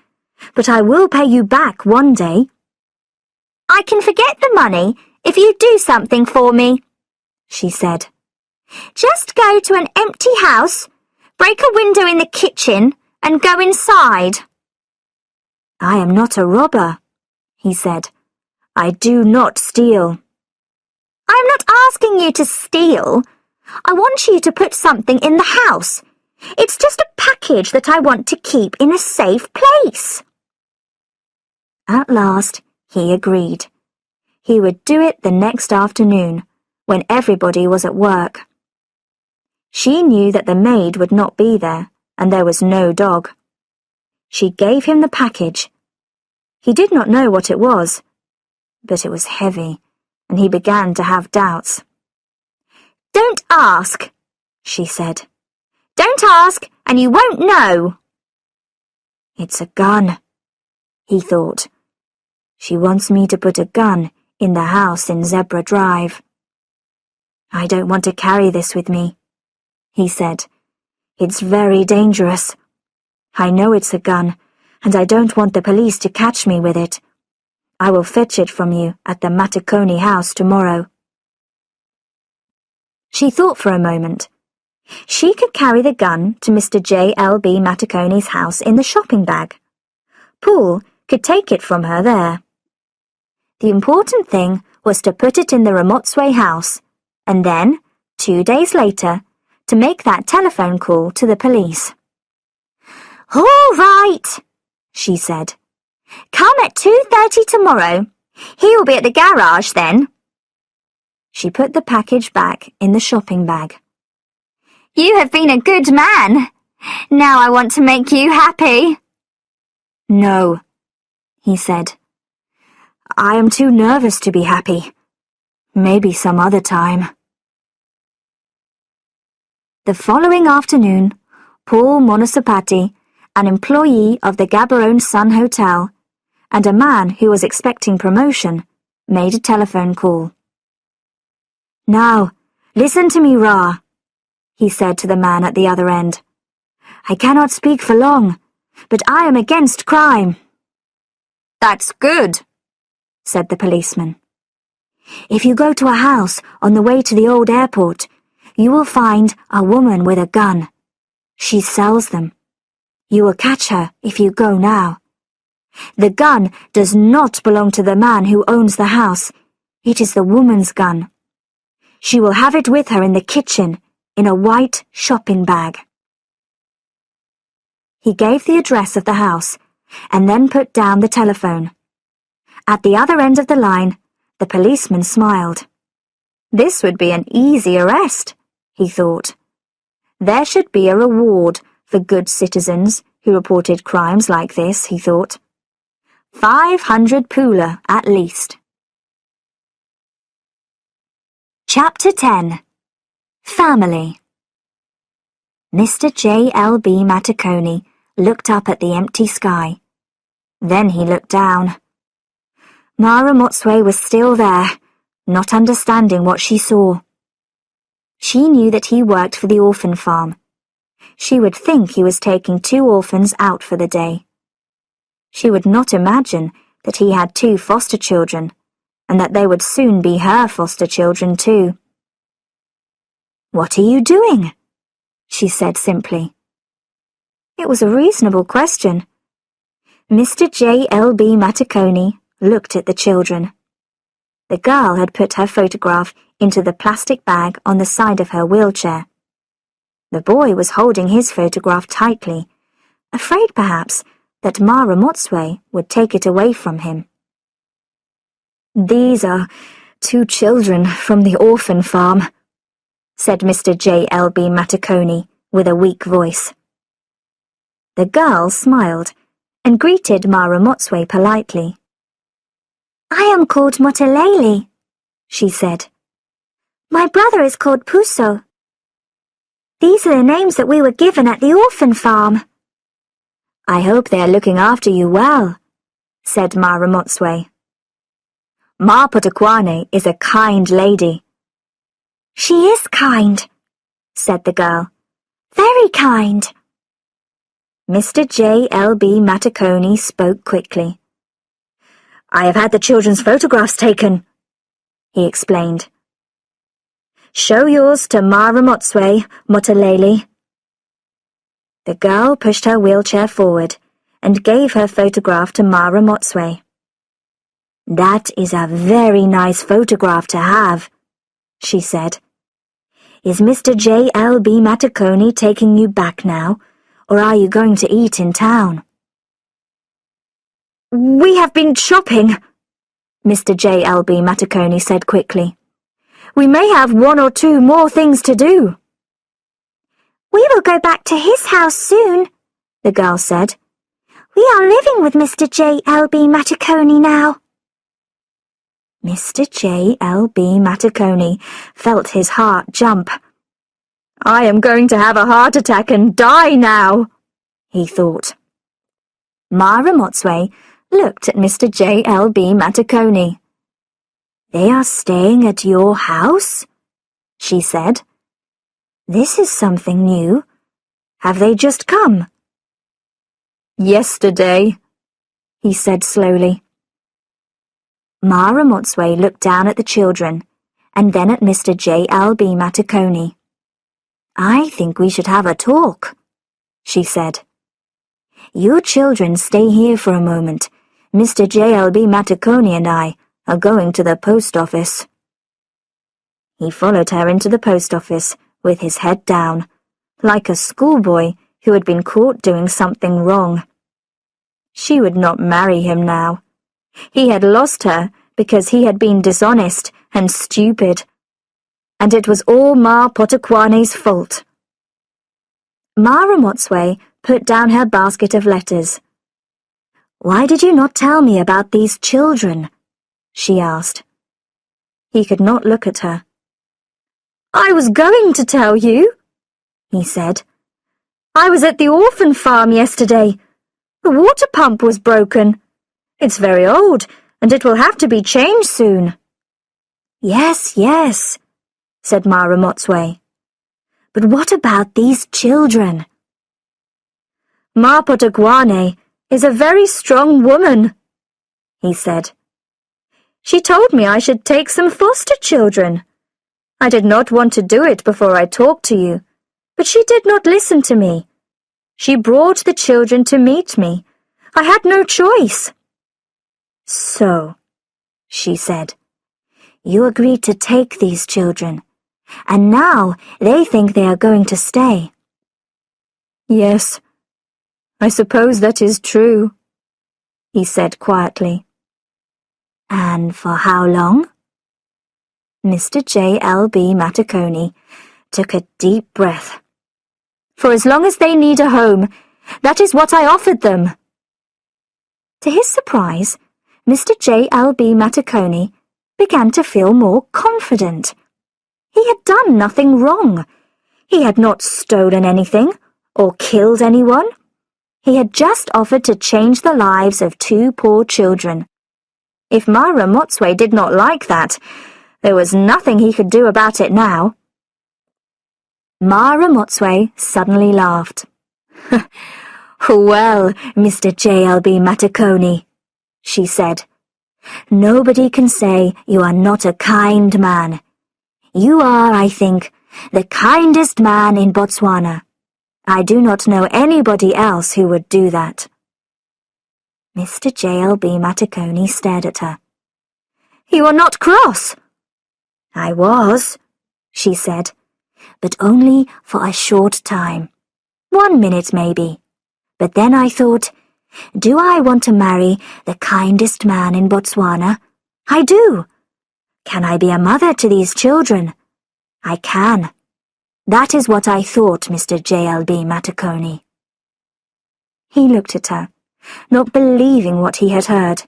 but I will pay you back one day. I can forget the money if you do something for me, she said. Just go to an empty house, break a window in the kitchen, and go inside. I am not a robber, he said. I do not steal. I am not asking you to steal. I want you to put something in the house. It's just a package that I want to keep in a safe place. At last, he agreed. He would do it the next afternoon, when everybody was at work. She knew that the maid would not be there, and there was no dog. She gave him the package. He did not know what it was, but it was heavy, and he began to have doubts. Don't ask, she said. Don't ask, and you won't know. It's a gun, he thought, She wants me to put a gun in the house in Zebra Drive. I don't want to carry this with me, he said. It's very dangerous. I know it's a gun, and I don't want the police to catch me with it. I will fetch it from you at the Matacone house tomorrow. She thought for a moment. She could carry the gun to Mr. J.L.B. Matacone's house in the shopping bag. Paul could take it from her there. The important thing was to put it in the Ramotswe house, and then, 2 days later, to make that telephone call to the police. "All right," she said. "Come at 2:30 tomorrow. He'll be at the garage then." She put the package back in the shopping bag. "You have been a good man. Now I want to make you happy." "No," he said. "I am too nervous to be happy. Maybe some other time." The following afternoon, Paul Monosopati, an employee of the Gaborone Sun Hotel, and a man who was expecting promotion, made a telephone call. "Now, listen to me, Ra," he said to the man at the other end. "I cannot speak for long, but I am against crime." "That's good," said the policeman. "If you go to a house on the way to the old airport, you will find a woman with a gun. She sells them. You will catch her if you go now. The gun does not belong to the man who owns the house. It is the woman's gun. She will have it with her in the kitchen, in a white shopping bag." He gave the address of the house, and then put down the telephone. At the other end of the line, the policeman smiled. This would be an easy arrest, he thought. There should be a reward for good citizens who reported crimes like this, he thought. 500 pula at least. Chapter 10. Family. Mr. J.L.B. Matacone looked up at the empty sky. Then he looked down. Ma Ramotswe was still there, not understanding what she saw. She knew that he worked for the orphan farm. She would think he was taking 2 orphans out for the day. She would not imagine that he had 2 foster children, and that they would soon be her foster children too. "What are you doing?" she said simply. It was a reasonable question. Mr. J.L.B. Matacone looked at the children. The girl had put her photograph into the plastic bag on the side of her wheelchair. The boy was holding his photograph tightly, afraid perhaps that Ma Ramotswe would take it away from him. "These are 2 children from the orphan farm," said Mr. J.L.B. Matacone with a weak voice. The girl smiled and greeted Ma Ramotswe politely. "I am called Motalele," she said. "My brother is called Puso. These are the names that we were given at the orphan farm." "I hope they are looking after you well," said Ma Ramotswe. "Ma Potakwane is a kind lady." "She is kind," said the girl. "Very kind." Mr. J.L.B. Matacone spoke quickly. "I have had the children's photographs taken," he explained. "Show yours to Ma Ramotswe, Motalele." The girl pushed her wheelchair forward and gave her photograph to Ma Ramotswe. "That is a very nice photograph to have," she said. "Is Mr. J.L.B. Matacone taking you back now, or are you going to eat in town?" "We have been shopping," Mr. J.L.B. Matacone said quickly. "We may have 1 or 2 more things to do." "We will go back to his house soon," the girl said. "We are living with Mr. J.L.B. Matacone now." Mr. J.L.B. Matacone felt his heart jump. "I am going to have a heart attack and die now," he thought. Ma Ramotswe looked at Mr. J.L.B. Matacone. "They are staying at your house?" she said. "This is something new. Have they just come?" "Yesterday," he said slowly. Ma Ramotswe looked down at the children and then at Mr. J.L.B. Matacone. "I think we should have a talk," she said. "You children stay here for a moment. Mr. J.L.B. Matacone and I are going to the post office." He followed her into the post office with his head down, like a schoolboy who had been caught doing something wrong. She would not marry him now. He had lost her because he had been dishonest and stupid, and it was all Ma Potokwane's fault. Ma Ramotswe put down her basket of letters. "Why did you not tell me about these children?" she asked. He could not look at her. "I was going to tell you," he said. "I was at the orphan farm yesterday. The water pump was broken. It's very old, and it will have to be changed soon." "Yes, yes," said Ma Ramotswe. "But what about these children?" "Ma Potokwane is a very strong woman," he said. "She told me I should take some foster children. I did not want to do it before I talked to you, but she did not listen to me. She brought the children to meet me. I had no choice." "So," she said, "you agreed to take these children, and now they think they are going to stay." "Yes, I suppose that is true," he said quietly. "And for how long?" Mr. J.L.B. Matacone took a deep breath. "For as long as they need a home, that is what I offered them." To his surprise, Mr. J.L.B. Matacone began to feel more confident. He had done nothing wrong. He had not stolen anything or killed anyone. He had just offered to change the lives of 2 poor children. If Ma Ramotswe did not like that, there was nothing he could do about it now. Ma Ramotswe suddenly laughed. "Well, Mr. J.L.B. Matacone," she said, "nobody can say you are not a kind man. You are, I think, the kindest man in Botswana. I do not know anybody else who would do that." Mr. J.L.B. Matacone stared at her. "You are not cross?" "I was," she said, "but only for a short time. 1 minute maybe. But then I thought, do I want to marry the kindest man in Botswana? I do. Can I be a mother to these children? I can. That is what I thought, Mr. J.L.B. Matacone." He looked at her, not believing what he had heard.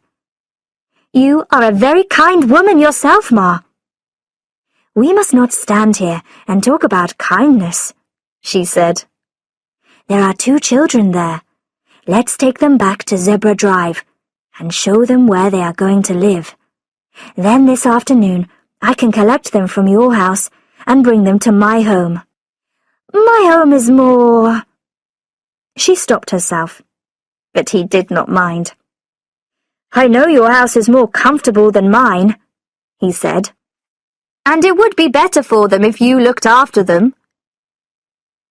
"You are a very kind woman yourself, Ma." "We must not stand here and talk about kindness," she said. "There are 2 children there. Let's take them back to Zebra Drive and show them where they are going to live. Then this afternoon I can collect them from your house and bring them to my home. My home is more—" She stopped herself, but he did not mind. "I know your house is more comfortable than mine," he said, "and it would be better for them if you looked after them."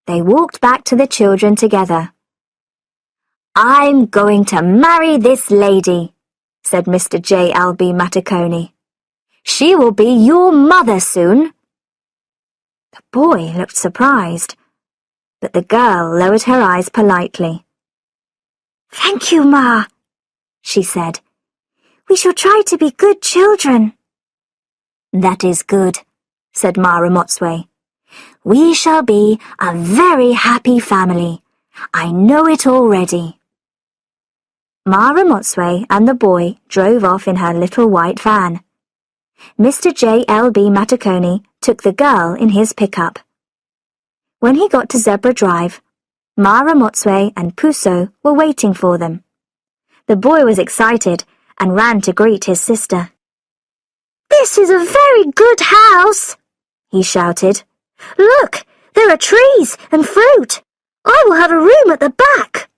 They walked back to the children together. "I'm going to marry this lady," said Mr. J.L.B. Matacone. "She will be your mother soon." The boy looked surprised, but the girl lowered her eyes politely. "Thank you, Ma," she said. "We shall try to be good children." "That is good," said Ma Ramotswe. "We shall be a very happy family. I know it already." Ma Ramotswe and the boy drove off in her little white van. Mr. J.L.B. Matacone took the girl in his pickup. When he got to Zebra Drive, Ma Ramotswe and Puso were waiting for them. The boy was excited and ran to greet his sister. "This is a very good house," he shouted. "Look, there are trees and fruit. I will have a room at the back."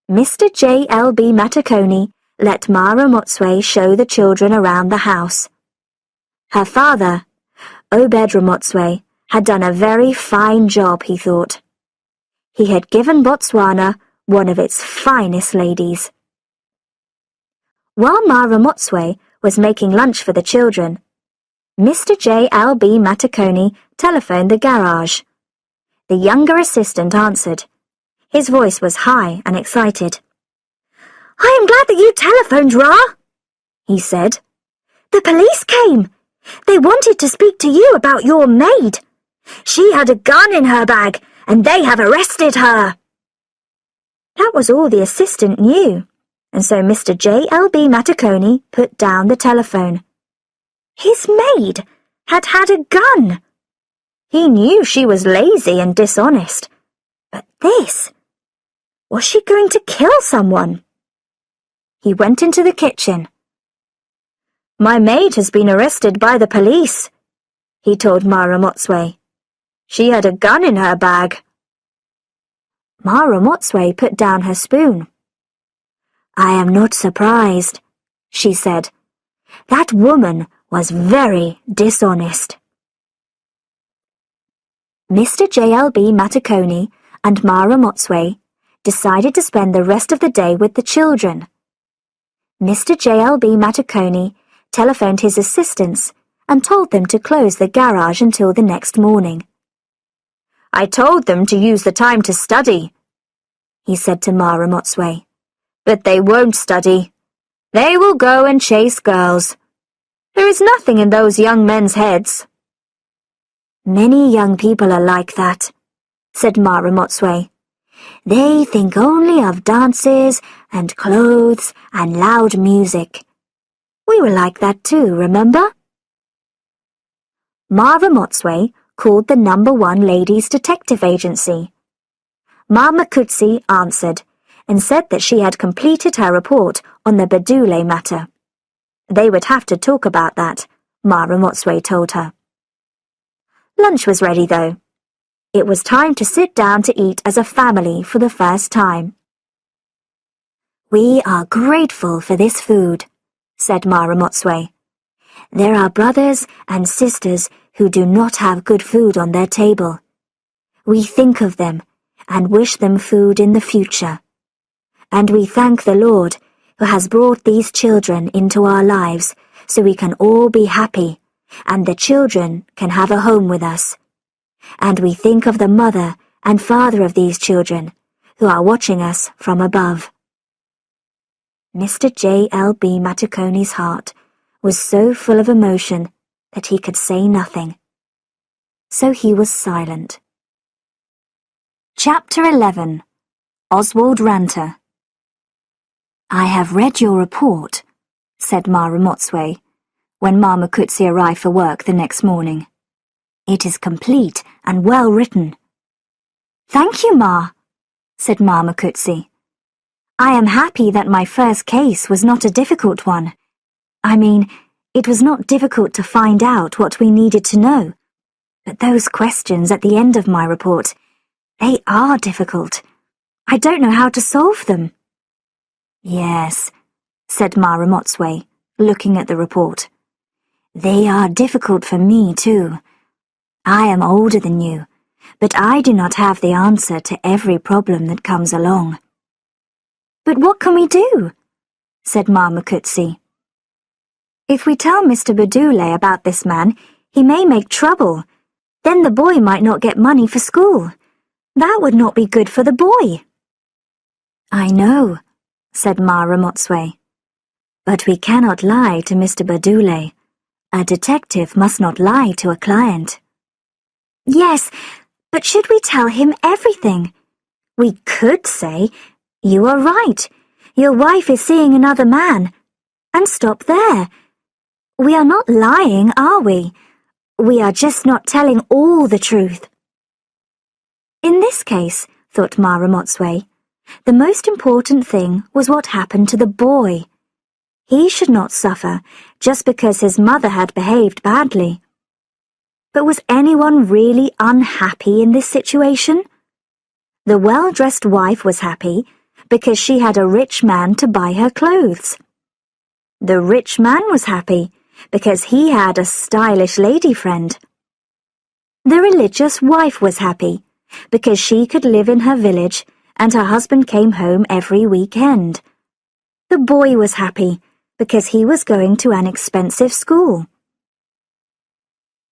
Mr. J.L.B. Matacone let Mara Motswe show the children around the house. Her father, Obed Ramotswe, had done a very fine job, he thought. He had given Botswana one of its finest ladies. While Mara Motswe was making lunch for the children, Mr. J.L.B. Matacone telephoned the garage. The younger assistant answered. His voice was high and excited. "I am glad that you telephoned, Ra," he said. "The police came. They wanted to speak to you about your maid. She had a gun in her bag, and they have arrested her." That was all the assistant knew, and so Mr. J.L.B. Matacone put down the telephone. His maid had had a gun. He knew she was lazy and dishonest. But this... was she going to kill someone? He went into the kitchen. "My maid has been arrested by the police," he told Mara Motswe. "She had a gun in her bag." Mara Motswe put down her spoon. "I am not surprised," she said. "That woman was very dishonest." Mr. J.L.B. Matacone and Mara Motswe decided to spend the rest of the day with the children. Mr. J.L.B. Matacone telephoned his assistants and told them to close the garage until the next morning. "I told them to use the time to study," he said to Mara Motswe. "But they won't study. They will go and chase girls. There is nothing in those young men's heads." "Many young people are like that," said Mara Motswe. "They think only of dances and clothes and loud music. We were like that too, remember?" Mara Motswe called the No. 1 Ladies Detective Agency. Mama Kutsi answered and said that she had completed her report on the Badule matter. They would have to talk about that, Mara Motswe told her. Lunch was ready, though. It was time to sit down to eat as a family for the first time. "We are grateful for this food," said Mara Motswe. "There are brothers and sisters who do not have good food on their table. We think of them and wish them food in the future. And we thank the Lord who has brought these children into our lives so we can all be happy and the children can have a home with us. And we think of the mother and father of these children who are watching us from above." Mr. J.L.B. Matacone's heart was so full of emotion that he could say nothing. So he was silent. Chapter 11. Oswald Ranter. "I have read your report," said Mara Motswe, when Mama Kutsi arrived for work the next morning. "It is complete and well written." "Thank you, Ma," said Mama Kutsi. "I am happy that my first case was not a difficult one. I mean, it was not difficult to find out what we needed to know. But those questions at the end of my report, they are difficult. I don't know how to solve them." "Yes," said Mara Motswe, looking at the report. "They are difficult for me too. I am older than you, but I do not have the answer to every problem that comes along." "But what can we do?" said Mama Kutsi. "If we tell Mr. Badule about this man, he may make trouble. Then the boy might not get money for school. That would not be good for the boy." "I know," said Mara Motswe. "But we cannot lie to Mr. Badule. A detective must not lie to a client." "Yes, but should we tell him everything? We could say, 'You are right. Your wife is seeing another man,' and stop there. We are not lying, are we? We are just not telling all the truth." In this case, thought Mara Motswe, The most important thing was what happened to the boy. He should not suffer just because his mother had behaved badly. But was anyone really unhappy in this situation? The well-dressed wife was happy because she had a rich man to buy her clothes. The rich man was happy because he had a stylish lady friend. The religious wife was happy because she could live in her village and her husband came home every weekend. The boy was happy because he was going to an expensive school.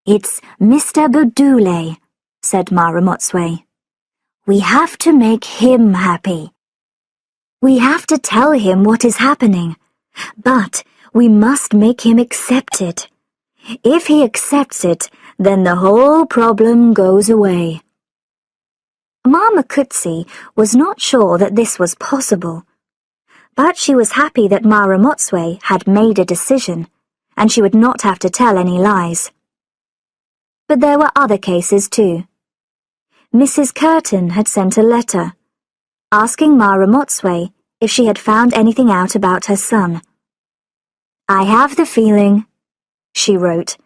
"It's Mr. Budule," said Mara Motsway. "We have to make him happy. We have to tell him what is happening, but we must make him accept it. If he accepts it, then the whole problem goes away." Mama Kutsi was not sure that this was possible, but she was happy that Mara Motsway had made a decision, and she would not have to tell any lies. But there were other cases too. Mrs. Curtin had sent a letter, asking Mara Motsway if she had found anything out about her son. "I have the feeling," she wrote,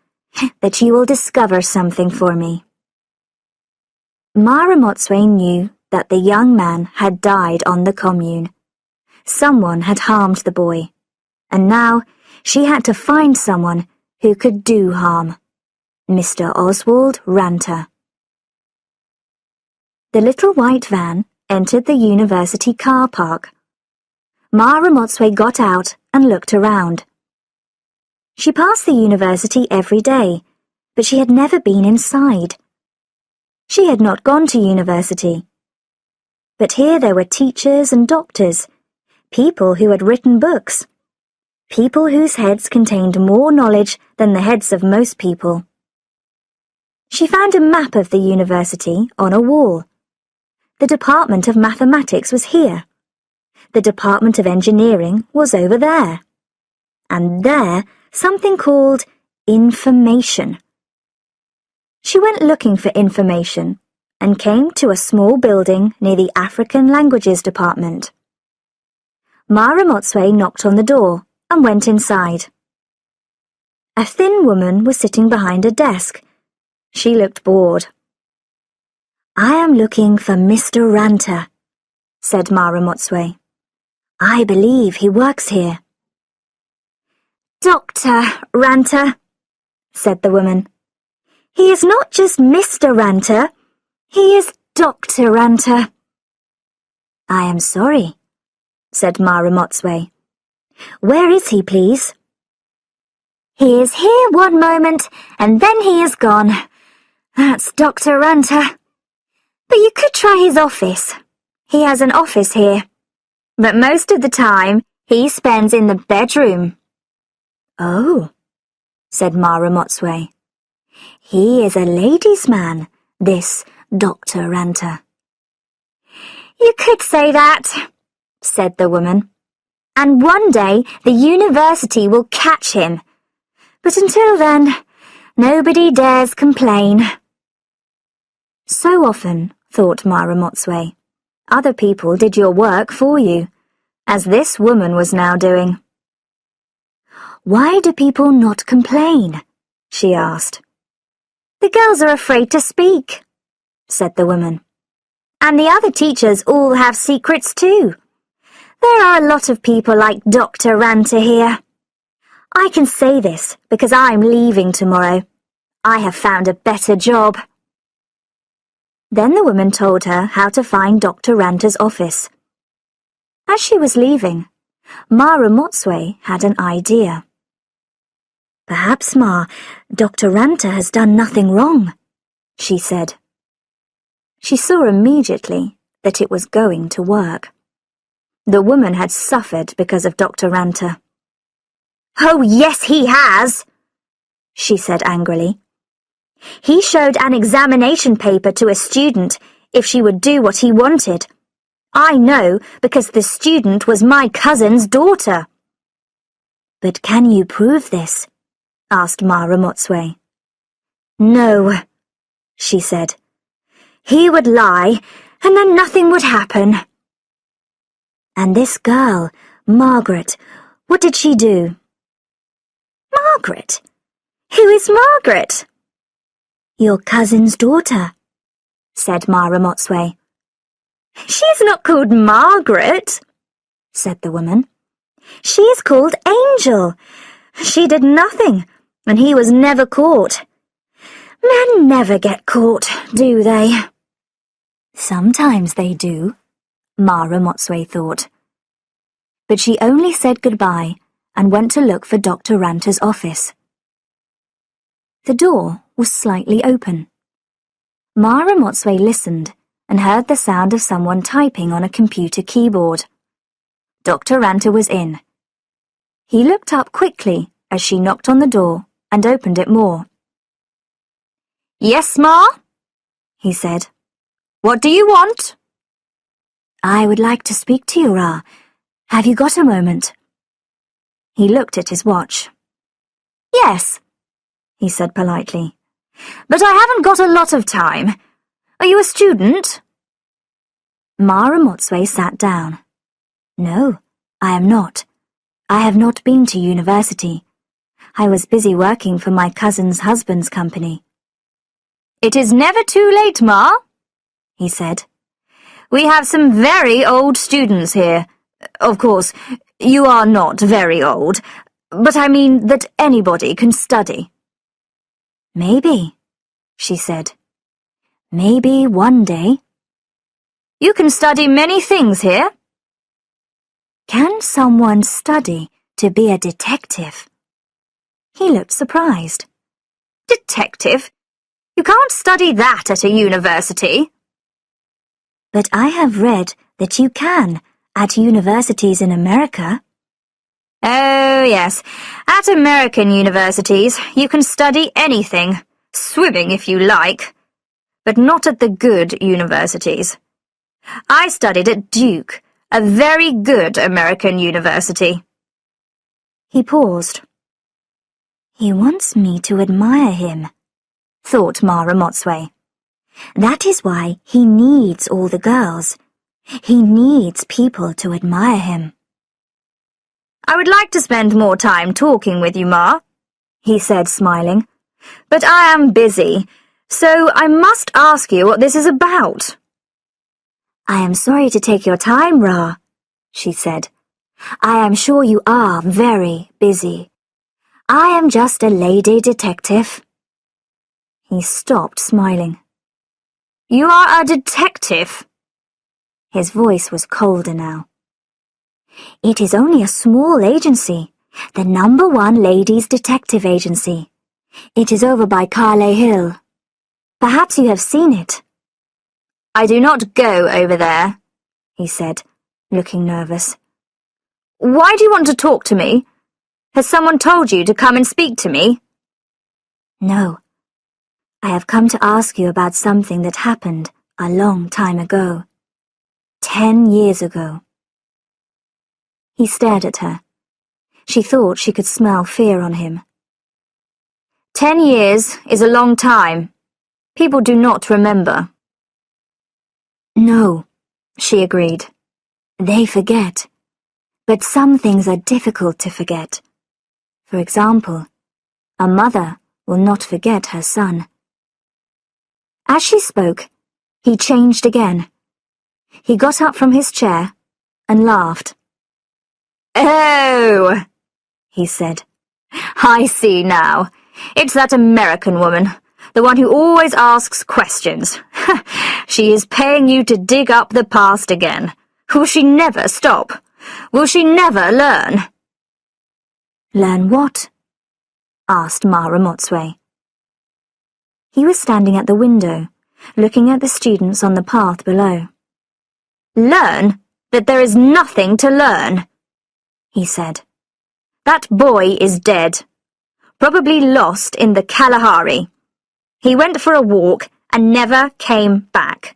"that you will discover something for me." Mara Motsway knew that the young man had died on the commune. Someone had harmed the boy, and now she had to find someone who could do harm. Mr. Oswald Ranter. The little white van entered the university car park. Mara Motsway got out and looked around. She passed the university every day, but she had never been inside. She had not gone to university. But here there were teachers and doctors, people who had written books, people whose heads contained more knowledge than the heads of most people. She found a map of the university on a wall. The Department of Mathematics was here. The Department of Engineering was over there. And there, something called information. She went looking for information and came to a small building near the African Languages Department. Mara Motsway knocked on the door and went inside. A thin woman was sitting behind a desk. She looked bored. "I am looking for Mr. Ranter," said Mara Motsway. "I believe he works here." "Dr. Ranter," said the woman. "He is not just Mr. Ranter, he is Dr. Ranter." "I am sorry," said Mara Motsway. "Where is he, please?" "He is here one moment, and then he is gone. That's Dr. Ranter. But you could try his office. He has an office here. But most of the time, he spends in the bedroom." "Oh," said Mara Motsway. "He is a ladies' man, this Dr. Ranter." "You could say that," said the woman. "And one day the university will catch him. But until then, nobody dares complain." So often, thought Mara Motsway, other people did your work for you, as this woman was now doing. "Why do people not complain?" she asked. "The girls are afraid to speak," said the woman. "And the other teachers all have secrets too. There are a lot of people like Dr. Ranter here. I can say this because I'm leaving tomorrow. I have found a better job." Then the woman told her how to find Dr. Ranter's office. As she was leaving, Mara Motsway had an idea. "Perhaps, Ma, Dr. Ranter has done nothing wrong," she said. She saw immediately that it was going to work. The woman had suffered because of Dr. Ranter. "Oh, yes, he has," she said angrily. "He showed an examination paper to a student if she would do what he wanted. I know because the student was my cousin's daughter." "But can you prove this?" asked Mara Motsway. "No," she said. "He would lie, and then nothing would happen." And this girl, Margaret, what did she do?" "Margaret? Who is Margaret?" "Your cousin's daughter," said Ma Ramotswe. "She's not called Margaret," said the woman. "She's called Angel. She did nothing, and he was never caught. Men never get caught, do they?" "Sometimes they do," Ma Ramotswe thought. But she only said goodbye and went to look for Dr. Ranter's office. The door was slightly open. Ma Ramotswe listened and heard the sound of someone typing on a computer keyboard. Dr. Ranter was in. He looked up quickly as she knocked on the door and opened it more. "Yes, Ma?" he said. "What do you want?" "I would like to speak to you, Ra. Have you got a moment?" He looked at his watch. "Yes," he said politely. "But I haven't got a lot of time. Are you a student?" Ma Ramotswe sat down. "No, I am not. I have not been to university. I was busy working for my cousin's husband's company." "It is never too late, Ma," he said. "We have some very old students here. Of course, you are not very old, but I mean that anybody can study." "Maybe," she said. "Maybe one day." "You can study many things here." "Can someone study to be a detective?" He looked surprised. "Detective? You can't study that at a university." "But I have read that you can at universities in America." "Oh, yes. At American universities, you can study anything, swimming if you like, but not at the good universities. I studied at Duke, a very good American university." He paused. "He wants me to admire him," thought Ma Ramotswe. "That is why he needs all the girls. He needs people to admire him." "I would like to spend more time talking with you, Ma," he said, smiling. "But I am busy, so I must ask you what this is about." "I am sorry to take your time, Ra," she said. "I am sure you are very busy. I am just a lady detective." He stopped smiling. "You are a detective?" His voice was colder now. "It is only a small agency, the #1 ladies' detective agency. It is over by Carley Hill. Perhaps you have seen it." "I do not go over there," he said, looking nervous. "Why do you want to talk to me? Has someone told you to come and speak to me?" "No. I have come to ask you about something that happened a long time ago. 10 years ago." He stared at her. She thought she could smell fear on him. 10 years is a long time. People do not remember. "No," she agreed. "They forget. But some things are difficult to forget. For example, a mother will not forget her son." As she spoke, he changed again. He got up from his chair and laughed. "Oh," he said. "I see now. It's that American woman, the one who always asks questions. She is paying you to dig up the past again. Will she never stop? Will she never learn?" "Learn what?" asked Ma Ramotswe. He was standing at the window, looking at the students on the path below. "Learn that there is nothing to learn," he said. "That boy is dead. Probably lost in the Kalahari. He went for a walk and never came back.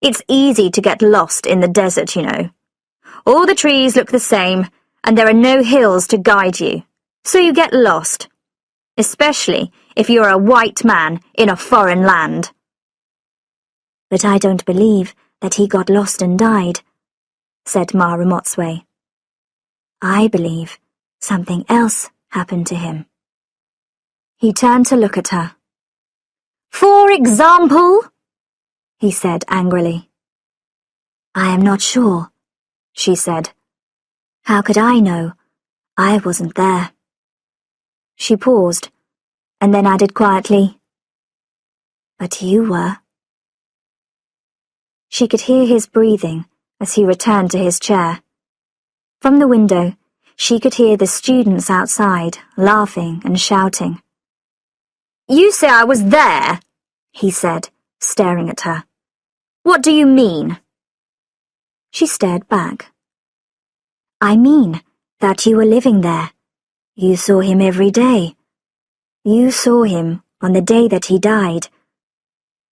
It's easy to get lost in the desert, you know. All the trees look the same, and there are no hills to guide you, so you get lost, especially if you're a white man in a foreign land." "But I don't believe that he got lost and died. said Ma Ramotswe. I believe something else happened to him. He turned to look at her. For example? He said angrily. I am not sure, she said. How could I know? I wasn't there. She paused, and then added quietly, But you were. She could hear his breathing as he returned to his chair. From the window, she could hear the students outside laughing and shouting. You say I was there, he said, staring at her. What do you mean? She stared back. I mean that you were living there. You saw him every day. You saw him on the day that he died.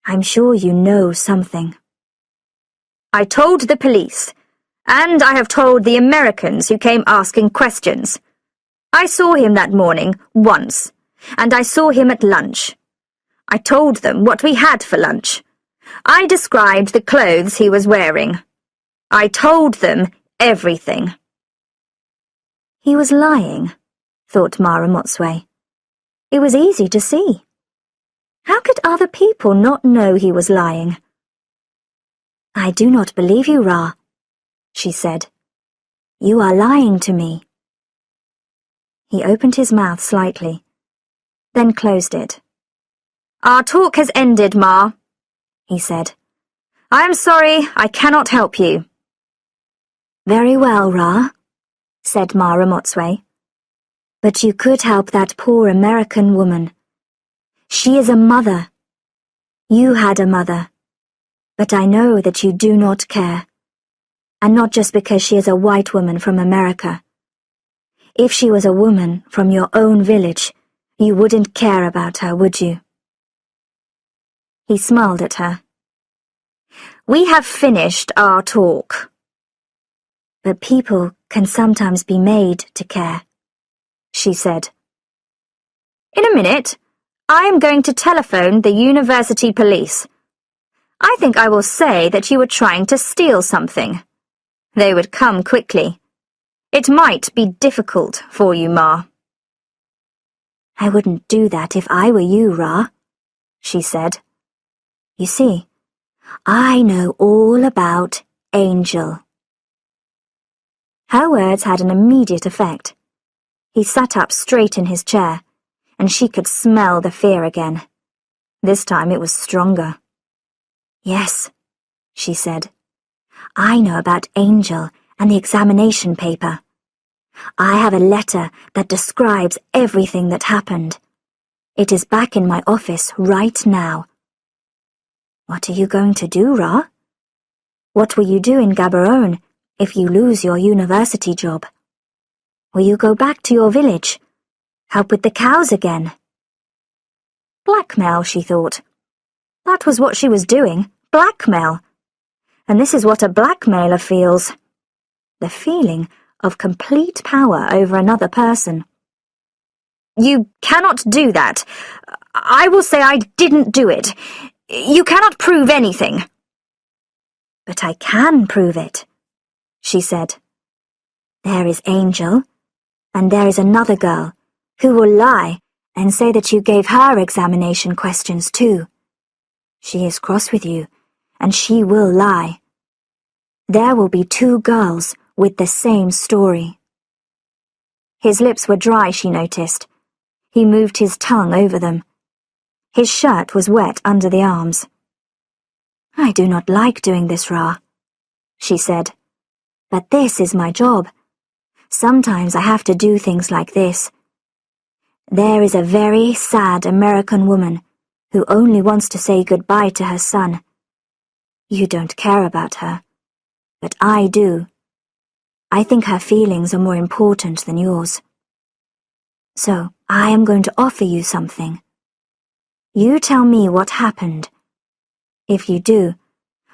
I'm sure you know something. I told the police, and I have told the Americans who came asking questions. I saw him that morning once, and I saw him at lunch. I told them what we had for lunch. I described the clothes he was wearing. I told them everything. He was lying, thought Ma Ramotswe. It was easy to see. How could other people not know he was lying? I do not believe you, Ra, she said. You are lying to me. He opened his mouth slightly, then closed it. Our talk has ended, Ma, he said. I am sorry, I cannot help you. Very well, Ra, said Ma Ramotswe. But you could help that poor American woman. She is a mother. You had a mother. But I know that you do not care. And not just because she is a white woman from America. If she was a woman from your own village, you wouldn't care about her, would you? He smiled at her. We have finished our talk. But people can sometimes be made to care, she said. In a minute, I am going to telephone the university police. I think I will say that you were trying to steal something. They would come quickly. It might be difficult for you, Ma. I wouldn't do that if I were you, Ra, she said. You see, I know all about Angel. Her words had an immediate effect. He sat up straight in his chair, and she could smell the fear again. This time it was stronger. Yes, she said. I know about Angel and the examination paper. I have a letter that describes everything that happened. It is back in my office right now. What are you going to do, Ra? What will you do in Gaborone if you lose your university job? Will you go back to your village? Help with the cows again? Blackmail, she thought. That was what she was doing, blackmail. And this is what a blackmailer feels. The feeling of complete power over another person. You cannot do that. I will say I didn't do it. You cannot prove anything. But I can prove it, she said. There is Angel, and there is another girl who will lie and say that you gave her examination questions too. She is cross with you, and she will lie. There will be two girls with the same story. His lips were dry, she noticed. He moved his tongue over them. His shirt was wet under the arms. I do not like doing this, Ra, she said. But this is my job. Sometimes I have to do things like this. There is a very sad American woman who only wants to say goodbye to her son. You don't care about her, but I do. I think her feelings are more important than yours. So I am going to offer you something. You tell me what happened. If you do,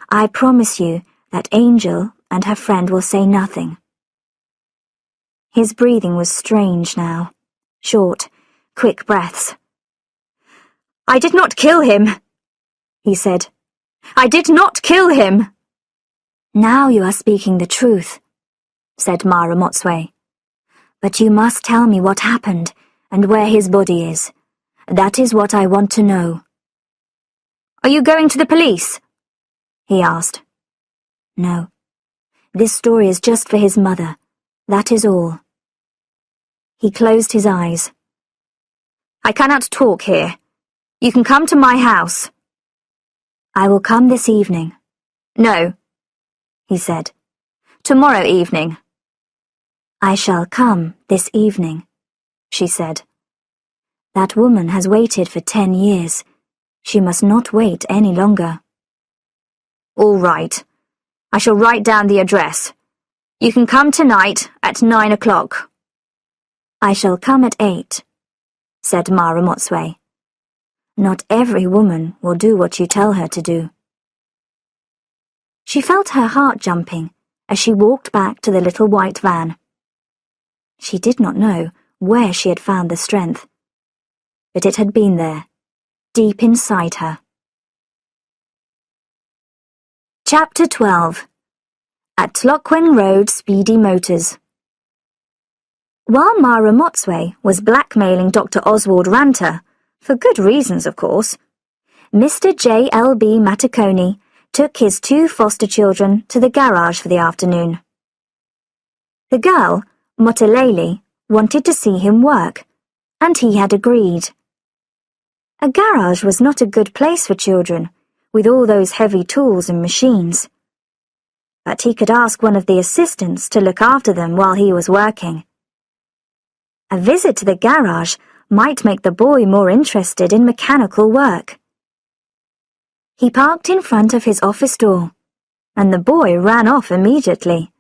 I promise you that Angel and her friend will say nothing. His breathing was strange now, short, quick breaths. I did not kill him, he said. I did not kill him. Now you are speaking the truth, said Mara Motsway. But you must tell me what happened and where his body is. That is what I want to know. Are you going to the police? He asked. No. This story is just for his mother. That is all. He closed his eyes. I cannot talk here. You can come to my house. I will come this evening. No, he said. Tomorrow evening. I shall come this evening, she said. That woman has waited for 10 years. She must not wait any longer. All right. I shall write down the address. You can come tonight at 9 o'clock. I shall come at 8, said Mara Motsway. Not every woman will do what you tell her to do. She felt her heart jumping as she walked back to the little white van. She did not know where she had found the strength, but it had been there, deep inside her. Chapter 12. At Tlokwen Road Speedy Motors. While Mara Motsway was blackmailing Dr. Oswald Ranter, for good reasons of course, Mr. J.L.B. Mattaconi took his 2 foster children to the garage for the afternoon. The girl, Motilele, wanted to see him work, and he had agreed. A garage was not a good place for children, with all those heavy tools and machines. But he could ask one of the assistants to look after them while he was working. A visit to the garage might make the boy more interested in mechanical work. He parked in front of his office door, and the boy ran off immediately.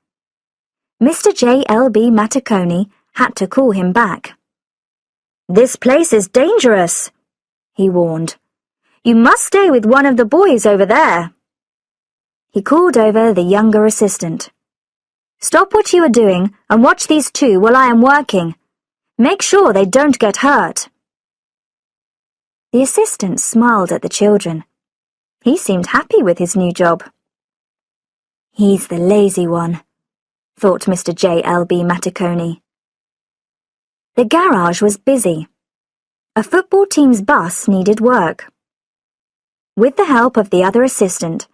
Mr. J.L.B. Mattaconi had to call him back. This place is dangerous, he warned. You must stay with one of the boys over there. He called over the younger assistant. Stop what you are doing and watch these 2 while I am working. Make sure they don't get hurt. The assistant smiled at the children. He seemed happy with his new job. He's the lazy one, thought Mr. J.L.B. Mattaconi. The garage was busy. A football team's bus needed work. With the help of the other assistant,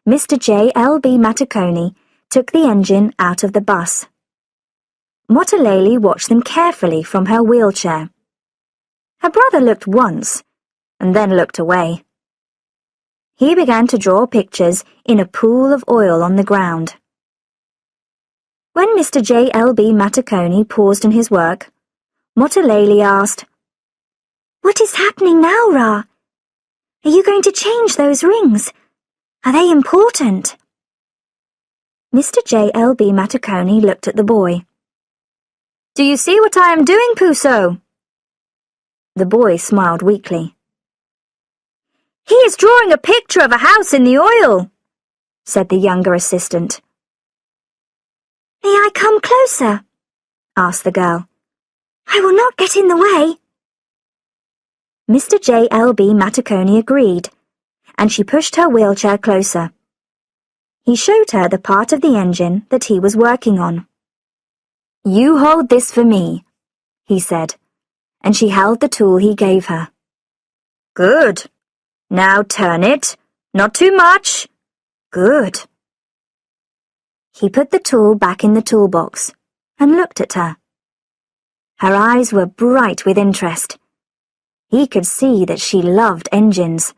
Mr. J.L.B. Mattaconi took the engine out of the bus. Motilele watched them carefully from her wheelchair. Her brother looked once, and then looked away. He began to draw pictures in a pool of oil on the ground. When Mr. J.L.B. Mattaconi paused in his work, Motilele asked, What is happening now, Ra? Are you going to change those rings? Are they important? Mr. J.L.B. Mattaconi looked at the boy. Do you see what I am doing, Puso? The boy smiled weakly. He is drawing a picture of a house in the oil, said the younger assistant. May I come closer? Asked the girl. I will not get in the way. Mr. J.L.B. Mattaconi agreed, and she pushed her wheelchair closer. He showed her the part of the engine that he was working on. You hold this for me, he said, and she held the tool he gave her. Good. Now turn it. Not too much. Good. He put the tool back in the toolbox and looked at her. Her eyes were bright with interest. He could see that she loved engines.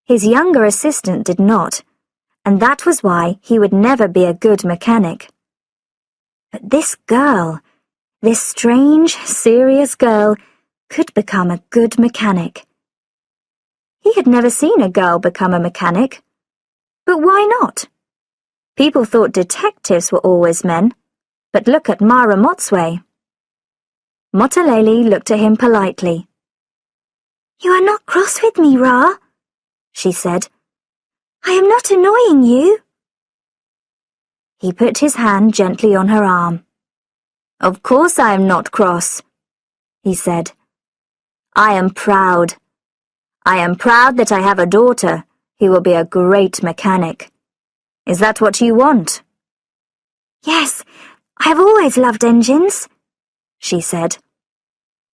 His younger assistant did not, and that was why he would never be a good mechanic. But this girl, this strange, serious girl, could become a good mechanic. He had never seen a girl become a mechanic. But why not? People thought detectives were always men, but look at Mara Motsway. Motilele looked at him politely. You are not cross with me, Ra, she said. I am not annoying you. He put his hand gently on her arm. Of course I am not cross, he said. I am proud. I am proud that I have a daughter who will be a great mechanic. Is that what you want?" "Yes, I have always loved engines," she said.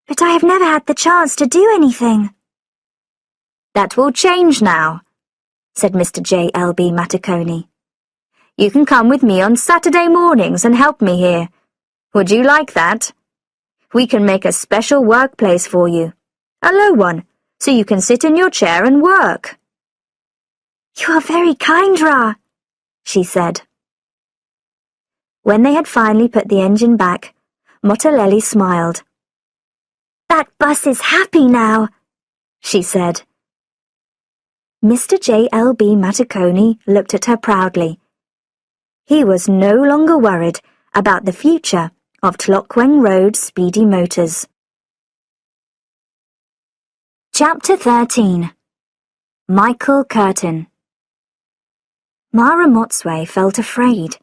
"But I have never had the chance to do anything." "That will change now," said Mr. J.L.B. Matacone. "You can come with me on Saturday mornings and help me here. Would you like that? We can make a special workplace for you, a low one, so you can sit in your chair and work." "You are very kind, Ra," she said. When they had finally put the engine back, Motolelli smiled. "That bus is happy now," she said. Mr. J.L.B. Matacone looked at her proudly. He was no longer worried about the future of Tlockweng Road Speedy Motors. Chapter 13. Michael Curtin. Mara Motsway felt afraid.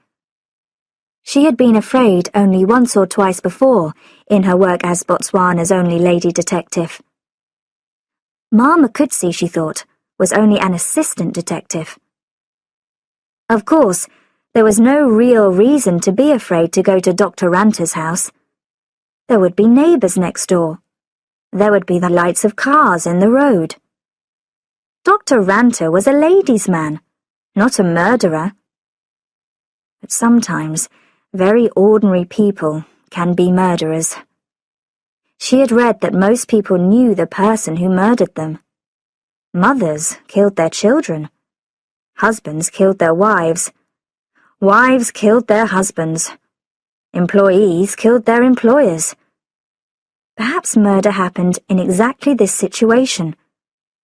She had been afraid only once or twice before in her work as Botswana's only lady detective. Ma Makutsi, she thought, was only an assistant detective. Of course, there was no real reason to be afraid to go to Dr. Ranter's house. There would be neighbours next door. There would be the lights of cars in the road. Dr. Ranter was a ladies' man, not a murderer. But sometimes, very ordinary people can be murderers. She had read that most people knew the person who murdered them. Mothers killed their children. Husbands killed their wives. Wives killed their husbands. Employees killed their employers. Perhaps murder happened in exactly this situation,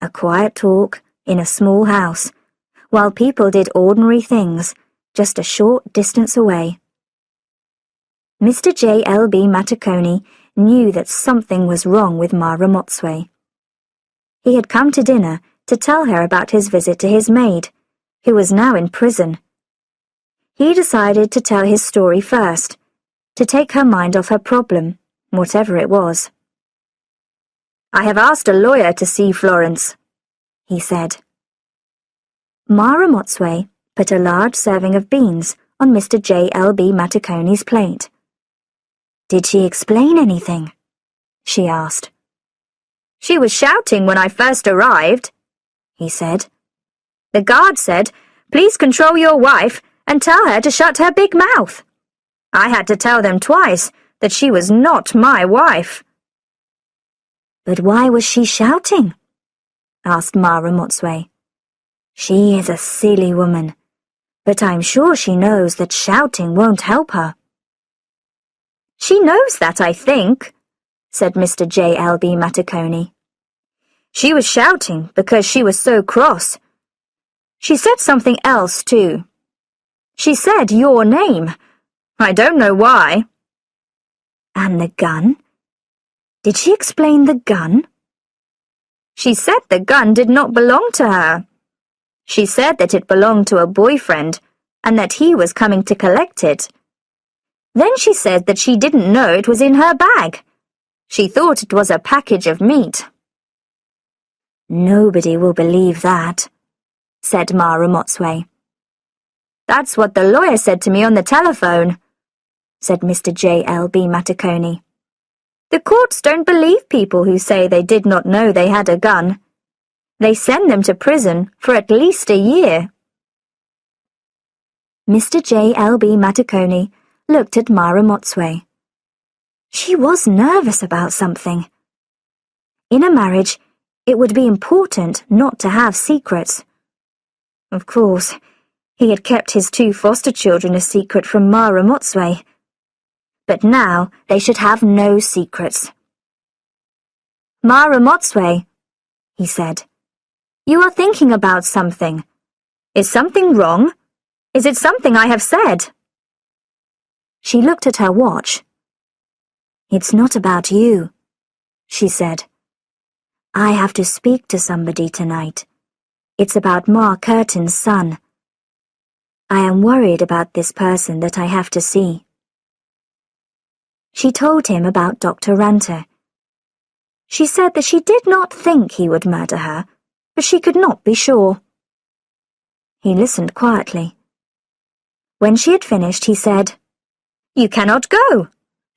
a quiet talk in a small house, while people did ordinary things just a short distance away. Mr. J.L.B. Matacone knew that something was wrong with Mara Motsway. He had come to dinner to tell her about his visit to his maid, who was now in prison. He decided to tell his story first, to take her mind off her problem, whatever it was. "I have asked a lawyer to see Florence," he said. Mara Motsway put a large serving of beans on Mr. J.L.B. Matacone's plate. "Did she explain anything?" she asked. "She was shouting when I first arrived," he said. "The guard said, 'Please control your wife and tell her to shut her big mouth.' I had to tell them twice that she was not my wife." "But why was she shouting?" asked Mara Motsway. "She is a silly woman, but I'm sure she knows that shouting won't help her." "She knows that, I think," said Mr. J.L.B. Matacone. "She was shouting because she was so cross. She said something else, too. She said your name. I don't know why." "And the gun? Did she explain the gun?" "She said the gun did not belong to her. She said that it belonged to a boyfriend and that he was coming to collect it. Then she said that she didn't know it was in her bag. She thought it was a package of meat." "Nobody will believe that," said Mara Motsway. "That's what the lawyer said to me on the telephone," said Mr. J.L.B. Matacone. "The courts don't believe people who say they did not know they had a gun. They send them to prison for at least a year." Mr. J.L.B. Matacone looked at Mara Motsway. She was nervous about something. In a marriage, it would be important not to have secrets. Of course, he had kept his 2 foster children a secret from Mara Motsway. But now they should have no secrets. "Mara Motsway," he said, "you are thinking about something. Is something wrong? Is it something I have said?" She looked at her watch. "It's not about you," she said. "I have to speak to somebody tonight. It's about Ma Curtin's son. I am worried about this person that I have to see." She told him about Dr. Ranter. She said that she did not think he would murder her, but she could not be sure. He listened quietly, When she had finished, he said, "You cannot go.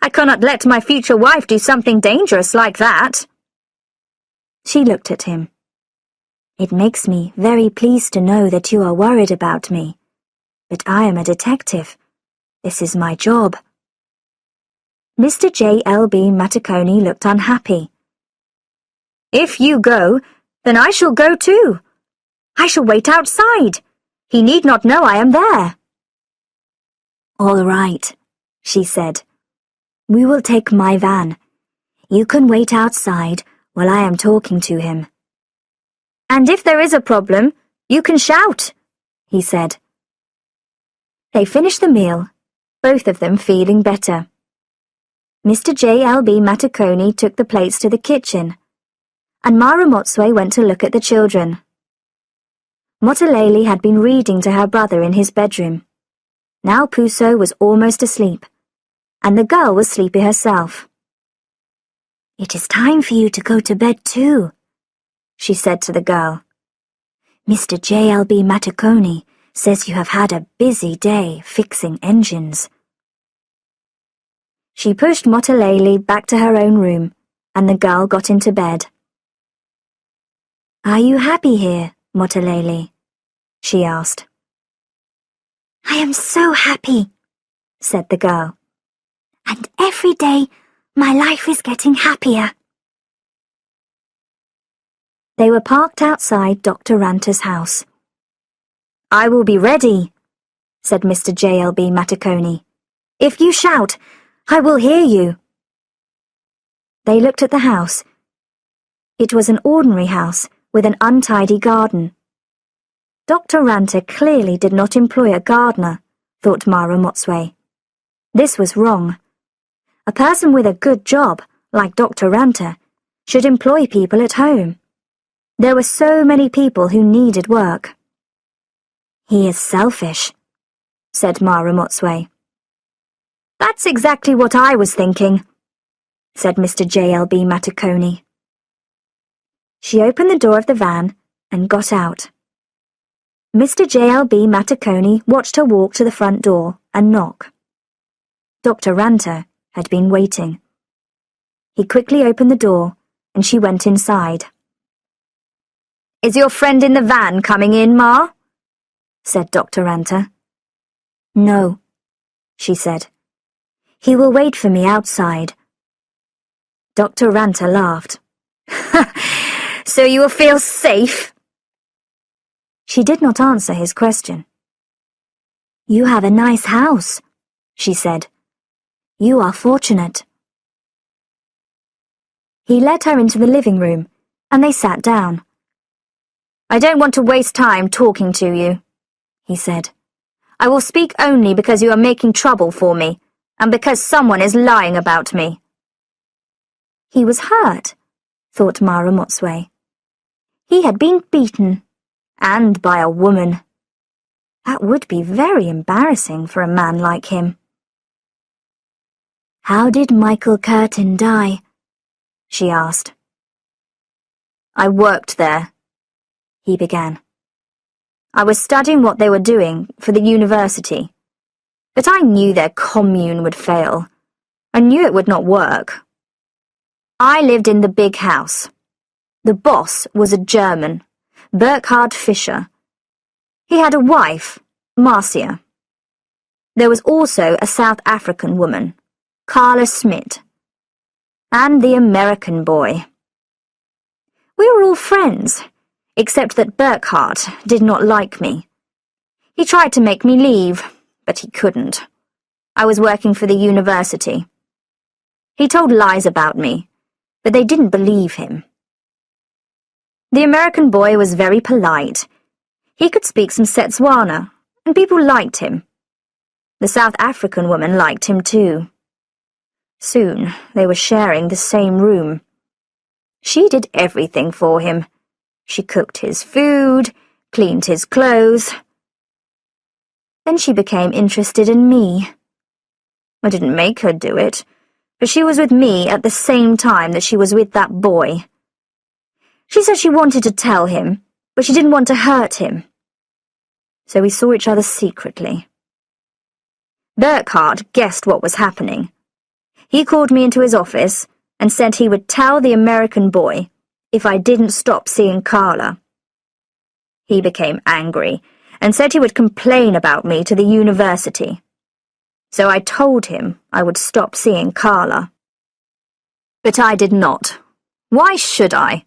I cannot let my future wife do something dangerous like that." She looked at him. "It makes me very pleased to know that you are worried about me. But I am a detective. This is my job." Mr. J.L.B. Matacone looked unhappy. "If you go, then I shall go too. I shall wait outside. He need not know I am there." "All right," she said. "We will take my van. You can wait outside while I am talking to him." "And if there is a problem, you can shout," he said. They finished the meal, both of them feeling better. Mr. J.L.B. Matacone took the plates to the kitchen, and Mara Motswe went to look at the children. Motilele had been reading to her brother in his bedroom. Now Puso was almost asleep, and the girl was sleepy herself. "It is time for you to go to bed too," she said to the girl. "Mr. J.L.B. Matacone says you have had a busy day fixing engines." She pushed Motilele back to her own room, and the girl got into bed. "Are you happy here, Motilele?" she asked. "I am so happy," said the girl. "And every day my life is getting happier." They were parked outside Dr. Ranter's house. "I will be ready," said Mr. J.L.B. Matacone. "If you shout, I will hear you." They looked at the house. It was an ordinary house with an untidy garden. Dr. Ranter clearly did not employ a gardener, thought Mara Motswe. This was wrong. A person with a good job, like Dr. Ranter, should employ people at home. There were so many people who needed work. "He is selfish," said Mara Motswe. "That's exactly what I was thinking," said Mr. J.L.B. Matacone. She opened the door of the van and got out. Mr. J.L.B. Matacone watched her walk to the front door and knock. Dr. Ranter had been waiting. He quickly opened the door, and she went inside. "Is your friend in the van coming in, Ma?" said Dr. Ranter. "No," she said. "He will wait for me outside." Dr. Ranter laughed. "So you will feel safe?" She did not answer his question. "You have a nice house," she said. "You are fortunate." He led her into the living room, and they sat down. "I don't want to waste time talking to you," he said. "I will speak only because you are making trouble for me, and because someone is lying about me." He was hurt, thought Mara Motswe. He had been beaten, and by a woman. That would be very embarrassing for a man like him. "How did Michael Curtin die?" she asked. "I worked there," he began. "I was studying what they were doing for the university, but I knew their commune would fail. I knew it would not work. I lived in the big house. The boss was a German, Burkhard Fischer. He had a wife, Marcia. There was also a South African woman, Carla Smith, and the American boy. We were all friends, except that Burkhard did not like me. He tried to make me leave, but he couldn't. I was working for the university. He told lies about me, but they didn't believe him. The American boy was very polite. He could speak some Setswana, and people liked him. The South African woman liked him too. Soon they were sharing the same room. She did everything for him. She cooked his food, cleaned his clothes. Then she became interested in me. I didn't make her do it, but she was with me at the same time that she was with that boy. She said she wanted to tell him, but she didn't want to hurt him. So we saw each other secretly. Burkhart guessed what was happening. He called me into his office and said he would tell the American boy if I didn't stop seeing Carla. He became angry and said he would complain about me to the university. So I told him I would stop seeing Carla. But I did not. Why should I?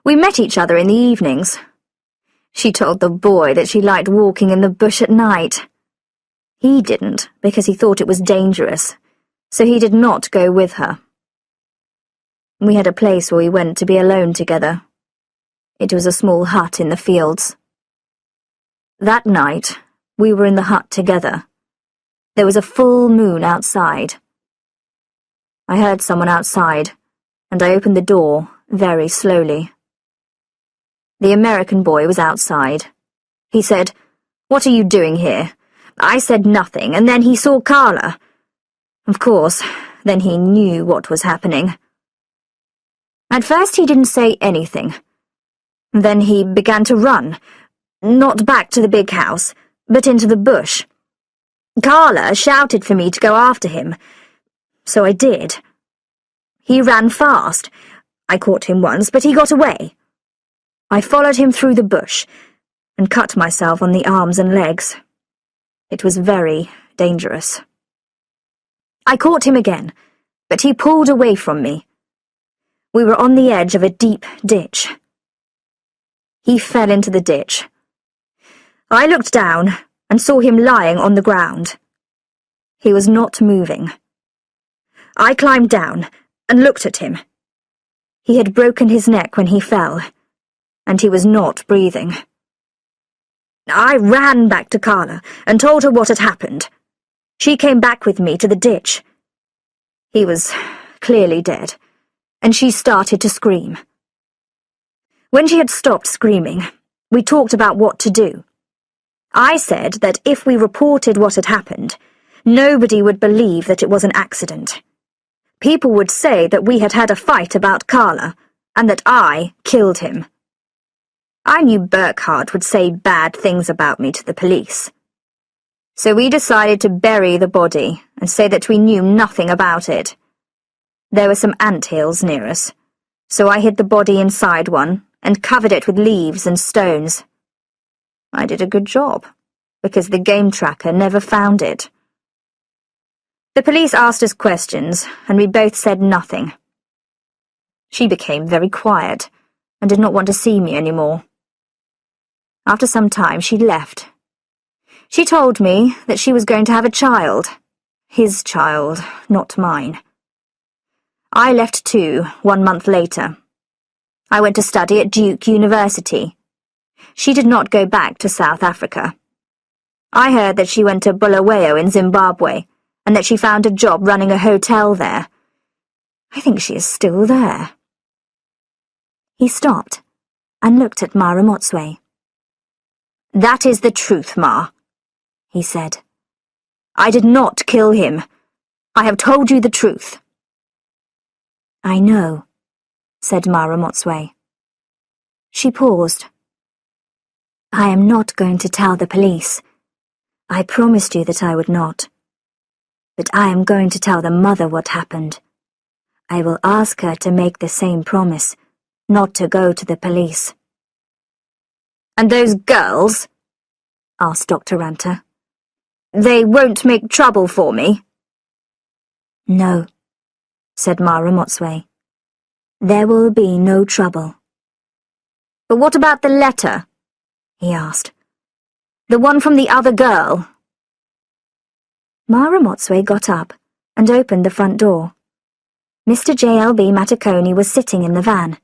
We met each other in the evenings. She told the boy that she liked walking in the bush at night. He didn't, because he thought it was dangerous, so he did not go with her. We had a place where we went to be alone together. It was a small hut in the fields. That night, we were in the hut together. There was a full moon outside. I heard someone outside, and I opened the door very slowly. The American boy was outside. He said, "What are you doing here?" I said nothing, and then he saw Carla. Of course, then he knew what was happening. At first he didn't say anything. Then he began to run, not back to the big house, but into the bush. Carla shouted for me to go after him, so I did. He ran fast. I caught him once, but he got away. I followed him through the bush and cut myself on the arms and legs. It was very dangerous. I caught him again, but he pulled away from me. We were on the edge of a deep ditch. He fell into the ditch. I looked down and saw him lying on the ground. He was not moving. I climbed down and looked at him. He had broken his neck when he fell, and he was not breathing. I ran back to Carla and told her what had happened. She came back with me to the ditch. He was clearly dead, and she started to scream. When she had stopped screaming, we talked about what to do. I said that if we reported what had happened, nobody would believe that it was an accident. People would say that we had had a fight about Carla, and that I killed him. I knew Burkhart would say bad things about me to the police. So we decided to bury the body and say that we knew nothing about it. There were some anthills near us, so I hid the body inside one and covered it with leaves and stones. I did a good job, because the game tracker never found it. The police asked us questions, and we both said nothing. She became very quiet and did not want to see me anymore. After some time, she left. She told me that she was going to have a child. His child, not mine. I left too, 1 month later. I went to study at Duke University. She did not go back to South Africa. I heard that she went to Bulawayo in Zimbabwe, and that she found a job running a hotel there. I think she is still there. He stopped and looked at Ma Ramotswe. That is the truth, Ma, he said. I did not kill him. I have told you the truth. I know, said Ma Ramotswe. She paused. I am not going to tell the police. I promised you that I would not. But I am going to tell the mother what happened. I will ask her to make the same promise, not to go to the police. And those girls? Asked Dr. Ranta. They won't make trouble for me? No, said Ma Ramotswe. There will be no trouble. But what about the letter? He asked. The one from the other girl? Ma Ramotswe got up and opened the front door. Mr. J.L.B. Matakoni was sitting in the van.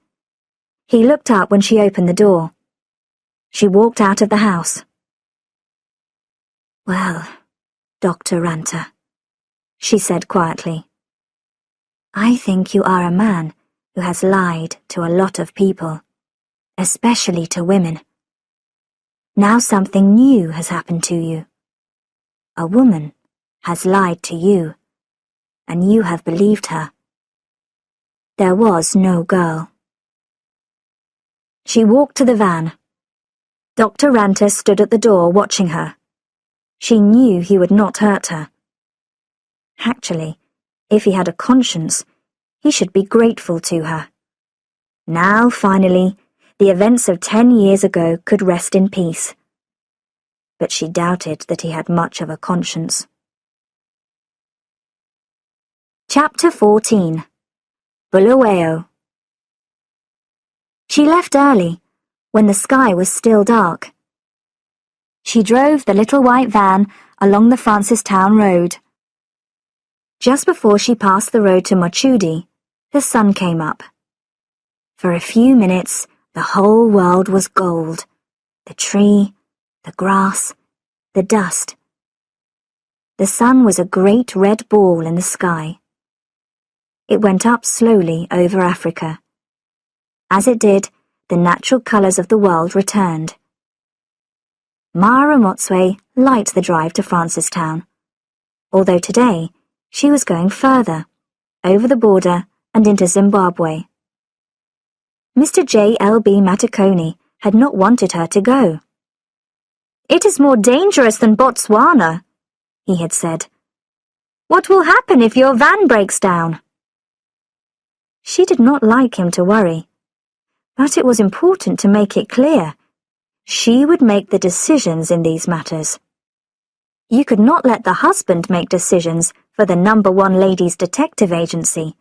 He looked up when she opened the door. She walked out of the house. Well, Dr. Ranta, she said quietly, I think you are a man who has lied to a lot of people, especially to women. Now something new has happened to you. A woman has lied to you, and you have believed her. There was no girl. She walked to the van. Dr. Ranta stood at the door watching her. She knew he would not hurt her. Actually, if he had a conscience, he should be grateful to her. Now, finally, the events of 10 years ago could rest in peace. But she doubted that he had much of a conscience. Chapter 14. Bulawayo. She left early, when the sky was still dark. She drove the little white van along the Francistown Road. Just before she passed the road to Mochudi, the sun came up. For a few minutes, the whole world was gold. The tree, the grass, the dust. The sun was a great red ball in the sky. It went up slowly over Africa. As it did, the natural colours of the world returned. Mara Motswe liked the drive to Francistown, although today she was going further, over the border and into Zimbabwe. Mr. J.L.B. Matakoni had not wanted her to go. "It is more dangerous than Botswana," he had said. "What will happen if your van breaks down?" She did not like him to worry, but it was important to make it clear. She would make the decisions in these matters. You could not let the husband make decisions for the number one ladies' detective agency.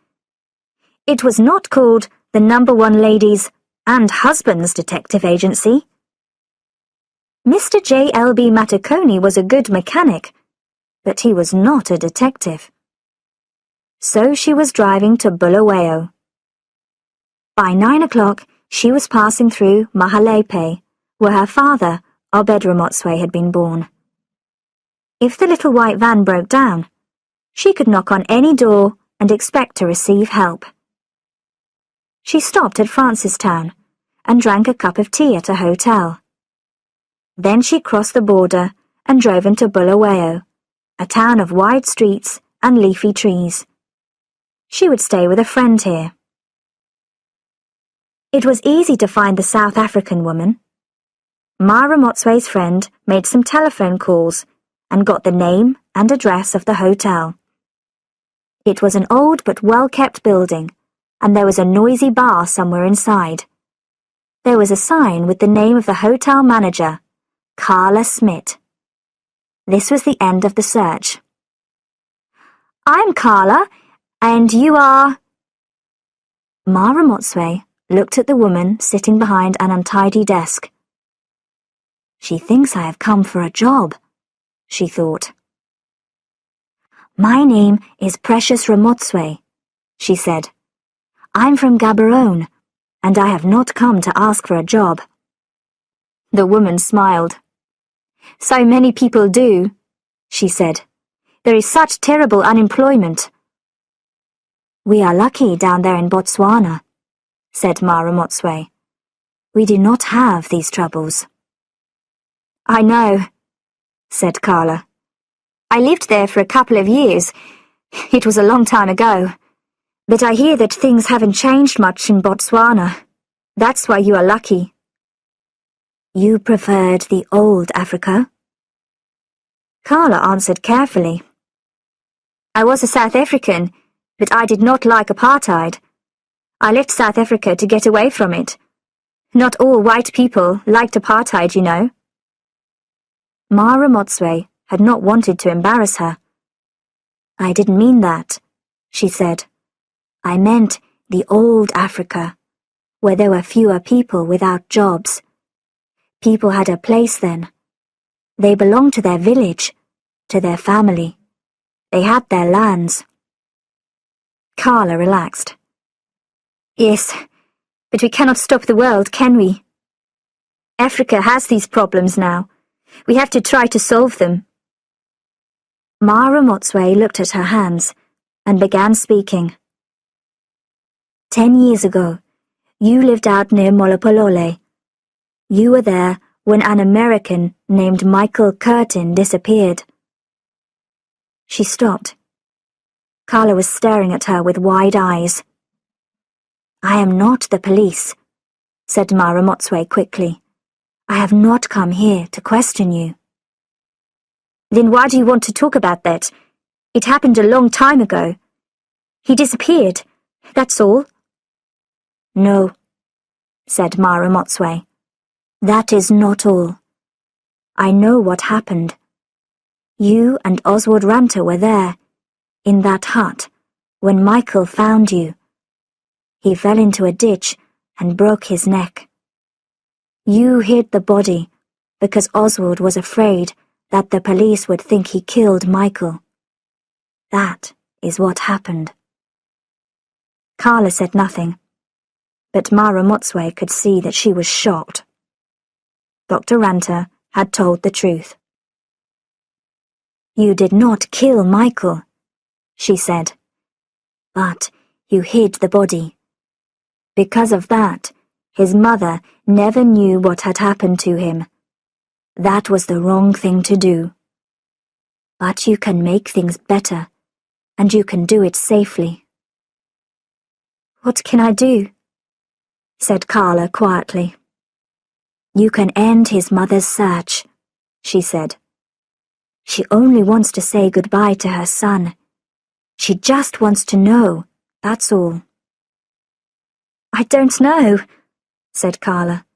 It was not called the number one ladies and husbands detective agency. Mr. J.L.B. Matakoni was a good mechanic, but he was not a detective. So she was driving to Bulawayo. By 9 o'clock, she was passing through Mahalepe, where her father, Obed Ramotswe, had been born. If the little white van broke down, she could knock on any door and expect to receive help. She stopped at Francistown and drank a cup of tea at a hotel. Then she crossed the border and drove into Bulawayo, a town of wide streets and leafy trees. She would stay with a friend here. It was easy to find the South African woman. Mara Motswe's friend made some telephone calls and got the name and address of the hotel. It was an old but well-kept building, and there was a noisy bar somewhere inside. There was a sign with the name of the hotel manager, Carla Smith. This was the end of the search. "I'm Carla, and you are—" Mara Motswe looked at the woman sitting behind an untidy desk. "She thinks I have come for a job," she thought. "My name is Precious Ramotswe," she said. "I'm from Gaborone, and I have not come to ask for a job." The woman smiled. "So many people do," she said. "There is such terrible unemployment." "We are lucky down there in Botswana," said Mara Motswe. "We do not have these troubles." "I know," said Carla. "I lived there for a couple of years. It was a long time ago. But I hear that things haven't changed much in Botswana. That's why you are lucky." "You preferred the old Africa?" Carla answered carefully. "I was a South African, but I did not like apartheid. I left South Africa to get away from it. Not all white people liked apartheid, you know." Mara Motswe had not wanted to embarrass her. "I didn't mean that," she said. "I meant the old Africa, where there were fewer people without jobs. People had a place then. They belonged to their village, to their family. They had their lands." Carla relaxed. "Yes, but we cannot stop the world, can we? Africa has these problems now. We have to try to solve them." Mara Motswe looked at her hands and began speaking. 10 years ago, you lived out near Molopolole. You were there when an American named Michael Curtin disappeared." She stopped. Carla was staring at her with wide eyes. "I am not the police," said Mara Motswe quickly. "I have not come here to question you." Then why do you want to talk about that? It happened a long time ago. He disappeared, that's all. No, said Mara Motsway. That is not all. I know what happened. You and Oswald Ranter were there, in that hut, when Michael found you. He fell into a ditch and broke his neck. You hid the body because Oswald was afraid that the police would think he killed Michael. That is what happened. Carla said nothing, but Mara Motsway could see that she was shocked. Dr. Ranter had told the truth. You did not kill Michael, she said, but you hid the body. Because of that, his mother never knew what had happened to him. That was the wrong thing to do. But you can make things better, and you can do it safely. What can I do? Said Carla quietly. You can end his mother's search, she said. She only wants to say goodbye to her son. She just wants to know, that's all. I don't know, said Carla.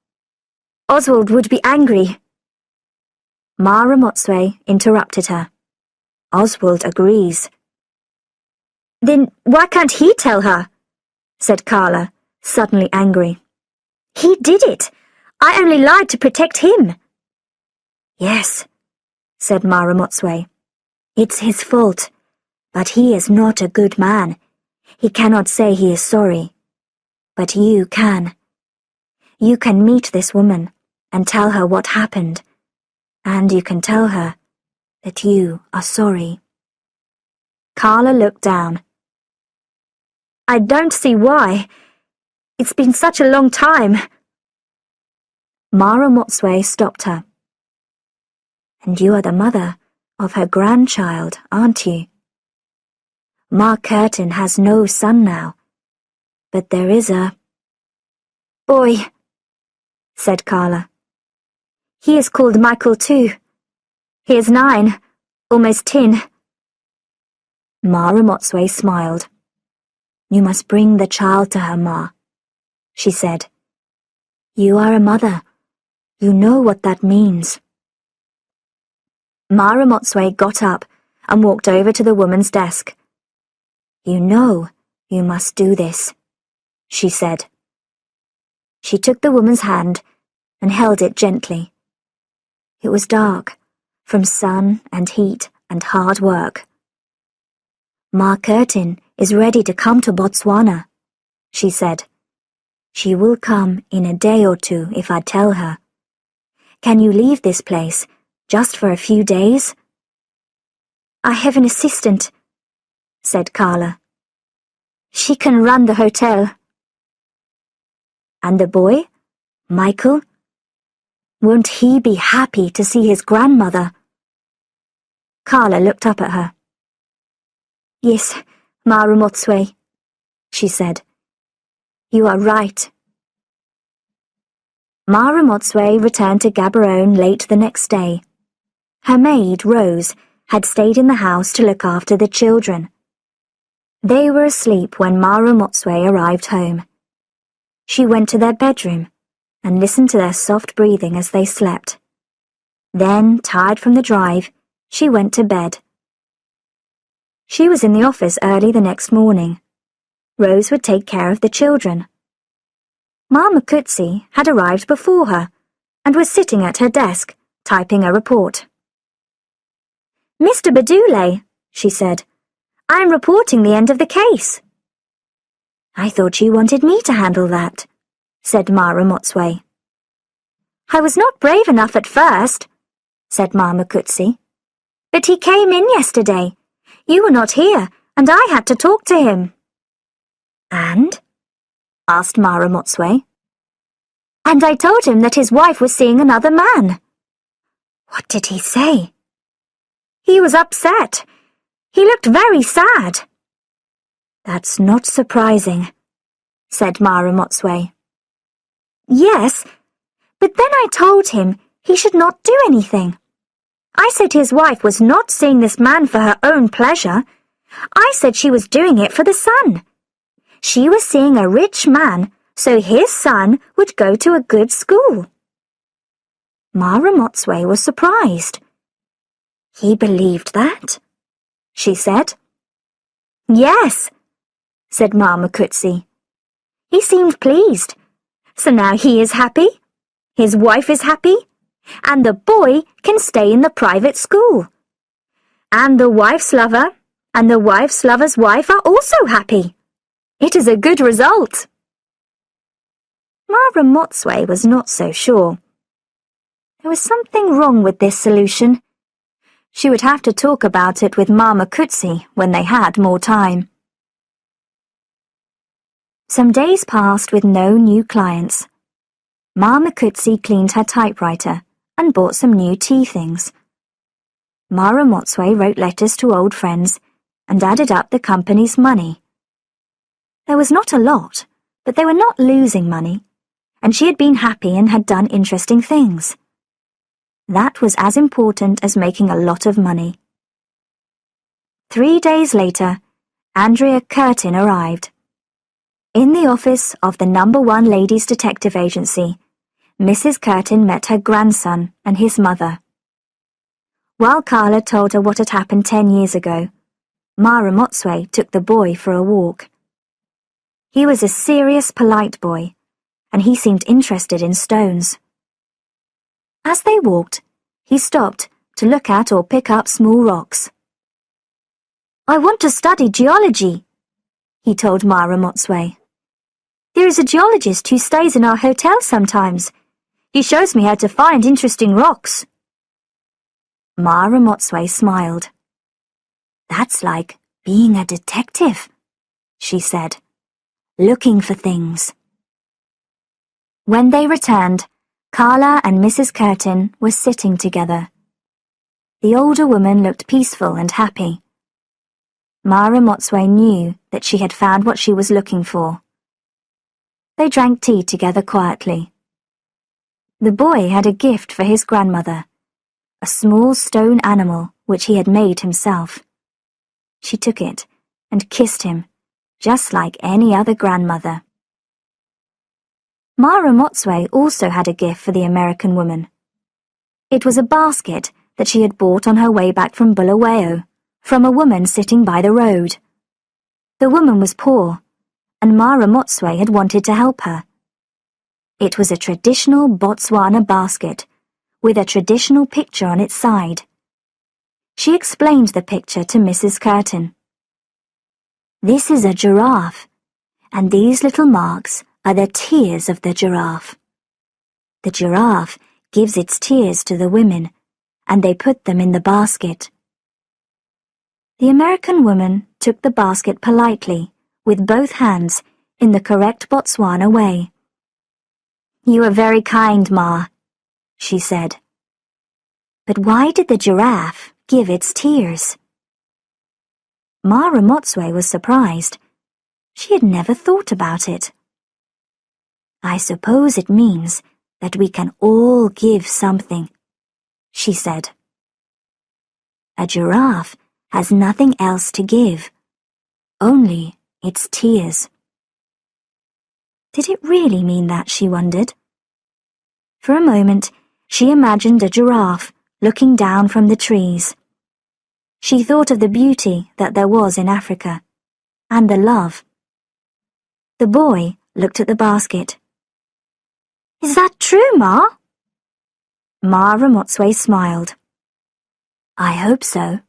Oswald would be angry. Mara Motsway interrupted her. Oswald agrees. Then why can't he tell her? Said Carla, suddenly angry. He did it. I only lied to protect him. Yes, said Mara Motsway. It's his fault, but he is not a good man. He cannot say he is sorry. But you can. You can meet this woman and tell her what happened, and you can tell her that you are sorry. Carla looked down. I don't see why. It's been such a long time. Mara Motsway stopped her. And you are the mother of her grandchild, aren't you? Ma Curtin has no son now, but there is a boy, said Carla. He is called Michael too. He is 9, almost 10. Mara Motsway smiled. You must bring the child to her, Ma, she said. You are a mother. You know what that means. Mara Motsway got up and walked over to the woman's desk. You know you must do this, she said. She took the woman's hand and held it gently. It was dark, from sun and heat and hard work. Ma Curtin is ready to come to Botswana, she said. She will come in a day or 2 if I tell her. Can you leave this place just for a few days? I have an assistant, said Carla. She can run the hotel. And the boy, Michael? Won't he be happy to see his grandmother? Carla looked up at her. Yes, Mara Motsway, she said. You are right. Mara Motsway returned to Gaborone late the next day. Her maid, Rose, had stayed in the house to look after the children. They were asleep when Mara Motsway arrived home. She went to their bedroom and listened to their soft breathing as they slept. Then, tired from the drive, she went to bed. She was in the office early the next morning. Rose would take care of the children. Ma Makutsi had arrived before her and was sitting at her desk, typing a report. Mr. Badule, she said, I am reporting the end of the case. I thought you wanted me to handle that, said Mara Motsway. I was not brave enough at first, said Ma Makutsi. But he came in yesterday. You were not here, and I had to talk to him. And? Asked Mara Motsway. And I told him that his wife was seeing another man. What did he say? He was upset. He looked very sad. That's not surprising, said Mara Motsway. Yes, but then I told him he should not do anything. I said his wife was not seeing this man for her own pleasure. I said she was doing it for the son. She was seeing a rich man so his son would go to a good school. Ma Ramotswe was surprised. He believed that? She said. Yes, said Ma Makutsi. He seemed pleased. So now he is happy, his wife is happy, and the boy can stay in the private school. And the wife's lover and the wife's lover's wife are also happy. It is a good result. Ma Ramotswe was not so sure. There was something wrong with this solution. She would have to talk about it with Ma Makutsi when they had more time. Some days passed with no new clients. Ma Makutsi cleaned her typewriter and bought some new tea things. Ma Ramotswe wrote letters to old friends and added up the company's money. There was not a lot, but they were not losing money, and she had been happy and had done interesting things. That was as important as making a lot of money. 3 days later, Andrea Curtin arrived. In the office of the No. 1 Ladies Detective Agency, Mrs. Curtin met her grandson and his mother. While Carla told her what had happened 10 years ago, Ma Ramotswe took the boy for a walk. He was a serious, polite boy, and he seemed interested in stones. As they walked, he stopped to look at or pick up small rocks. "I want to study geology," he told Ma Ramotswe. "There is a geologist who stays in our hotel sometimes. He shows me how to find interesting rocks." Ma Ramotswe smiled. "That's like being a detective," she said, "looking for things." When they returned, Carla and Mrs. Curtin were sitting together. The older woman looked peaceful and happy. Ma Ramotswe knew that she had found what she was looking for. They drank tea together quietly. The boy had a gift for his grandmother, a small stone animal which he had made himself. She took it and kissed him, just like any other grandmother. Ma Ramotswe also had a gift for the American woman. It was a basket that she had bought on her way back from Bulawayo, from a woman sitting by the road. The woman was poor, and Ma Ramotswe had wanted to help her. It was a traditional Botswana basket, with a traditional picture on its side. She explained the picture to Mrs. Curtin. "This is a giraffe, and these little marks are the tears of the giraffe. The giraffe gives its tears to the women, and they put them in the basket." The American woman took the basket politely, with both hands, in the correct Botswana way. "You are very kind, Ma," she said. "But why did the giraffe give its tears?" Ma Ramotswe was surprised. She had never thought about it. "I suppose it means that we can all give something," she said. "A giraffe has nothing else to give, only its tears." Did it really mean that, she wondered? For a moment, she imagined a giraffe looking down from the trees. She thought of the beauty that there was in Africa, and the love. The boy looked at the basket. "Is that true, Ma?" Ma Ramotswe smiled. "I hope so,"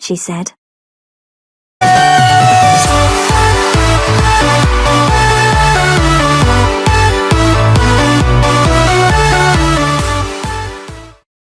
she said.